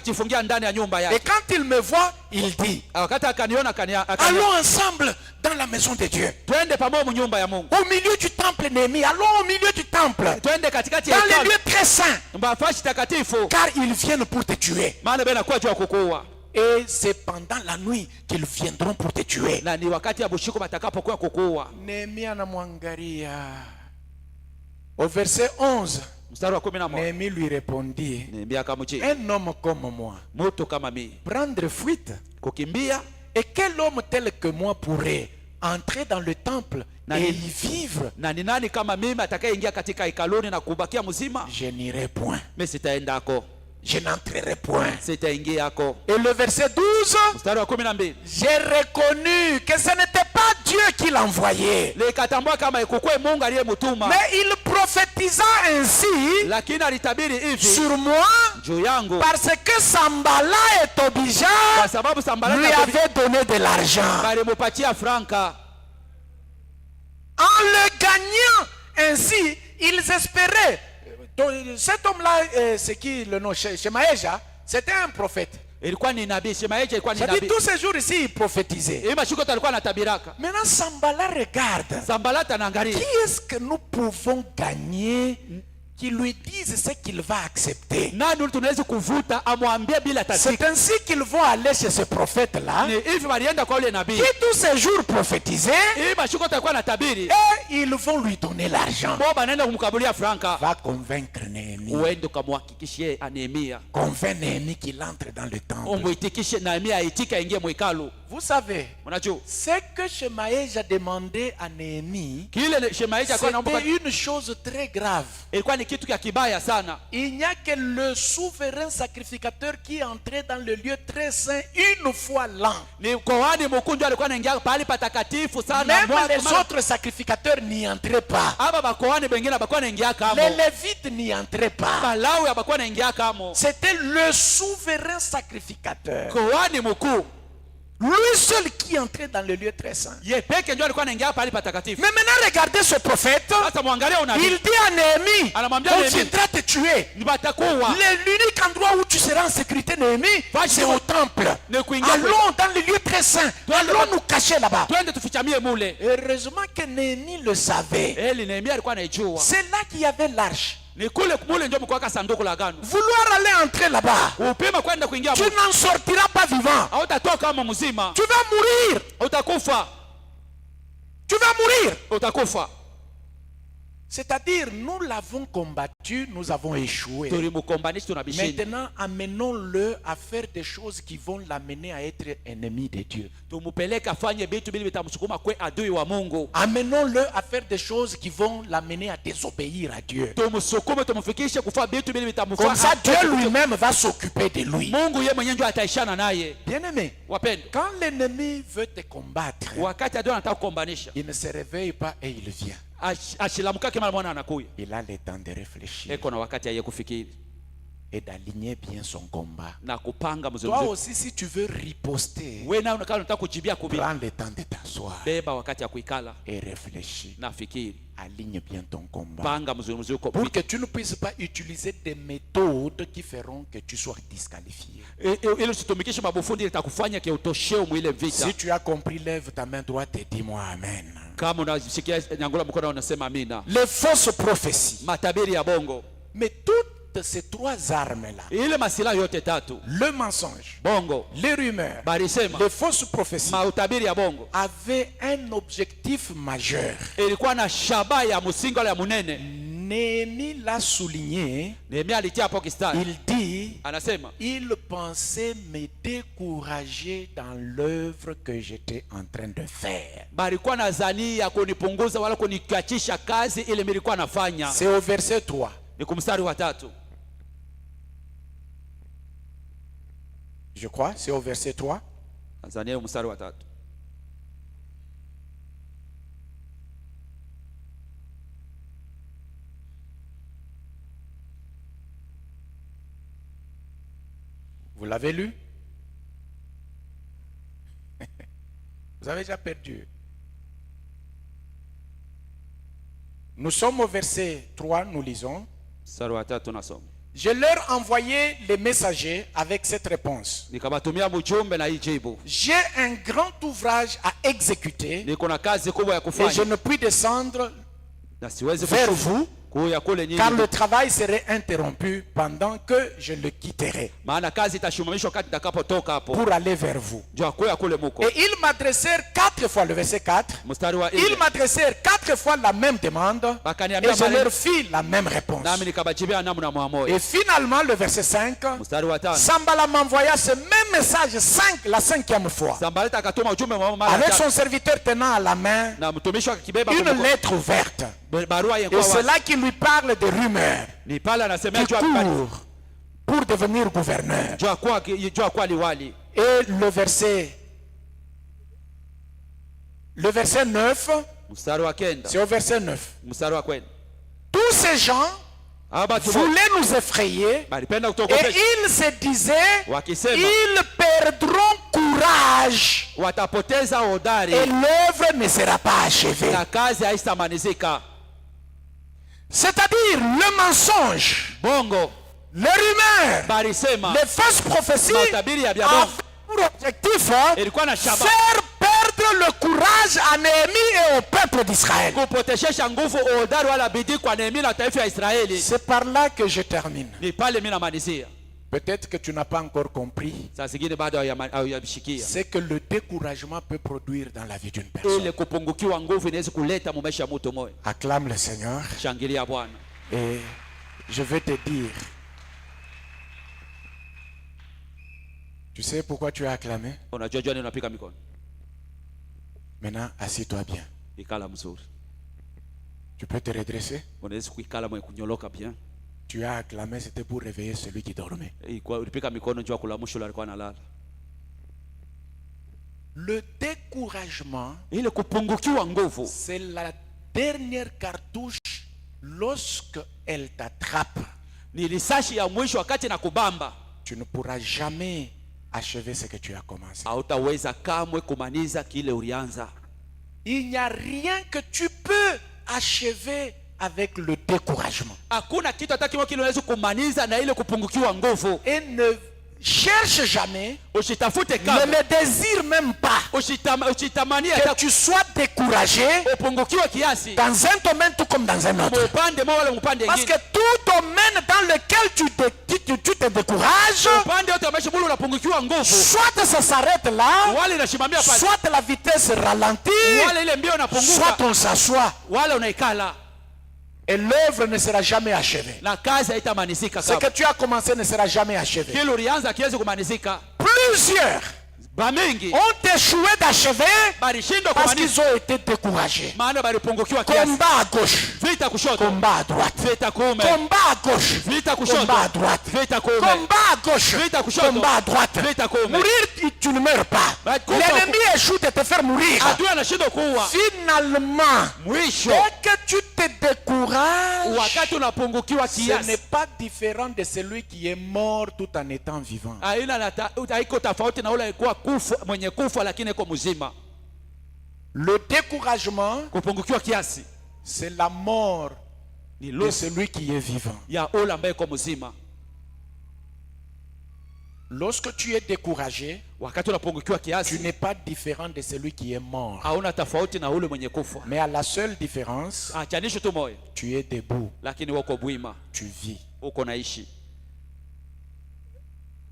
[SPEAKER 3] il me voit, il dit: allons ensemble dans la maison de Dieu. Au milieu du temple, Néhémie. Allons au milieu du temple. Dans les lieux très saints. Car ils viennent pour te tuer. Et c'est pendant la nuit qu'ils viendront pour te tuer. Néhémie anamwangalia. Au verset 11, Néhémie lui répondit: un homme comme moi, prendre fuite. Et quel homme tel que moi pourrait entrer dans le temple et y vivre? Je n'irai point. Je n'entrerai point. Et le verset 12, j'ai reconnu que ce n'était pas Dieu qui l'envoyait, mais il prophétisa ainsi sur moi parce que Sambala et Tobija lui avaient donné de l'argent. En le gagnant ainsi, ils espéraient. Cet homme-là, c'est qui le nom? Shemaéja, c'était un prophète. J'ai dit tous ces jours ici, il prophétisait. Maintenant, Sambala regarde. Qui est-ce que nous pouvons gagner qui lui disent ce qu'il va accepter? C'est ainsi qu'ils vont aller chez ce prophète-là, qui tous ces jours prophétisait, et ils vont lui donner l'argent. Va convaincre Néhémie. Convainc Néhémie qu'il entre dans le temple. Vous savez, ce que Shemaéja a demandé à Néhémie, c'était une chose très grave. Il n'y a que le souverain sacrificateur qui entrait dans le lieu très saint une fois l'an. Même les autres sacrificateurs n'y entraient pas. Les Lévites n'y entraient pas. C'était le souverain sacrificateur, lui seul qui entrait dans le lieu très saint. Mais maintenant regardez ce prophète. Il dit à Néhémie: on viendra te tuer. L'unique endroit où tu seras en sécurité, Néhémie, c'est au temple. Allons dans le lieu très saint. Allons nous cacher là-bas. Heureusement que Néhémie le savait. C'est là qu'il y avait l'arche. Vouloir aller entrer là-bas, tu n'en sortiras pas vivant. Tu vas mourir. Tu vas mourir. C'est-à-dire, nous l'avons combattu, nous avons échoué. Maintenant, amenons-le à faire des choses qui vont l'amener à être ennemi de Dieu. Amenons-le à faire des choses qui vont l'amener à désobéir à Dieu. Comme ça, Dieu lui-même va s'occuper de lui. Bien-aimé, quand l'ennemi veut te combattre, il ne se réveille pas et il vient. Il a le temps de réfléchir et d'aligner bien son combat. Toi aussi, si tu veux riposter, prends le temps de t'asseoir et réfléchir. Aligne bien ton combat pour que tu ne puisses pas utiliser des méthodes qui feront que tu sois disqualifié. Si tu as compris, lève ta main droite et dis-moi Amen. Les fausses prophéties. Mais toutes ces trois armes-là, le mensonge, les rumeurs, les fausses prophéties, avaient un objectif majeur. Néhémie l'a souligné. Il dit, il pensait me décourager dans l'œuvre que j'étais en train de faire. C'est au verset 3. Je crois, c'est au verset 3. Vous l'avez lu? Vous avez déjà perdu. Nous sommes au verset 3, nous lisons. Je leur envoyais les messagers avec cette réponse. J'ai un grand ouvrage à exécuter et je ne puis descendre vers vous, car le travail serait interrompu pendant que je le quitterai pour aller vers vous. Et ils m'adressèrent 4 fois, le verset 4, ils m'adressèrent 4 fois la même demande et je leur fis la même réponse. Et finalement, le verset 5, Sambala m'envoya ce même message la 5e fois, avec son serviteur tenant à la main une lettre ouverte. Et c'est là qu'il lui parle de rumeurs qui courent pour devenir gouverneur. Et le verset 9, c'est au verset 9. Tous ces gens voulaient nous effrayer et ils se disaient, ils perdront courage et l'œuvre ne sera pas achevée. C'est-à-dire le mensonge, les rumeurs, les fausses prophéties ont pour objectif faire perdre le courage à Néhémie et au peuple d'Israël. C'est par là que je termine. Peut-être que tu n'as pas encore compris. C'est que le découragement peut produire dans la vie d'une personne. Acclame le Seigneur. Et je vais te dire. Tu sais pourquoi tu as acclamé? Maintenant, assis-toi bien. Tu peux te redresser? Tu as acclamé, c'était pour réveiller celui qui dormait. Le découragement, c'est la dernière cartouche lorsque elle t'attrape. Tu ne pourras jamais achever ce que tu as commencé. Il n'y a rien que tu peux achever avec le découragement. Et ne cherche jamais, ne le désire même pas que tu sois découragé dans un domaine tout comme dans un autre. Parce que tout domaine dans lequel tu te décourages, soit ça s'arrête là, soit la vitesse ralentit, soit on s'assoit. Et l'œuvre ne sera jamais achevée.
[SPEAKER 2] na kazi haitamalizika.
[SPEAKER 3] Ce que tu as commencé ne sera jamais achevé.
[SPEAKER 2] Kile ulianza kiwezi kumalizika.
[SPEAKER 3] Plusieurs
[SPEAKER 2] Bamingi
[SPEAKER 3] ont échoué d'achever
[SPEAKER 2] balishindwa
[SPEAKER 3] parce
[SPEAKER 2] kumaliza,
[SPEAKER 3] qu'ils ont été découragés.
[SPEAKER 2] maana balipungukiwa kiasi.
[SPEAKER 3] Combat à gauche,
[SPEAKER 2] Vita kushoto,
[SPEAKER 3] combat à droite.
[SPEAKER 2] vita kuume.
[SPEAKER 3] Combat à gauche,
[SPEAKER 2] Vita kushoto,
[SPEAKER 3] combat à droite.
[SPEAKER 2] vita kuume.
[SPEAKER 3] Combat à gauche,
[SPEAKER 2] Vita kushoto,
[SPEAKER 3] combat à droite.
[SPEAKER 2] vita kuume.
[SPEAKER 3] Mourir, tu ne meurs pas. L'ennemi échoue de te faire mourir.
[SPEAKER 2] Adui anashindwa kuua.
[SPEAKER 3] Finalement,
[SPEAKER 2] Mwisho
[SPEAKER 3] dès que tu te décourages,
[SPEAKER 2] wakati unapungukiwa
[SPEAKER 3] ce n'est
[SPEAKER 2] kiasi,
[SPEAKER 3] pas différent de celui qui est mort tout en étant vivant.
[SPEAKER 2] haiko tofauti na ule alikuwa kufa, mwenye kufa lakini iko mzima.
[SPEAKER 3] Le découragement,
[SPEAKER 2] Kupungukiwa kiasi
[SPEAKER 3] c'est la mort
[SPEAKER 2] ni
[SPEAKER 3] de
[SPEAKER 2] losi
[SPEAKER 3] celui qui est vivant.
[SPEAKER 2] ya ule ambaye iko mzima.
[SPEAKER 3] Lorsque tu es découragé,
[SPEAKER 2] Wakati unapungukiwa
[SPEAKER 3] tu
[SPEAKER 2] kiasi,
[SPEAKER 3] n'es pas différent de celui qui est mort.
[SPEAKER 2] hauna tofauti na ule mwenye kufa.
[SPEAKER 3] Mais à la seule différence,
[SPEAKER 2] Achanisho tu moyo,
[SPEAKER 3] tu es debout,
[SPEAKER 2] lakini wako bwima,
[SPEAKER 3] tu vis.
[SPEAKER 2] uko naishi.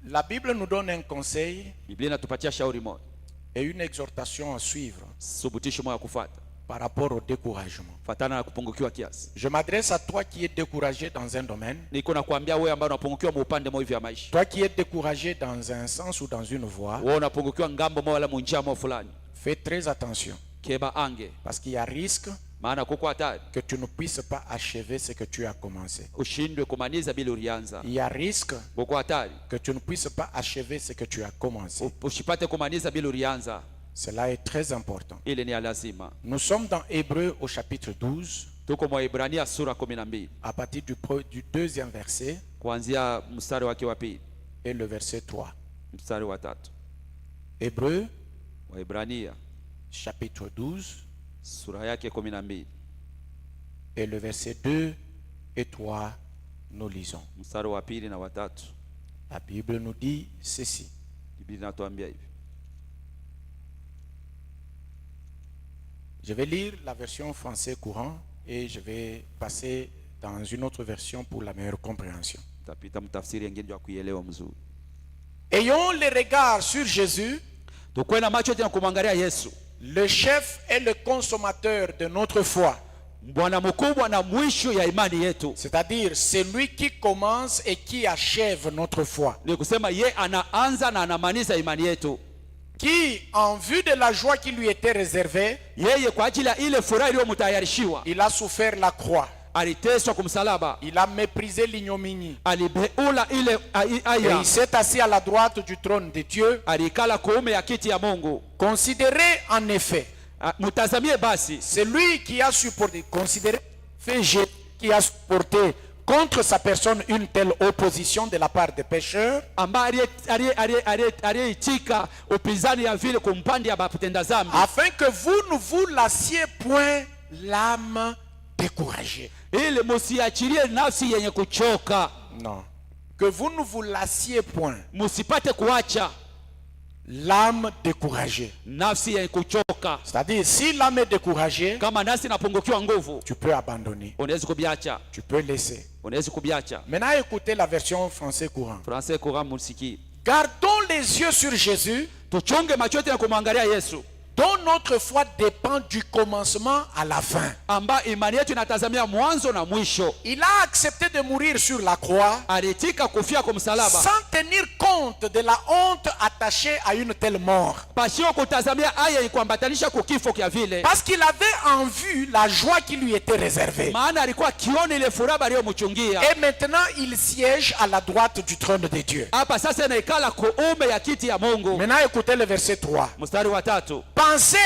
[SPEAKER 3] La Bible nous donne un conseil
[SPEAKER 2] Biblia inatupatia shauri moja,
[SPEAKER 3] et une exhortation à suivre
[SPEAKER 2] subutisho moja kufuata
[SPEAKER 3] par rapport au découragement.
[SPEAKER 2] fatana na kupungukiwa kiasi.
[SPEAKER 3] Je m'adresse à toi qui es découragé dans un domaine,
[SPEAKER 2] Niko nakwambia wewe ambaye unapungukiwa mu upande moja vya maisha,
[SPEAKER 3] toi qui es découragé dans un sens ou dans une voie,
[SPEAKER 2] wewe unapungukiwa ngambo moja wala munjia moja fulani,
[SPEAKER 3] fais très attention
[SPEAKER 2] keba ange,
[SPEAKER 3] parce qu'il y a risque
[SPEAKER 2] maana kuko hatari
[SPEAKER 3] que tu ne puisses pas achever ce que tu as commencé.
[SPEAKER 2] ushindwe kumaliza bila ulianza.
[SPEAKER 3] Il y a risque
[SPEAKER 2] Kuko hatari
[SPEAKER 3] que tu ne puisses pas achever ce que tu as commencé.
[SPEAKER 2] usipate kumaliza bila ulianza.
[SPEAKER 3] Cela est très important.
[SPEAKER 2] Ile ni ya lazima.
[SPEAKER 3] Nous sommes dans Hébreux au chapitre 12,
[SPEAKER 2] Tuko mwa Ibrania sura 12
[SPEAKER 3] à partir du deuxième verset
[SPEAKER 2] kuanzia mstari wake wa pili
[SPEAKER 3] et le verset 3.
[SPEAKER 2] mstari wa 3.
[SPEAKER 3] Hébreux
[SPEAKER 2] Wa Ibrania
[SPEAKER 3] chapitre 12
[SPEAKER 2] sura yake 12
[SPEAKER 3] et le verset 2 et 3, nous lisons.
[SPEAKER 2] mstari wa pili na wa 3.
[SPEAKER 3] La Bible nous dit ceci.
[SPEAKER 2] Biblia inatuambia hivi.
[SPEAKER 3] Je vais lire la version français courant et je vais passer dans une autre version pour la meilleure compréhension.
[SPEAKER 2] Tapita mtafsiri nyingine ya kuielewa mzuri.
[SPEAKER 3] Ayons les regards sur Jésus,
[SPEAKER 2] Tukwe na macho tena kumwangalia Yesu,
[SPEAKER 3] le chef et le consommateur de notre foi.
[SPEAKER 2] Bwana mkubwa na mwisho ya imani yetu.
[SPEAKER 3] C'est-à-dire celui qui commence et qui achève notre foi.
[SPEAKER 2] Ni kusema ye anaanza na anamaliza imani yetu.
[SPEAKER 3] Qui, en vue de la joie qui lui était réservée,
[SPEAKER 2] Yeye kwa ajili ya ile furaha iliyomtayarishiwa
[SPEAKER 3] il a souffert la croix.
[SPEAKER 2] aliteswa kumsalaba,
[SPEAKER 3] Il a méprisé l'ignominie.
[SPEAKER 2] alibeula ile
[SPEAKER 3] Et
[SPEAKER 2] aya,
[SPEAKER 3] il s'est assis à la droite du trône de Dieu.
[SPEAKER 2] alikala kuume ya kiti ya Mungu.
[SPEAKER 3] Considérez en effet,
[SPEAKER 2] Mtazamie basi
[SPEAKER 3] c'est lui qui a supporté, considérez fait Jésus qui a supporté contre sa personne une telle opposition de la part des pécheurs,
[SPEAKER 2] ambaye aliyeitika upinzani ya vile kumpandi ya batenda zambi,
[SPEAKER 3] afin que vous ne vous lassiez point l'âme découragée.
[SPEAKER 2] ili musiachilie nafsi yenye kuchoka,
[SPEAKER 3] Non. Que vous ne vous lassiez point
[SPEAKER 2] musipate kuacha
[SPEAKER 3] l'âme découragée.
[SPEAKER 2] nafsi yenye kuchoka.
[SPEAKER 3] C'est-à-dire, si l'âme est découragée,
[SPEAKER 2] Kama nasi napungukiwa nguvu,
[SPEAKER 3] tu peux abandonner,
[SPEAKER 2] unaweza kubiacha,
[SPEAKER 3] tu peux laisser.
[SPEAKER 2] unaweza kubiacha.
[SPEAKER 3] Maintenant, écoutez la version français courant.
[SPEAKER 2] Français courant musiki.
[SPEAKER 3] Gardons les yeux sur Jésus,
[SPEAKER 2] Tuchunge macho yetu na kumwangalia Yesu,
[SPEAKER 3] dont notre foi dépend du commencement à la fin.
[SPEAKER 2] amba imani yetu inatazamia mwanzo na mwisho.
[SPEAKER 3] Il a accepté de mourir sur la croix
[SPEAKER 2] Alitika kufia kwa msalaba
[SPEAKER 3] sans tenir compte de la honte attachée à une telle mort.
[SPEAKER 2] pasio kutazamia aya ikuambatanisha kukifo kia vile,
[SPEAKER 3] Parce qu'il avait en vue la joie qui lui était réservée.
[SPEAKER 2] maana alikuwa kioni ile furaha aliyomchungia.
[SPEAKER 3] Et maintenant, il siège à la droite du trône de Dieu.
[SPEAKER 2] Hapa sasa inaikala kuume ya kiti ya Mungu.
[SPEAKER 3] Maintenant, écoutez le verset 3.
[SPEAKER 2] Mstari wa 3.
[SPEAKER 3] Pensez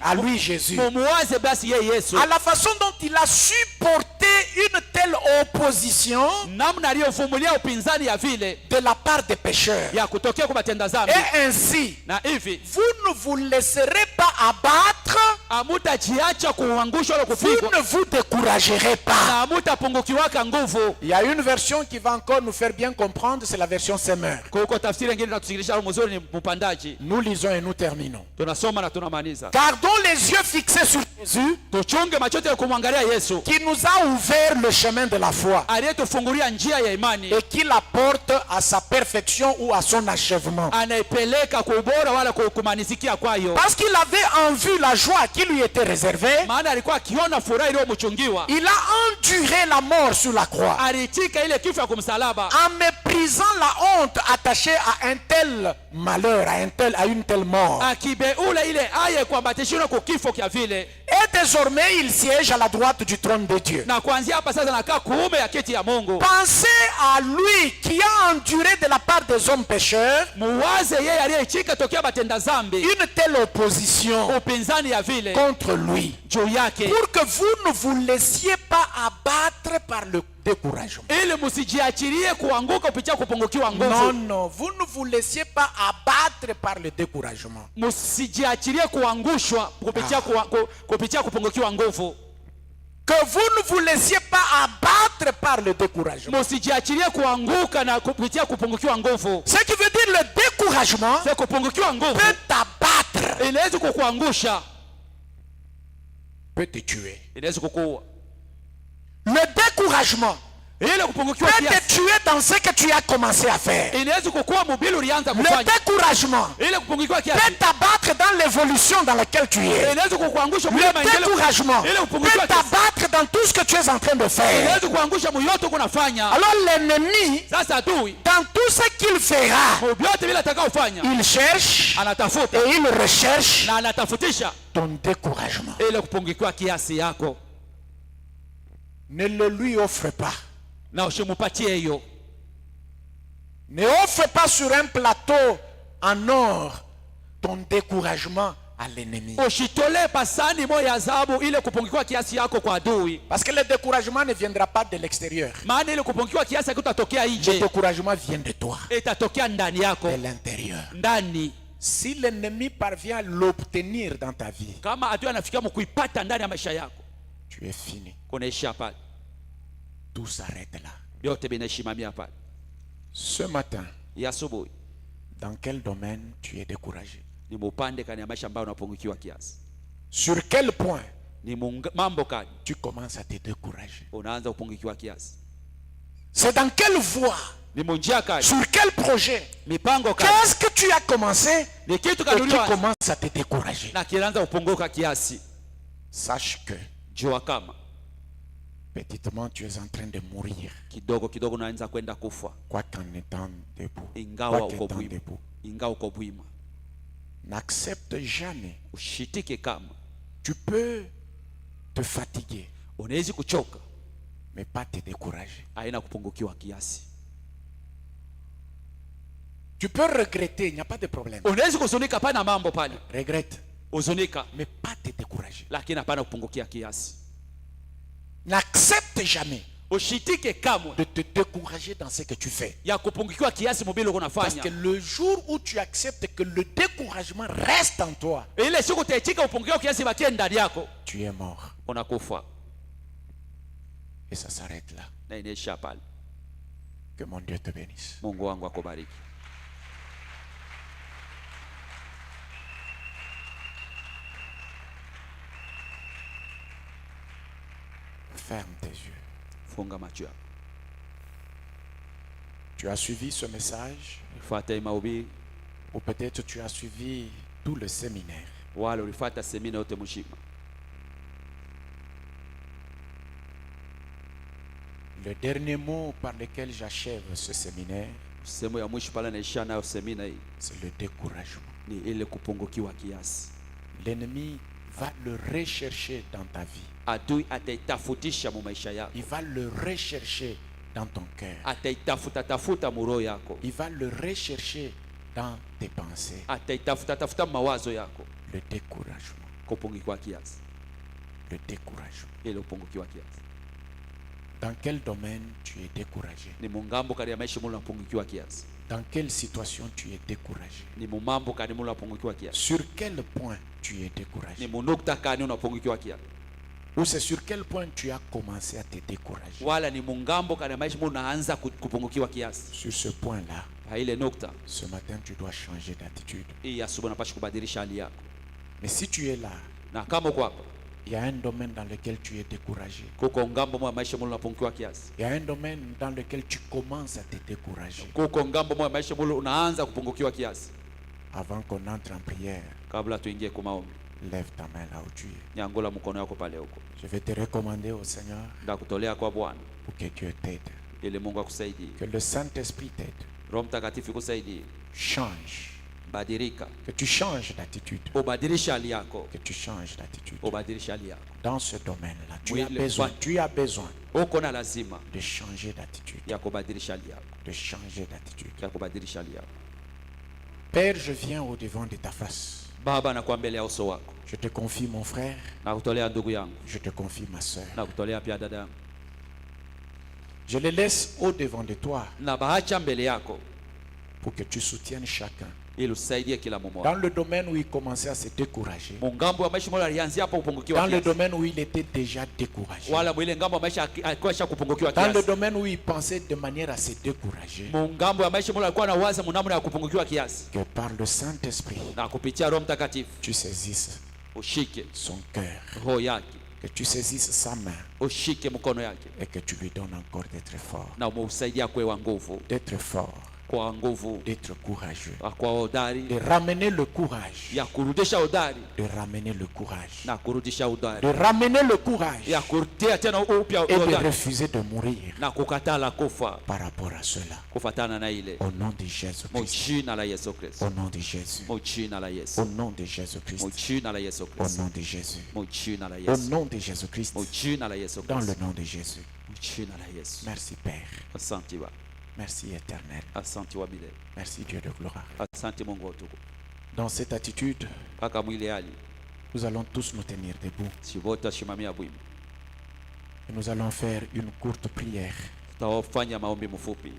[SPEAKER 3] à lui Jésus.
[SPEAKER 2] Mumuwaze basi ye Yesu,
[SPEAKER 3] À la façon dont il a supporté une telle opposition
[SPEAKER 2] namna aliyovumilia upinzani ya vile
[SPEAKER 3] de la part des pécheurs.
[SPEAKER 2] ya kutokea kwa batenda zambi,
[SPEAKER 3] Et ainsi,
[SPEAKER 2] na hivi
[SPEAKER 3] vous ne vous laisserez pas abattre,
[SPEAKER 2] amutajiacha kuangushwa wala
[SPEAKER 3] vous
[SPEAKER 2] kupigwa,
[SPEAKER 3] ne vous découragerez pas.
[SPEAKER 2] na amutapungukiwaka nguvu.
[SPEAKER 3] Il y a une version qui va encore nous faire bien comprendre, c'est la version Semeur.
[SPEAKER 2] Kuko tafsiri nyingine inatusikilisha mzuri, ni mpandaji.
[SPEAKER 3] Nous lisons et nous terminons.
[SPEAKER 2] Tunasoma na tunamaliza.
[SPEAKER 3] Gardons les yeux fixés sur Jésus,
[SPEAKER 2] Tuchunge macho yetu ya kumwangalia Yesu,
[SPEAKER 3] qui nous a ouvert le chemin chemin de la foi
[SPEAKER 2] aliyetufungulia njia ya imani,
[SPEAKER 3] et qui la porte à sa perfection ou à son achèvement.
[SPEAKER 2] anaipeleka kwa ubora wala kumanizikia kwayo.
[SPEAKER 3] Parce qu'il avait en vue la joie qui lui était réservée,
[SPEAKER 2] Maana alikuwa akiona furaha iliyomchungiwa,
[SPEAKER 3] il a enduré la mort sur la croix,
[SPEAKER 2] alitika ile kifo ya kumsalaba,
[SPEAKER 3] en méprisant la honte attachée à un tel malheur, à une telle mort.
[SPEAKER 2] akibeula ile aya kuambatishwa kwa kifo kia vile.
[SPEAKER 3] Et désormais, il siège à la droite du trône de Dieu.
[SPEAKER 2] Na kuanzia hapa sasa nakaa kuume ya kiti ya Mungu.
[SPEAKER 3] Pensez à lui qui a enduré de la part des hommes pécheurs
[SPEAKER 2] Muwaze yeye aliyechika tokea batenda zambi,
[SPEAKER 3] une telle opposition
[SPEAKER 2] upinzani ya vile
[SPEAKER 3] contre lui,
[SPEAKER 2] juu yake,
[SPEAKER 3] pour que vous ne vous laissiez pas abattre par le découragement.
[SPEAKER 2] ili msijiachilie kuanguka kupitia kupungukiwa
[SPEAKER 3] Non,
[SPEAKER 2] nguvu.
[SPEAKER 3] non, vous ne vous laissiez pas abattre par le découragement.
[SPEAKER 2] Msijiachilie kuangushwa kupitia kupungukiwa nguvu.
[SPEAKER 3] Que vous ne vous laissiez pas abattre par le découragement.
[SPEAKER 2] Msijiachilie kuanguka na kupitia kupungukiwa nguvu.
[SPEAKER 3] Ce qui veut dire le découragement
[SPEAKER 2] Sasa kupungukiwa nguvu
[SPEAKER 3] peut t'abattre,
[SPEAKER 2] inaweza kukuangusha,
[SPEAKER 3] peut te tuer.
[SPEAKER 2] inaweza kukuua.
[SPEAKER 3] Le découragement
[SPEAKER 2] Ile kupungukiwa
[SPEAKER 3] peut te
[SPEAKER 2] kiasi
[SPEAKER 3] tuer dans ce que tu as commencé à faire.
[SPEAKER 2] inaweza kukuua mobile ulianza
[SPEAKER 3] Le
[SPEAKER 2] kufanya.
[SPEAKER 3] découragement
[SPEAKER 2] Ile kupungukiwa
[SPEAKER 3] peut
[SPEAKER 2] kiasi
[SPEAKER 3] t'abattre dans l'évolution dans laquelle tu es.
[SPEAKER 2] inaweza kukuangusha
[SPEAKER 3] Le
[SPEAKER 2] mlima ingine.
[SPEAKER 3] découragement
[SPEAKER 2] Ile
[SPEAKER 3] peut
[SPEAKER 2] kupungukiwa kiasi
[SPEAKER 3] t'abattre dans tout ce que tu es en train de faire.
[SPEAKER 2] inaweza kuangusha myoto kunafanya.
[SPEAKER 3] Alors l'ennemi,
[SPEAKER 2] Sasa adui
[SPEAKER 3] dans tout ce qu'il fera,
[SPEAKER 2] vyote vile atakaofanya
[SPEAKER 3] il cherche
[SPEAKER 2] anatafuta
[SPEAKER 3] et il recherche
[SPEAKER 2] na anatafutisha
[SPEAKER 3] ton découragement.
[SPEAKER 2] ile kupungukiwa kiasi yako,
[SPEAKER 3] Ne le lui offre pas.
[SPEAKER 2] na usimupatie hiyo.
[SPEAKER 3] Ne offre pas sur un plateau en or ton découragement à l'ennemi.
[SPEAKER 2] Usitolee pasani moja ya dhahabu ile kupungukiwa kiasi yako kwa adui,
[SPEAKER 3] Parce que le découragement ne viendra pas de l'extérieur.
[SPEAKER 2] maana ile kupungukiwa kiasi hakutatokea
[SPEAKER 3] Le
[SPEAKER 2] nje,
[SPEAKER 3] découragement vient de toi,
[SPEAKER 2] itatokea ndani yako,
[SPEAKER 3] de l'intérieur.
[SPEAKER 2] ndani.
[SPEAKER 3] Si l'ennemi parvient à l'obtenir dans ta vie,
[SPEAKER 2] Kama adui anafikia mkuipata ndani ya maisha yako,
[SPEAKER 3] tu es fini.
[SPEAKER 2] kunaishia pale,
[SPEAKER 3] Tout s'arrête là.
[SPEAKER 2] vyote vinashimamia pale.
[SPEAKER 3] Ce matin,
[SPEAKER 2] Ya asubuhi
[SPEAKER 3] dans quel domaine tu es découragé?
[SPEAKER 2] ni mupande kani ya maisha ambayo unapungukiwa kiasi,
[SPEAKER 3] Sur quel point
[SPEAKER 2] ni mambo kani
[SPEAKER 3] tu commences à te décourager?
[SPEAKER 2] unaanza kupungukiwa kiasi,
[SPEAKER 3] C'est dans quelle voie?
[SPEAKER 2] ni munjia kani,
[SPEAKER 3] Sur quel projet?
[SPEAKER 2] mipango kani,
[SPEAKER 3] Qu'est-ce que tu as commencé
[SPEAKER 2] ni kitu
[SPEAKER 3] et
[SPEAKER 2] kani
[SPEAKER 3] tu
[SPEAKER 2] ulianza
[SPEAKER 3] commences à te décourager?
[SPEAKER 2] na kinaanza kupunguka kiasi.
[SPEAKER 3] Sache que
[SPEAKER 2] Jua kama
[SPEAKER 3] petitement tu es en train de mourir,
[SPEAKER 2] kidogo kidogo unaanza kwenda kufa,
[SPEAKER 3] quoi qu'en étant debout.
[SPEAKER 2] ingawa
[SPEAKER 3] Quoi
[SPEAKER 2] uko
[SPEAKER 3] qu'étant
[SPEAKER 2] bwima,
[SPEAKER 3] debout.
[SPEAKER 2] ingawa uko bwima.
[SPEAKER 3] N'accepte jamais.
[SPEAKER 2] Ushitike kama
[SPEAKER 3] Tu peux te fatiguer,
[SPEAKER 2] unawezi kuchoka,
[SPEAKER 3] mais pas te décourager.
[SPEAKER 2] haina kupungukiwa kiasi.
[SPEAKER 3] Tu peux regretter, il n'y a pas de problème.
[SPEAKER 2] Unawezi kuzunika, hapana mambo pale,
[SPEAKER 3] Regrette,
[SPEAKER 2] uzunika,
[SPEAKER 3] mais pas te décourager.
[SPEAKER 2] lakini hapana kupungukia kiasi.
[SPEAKER 3] N'accepte jamais
[SPEAKER 2] Ushitike kamwe
[SPEAKER 3] de te décourager dans ce que tu fais.
[SPEAKER 2] ya kupungukiwa kiasi mobile
[SPEAKER 3] Parce que
[SPEAKER 2] kunafanya.
[SPEAKER 3] le jour où tu acceptes que le découragement reste en toi,
[SPEAKER 2] Ile siku utaitika upungukiwa kiasi bakie ndani yako,
[SPEAKER 3] tu es mort.
[SPEAKER 2] unakufa
[SPEAKER 3] Et ça s'arrête là.
[SPEAKER 2] na inaisha pale.
[SPEAKER 3] Que mon Dieu te bénisse.
[SPEAKER 2] Mungu wangu akubariki.
[SPEAKER 3] Ferme tes yeux.
[SPEAKER 2] Funga macho yako,
[SPEAKER 3] Tu as suivi ce message,
[SPEAKER 2] ulifuata hii mahubiri,
[SPEAKER 3] ou peut-être tu as suivi tout le séminaire.
[SPEAKER 2] wala ulifuata semina yote mzima.
[SPEAKER 3] Le dernier mot par lequel j'achève ce séminaire,
[SPEAKER 2] Sehemu ya mwisho pale naisha nayo semina hii
[SPEAKER 3] c'est le découragement.
[SPEAKER 2] ni ile kupungukiwa kiasi.
[SPEAKER 3] L'ennemi va le rechercher dans ta vie.
[SPEAKER 2] Adui ataitafutisha mu maisha yako,
[SPEAKER 3] Il va le rechercher dans ton cœur.
[SPEAKER 2] ataitafuta muroho yako,
[SPEAKER 3] Il va le rechercher dans tes pensées.
[SPEAKER 2] ataitafuta mawazo yako.
[SPEAKER 3] Le découragement.
[SPEAKER 2] Kupungukiwa kiasi,
[SPEAKER 3] Le découragement.
[SPEAKER 2] ile kupungukiwa kiasi
[SPEAKER 3] Dans quel domaine tu es découragé?
[SPEAKER 2] ni mungambo kali ya maisha mulu napungukiwa kiasi,
[SPEAKER 3] Dans quelle situation tu es découragé?
[SPEAKER 2] ni mumambo kali mulu napungukiwa kiasi,
[SPEAKER 3] Sur quel point tu es
[SPEAKER 2] ni
[SPEAKER 3] découragé?
[SPEAKER 2] munukta kani unapungukiwa kiasi,
[SPEAKER 3] Ou c'est sur quel point tu as commencé à te décourager?
[SPEAKER 2] wala ni mungambo kali ya maisha mulu naanza kupungukiwa kiasi.
[SPEAKER 3] Sur ce point-là,
[SPEAKER 2] Ha, ile nukta
[SPEAKER 3] ce matin, tu dois changer d'attitude.
[SPEAKER 2] hii asubuhi napasha kubadilisha hali yako,
[SPEAKER 3] Mais si tu es là,
[SPEAKER 2] na kama uko hapa
[SPEAKER 3] Il y a un domaine dans lequel tu es découragé.
[SPEAKER 2] Kuko ngambo mwa maisha mulu unapungukiwa kiasi.
[SPEAKER 3] Il y a un domaine dans lequel tu commences à te décourager.
[SPEAKER 2] Kuko ngambo mwa maisha mulu unaanza kupungukiwa kiasi.
[SPEAKER 3] Avant qu'on entre en prière,
[SPEAKER 2] Kabla tuingie kwa maombi,
[SPEAKER 3] lève ta main là où tu es.
[SPEAKER 2] nyangula mkono wako pale huko.
[SPEAKER 3] Je vais te recommander au Seigneur
[SPEAKER 2] Ndakutolea kwa Bwana
[SPEAKER 3] pour que Dieu t'aide.
[SPEAKER 2] ili Mungu akusaidie.
[SPEAKER 3] Que le Saint-Esprit t'aide.
[SPEAKER 2] Roho Mtakatifu kusaidie.
[SPEAKER 3] Change.
[SPEAKER 2] Badilika.
[SPEAKER 3] Que tu changes d'attitude.
[SPEAKER 2] Ubadilisha hali yako.
[SPEAKER 3] Que tu changes d'attitude.
[SPEAKER 2] Ubadilisha hali yako.
[SPEAKER 3] Dans ce domaine-là, tu
[SPEAKER 2] Oui,
[SPEAKER 3] as besoin
[SPEAKER 2] uko na lazima
[SPEAKER 3] de changer d'attitude.
[SPEAKER 2] ya kubadilisha hali yako.
[SPEAKER 3] De changer d'attitude.
[SPEAKER 2] Ya kubadilisha hali yako.
[SPEAKER 3] Père, je viens au devant de ta face.
[SPEAKER 2] Baba, nakuwa mbele ya uso wako.
[SPEAKER 3] Je te confie mon frère.
[SPEAKER 2] Nakutolea ndugu yangu.
[SPEAKER 3] Je te confie ma soeur.
[SPEAKER 2] Nakutolea pia dada yangu.
[SPEAKER 3] Je les laisse au devant de toi
[SPEAKER 2] Na baacha mbele yako
[SPEAKER 3] pour que tu soutiennes chacun.
[SPEAKER 2] ili usaidie kila mmoja.
[SPEAKER 3] Dans le domaine où il commençait à se décourager.
[SPEAKER 2] Mungambo wa maisha mmoja alianzia hapo kupungukiwa
[SPEAKER 3] Dans le
[SPEAKER 2] kiasi.
[SPEAKER 3] domaine où il était déjà découragé.
[SPEAKER 2] Wala mwile ngambo wa maisha alikuwa kupungukiwa
[SPEAKER 3] Dans le
[SPEAKER 2] kiasi.
[SPEAKER 3] domaine où il pensait de manière à se décourager.
[SPEAKER 2] Mungambo wa maisha mmoja alikuwa anawaza namna ya kupungukiwa kiasi.
[SPEAKER 3] Que par le Saint-Esprit,
[SPEAKER 2] Na kupitia Roho Mtakatifu
[SPEAKER 3] tu saisisses
[SPEAKER 2] ushike
[SPEAKER 3] son cœur.
[SPEAKER 2] roho yake,
[SPEAKER 3] Que tu saisisses sa main
[SPEAKER 2] ushike mkono yake
[SPEAKER 3] et que tu lui donnes encore d'être fort.
[SPEAKER 2] na umsaidie kwa nguvu,
[SPEAKER 3] D'être fort.
[SPEAKER 2] kwa nguvu,
[SPEAKER 3] D'être courageux.
[SPEAKER 2] kwa hodari,
[SPEAKER 3] De ramener le courage.
[SPEAKER 2] ya kurudisha hodari
[SPEAKER 3] De ramener le courage.
[SPEAKER 2] na kurudisha hodari,
[SPEAKER 3] De ramener le courage.
[SPEAKER 2] ya kurudia tena upya
[SPEAKER 3] Et de
[SPEAKER 2] hodari
[SPEAKER 3] refuser de mourir
[SPEAKER 2] na kukatala kufa
[SPEAKER 3] par rapport à cela.
[SPEAKER 2] kufatana na ile.
[SPEAKER 3] Au nom de Jésus-Christ.
[SPEAKER 2] Jina la Yesu Kristo.
[SPEAKER 3] Au nom de Jésus.
[SPEAKER 2] Jina la Yesu.
[SPEAKER 3] Au nom de Jésus-Christ.
[SPEAKER 2] Jina la Yesu
[SPEAKER 3] Au
[SPEAKER 2] Kristo.
[SPEAKER 3] nom de Jésus.
[SPEAKER 2] Jina la
[SPEAKER 3] Au
[SPEAKER 2] Yesu.
[SPEAKER 3] nom de Jésus-Christ.
[SPEAKER 2] Jina la Yesu
[SPEAKER 3] Dans le
[SPEAKER 2] Kristo.
[SPEAKER 3] nom de Jésus.
[SPEAKER 2] Jina la Yesu.
[SPEAKER 3] Merci Père.
[SPEAKER 2] Asante Baba.
[SPEAKER 3] Merci Éternel.
[SPEAKER 2] Asante wa milele.
[SPEAKER 3] Merci Dieu de gloire.
[SPEAKER 2] Asante Mungu wa utukufu.
[SPEAKER 3] Dans cette attitude,
[SPEAKER 2] Paka mwili hali
[SPEAKER 3] nous allons tous nous tenir debout.
[SPEAKER 2] si wote shimamia bwimi.
[SPEAKER 3] Et nous allons faire une courte prière.
[SPEAKER 2] Tutawafanya maombi mfupi.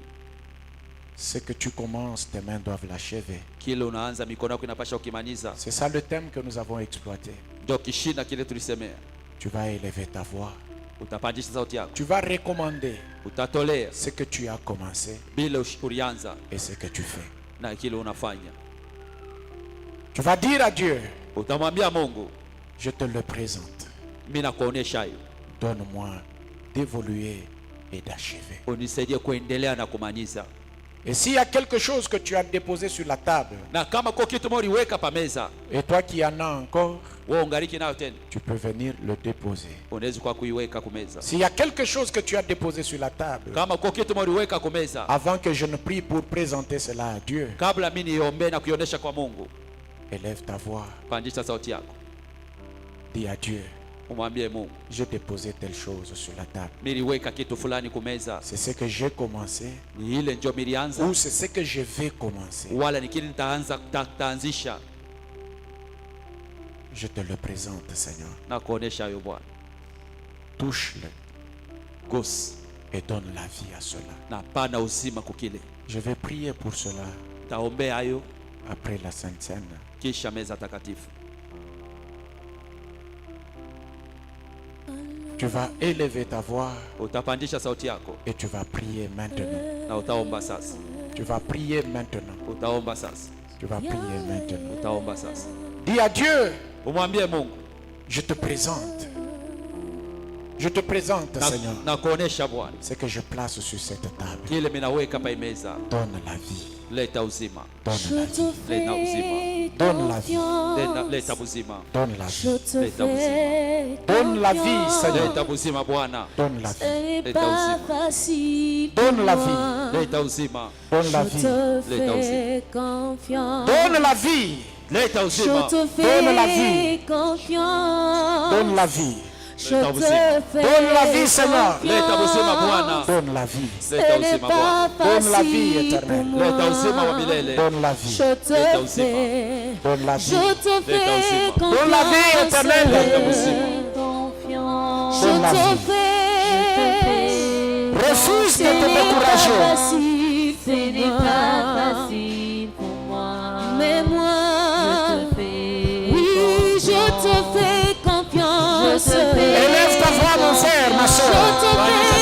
[SPEAKER 3] Ce que tu commences, tes mains doivent l'achever.
[SPEAKER 2] Kile unaanza mikono yako inapasha ukimaliza.
[SPEAKER 3] C'est ça le thème que nous avons exploité.
[SPEAKER 2] Ndio kishinda kile tulisemea.
[SPEAKER 3] Tu vas élever ta voix.
[SPEAKER 2] Utapandisha sauti yako.
[SPEAKER 3] Tu vas recommander
[SPEAKER 2] Utatolea
[SPEAKER 3] ce que tu as commencé
[SPEAKER 2] bila ulianza
[SPEAKER 3] et ce que tu fais.
[SPEAKER 2] na kile unafanya.
[SPEAKER 3] Tu vas dire à Dieu,
[SPEAKER 2] Utamwambia Mungu,
[SPEAKER 3] je te le présente.
[SPEAKER 2] mimi nakuonesha hayo.
[SPEAKER 3] Donne-moi d'évoluer et d'achever.
[SPEAKER 2] Unisaidie kuendelea na kumaliza.
[SPEAKER 3] Et s'il y a quelque chose que tu as déposé sur la table,
[SPEAKER 2] Na kama kwa kitu moja uliweka pa meza,
[SPEAKER 3] et toi qui en as encore,
[SPEAKER 2] wewe ungaliki nayo tena,
[SPEAKER 3] tu peux venir le déposer.
[SPEAKER 2] unaweza kwa kuiweka kwa meza.
[SPEAKER 3] S'il y a quelque chose que tu as déposé sur la table,
[SPEAKER 2] Kama kwa kitu moja uliweka kwa meza,
[SPEAKER 3] avant que je ne prie pour présenter cela à Dieu,
[SPEAKER 2] kabla mimi niombe na kuionyesha kwa Mungu,
[SPEAKER 3] élève ta voix,
[SPEAKER 2] pandisha sauti yako.
[SPEAKER 3] dis à Dieu,
[SPEAKER 2] Umwambie Mungu,
[SPEAKER 3] j'ai déposé telle chose sur la table.
[SPEAKER 2] mimi niweka kitu fulani kwa meza.
[SPEAKER 3] C'est ce que j'ai commencé
[SPEAKER 2] Ni ile ndio nilianza
[SPEAKER 3] ou c'est ce que je vais commencer.
[SPEAKER 2] wala ni kile nitaanzisha
[SPEAKER 3] Je te le présente, Seigneur.
[SPEAKER 2] na kuonesha hayo Bwana.
[SPEAKER 3] Touche-le
[SPEAKER 2] Gusa
[SPEAKER 3] et donne la vie à cela.
[SPEAKER 2] na pana uzima kukile.
[SPEAKER 3] Je vais prier pour cela
[SPEAKER 2] Taombea hayo
[SPEAKER 3] après la Sainte Seine.
[SPEAKER 2] kisha meza takatifu.
[SPEAKER 3] Tu vas élever ta voix
[SPEAKER 2] Utapandisha sauti yako
[SPEAKER 3] et tu vas prier maintenant.
[SPEAKER 2] na utaomba sasa.
[SPEAKER 3] Tu vas prier maintenant.
[SPEAKER 2] Utaomba sasa.
[SPEAKER 3] Tu vas prier maintenant.
[SPEAKER 2] Utaomba sasa.
[SPEAKER 3] Dis à Dieu,
[SPEAKER 2] Umwambie Mungu,
[SPEAKER 3] je te présente. Je te présente, Seigneur,
[SPEAKER 2] na kuonesha Bwana
[SPEAKER 3] ce que je place sur cette table.
[SPEAKER 2] kile minaweka pa meza.
[SPEAKER 3] Donne la vie.
[SPEAKER 2] Leta uzima.
[SPEAKER 3] Donne la vie.
[SPEAKER 2] Leta uzima.
[SPEAKER 3] Donne la vie.
[SPEAKER 2] Leta uzima.
[SPEAKER 3] Donne la vie.
[SPEAKER 2] Leta uzima.
[SPEAKER 3] Donne la vie, Seigneur.
[SPEAKER 2] Leta uzima Bwana.
[SPEAKER 3] Donne la vie.
[SPEAKER 2] Leta uzima.
[SPEAKER 3] Donne la vie.
[SPEAKER 2] Leta uzima.
[SPEAKER 3] Donne la vie.
[SPEAKER 2] Leta uzima.
[SPEAKER 3] Donne la vie.
[SPEAKER 2] Leta uzima.
[SPEAKER 3] Donne la vie. Donne la vie.
[SPEAKER 2] Leta uzima.
[SPEAKER 3] Donne la vie, Seigneur.
[SPEAKER 2] Leta uzima Bwana.
[SPEAKER 3] Donne la vie.
[SPEAKER 2] Leta uzima Bwana.
[SPEAKER 3] Donne la vie éternelle.
[SPEAKER 2] Leta uzima wa milele.
[SPEAKER 3] Donne la vie.
[SPEAKER 2] Leta uzima.
[SPEAKER 3] Donne la vie.
[SPEAKER 2] Leta uzima.
[SPEAKER 3] Donne la vie
[SPEAKER 2] Leta
[SPEAKER 3] éternelle.
[SPEAKER 2] uzima.
[SPEAKER 3] Donne la vie. Refuse de te décourager.
[SPEAKER 4] Ce n'est pas facile pour moi. Mais moi, oui, je te fais confiance.
[SPEAKER 3] Élève ta voix, mon frère, ma soeur.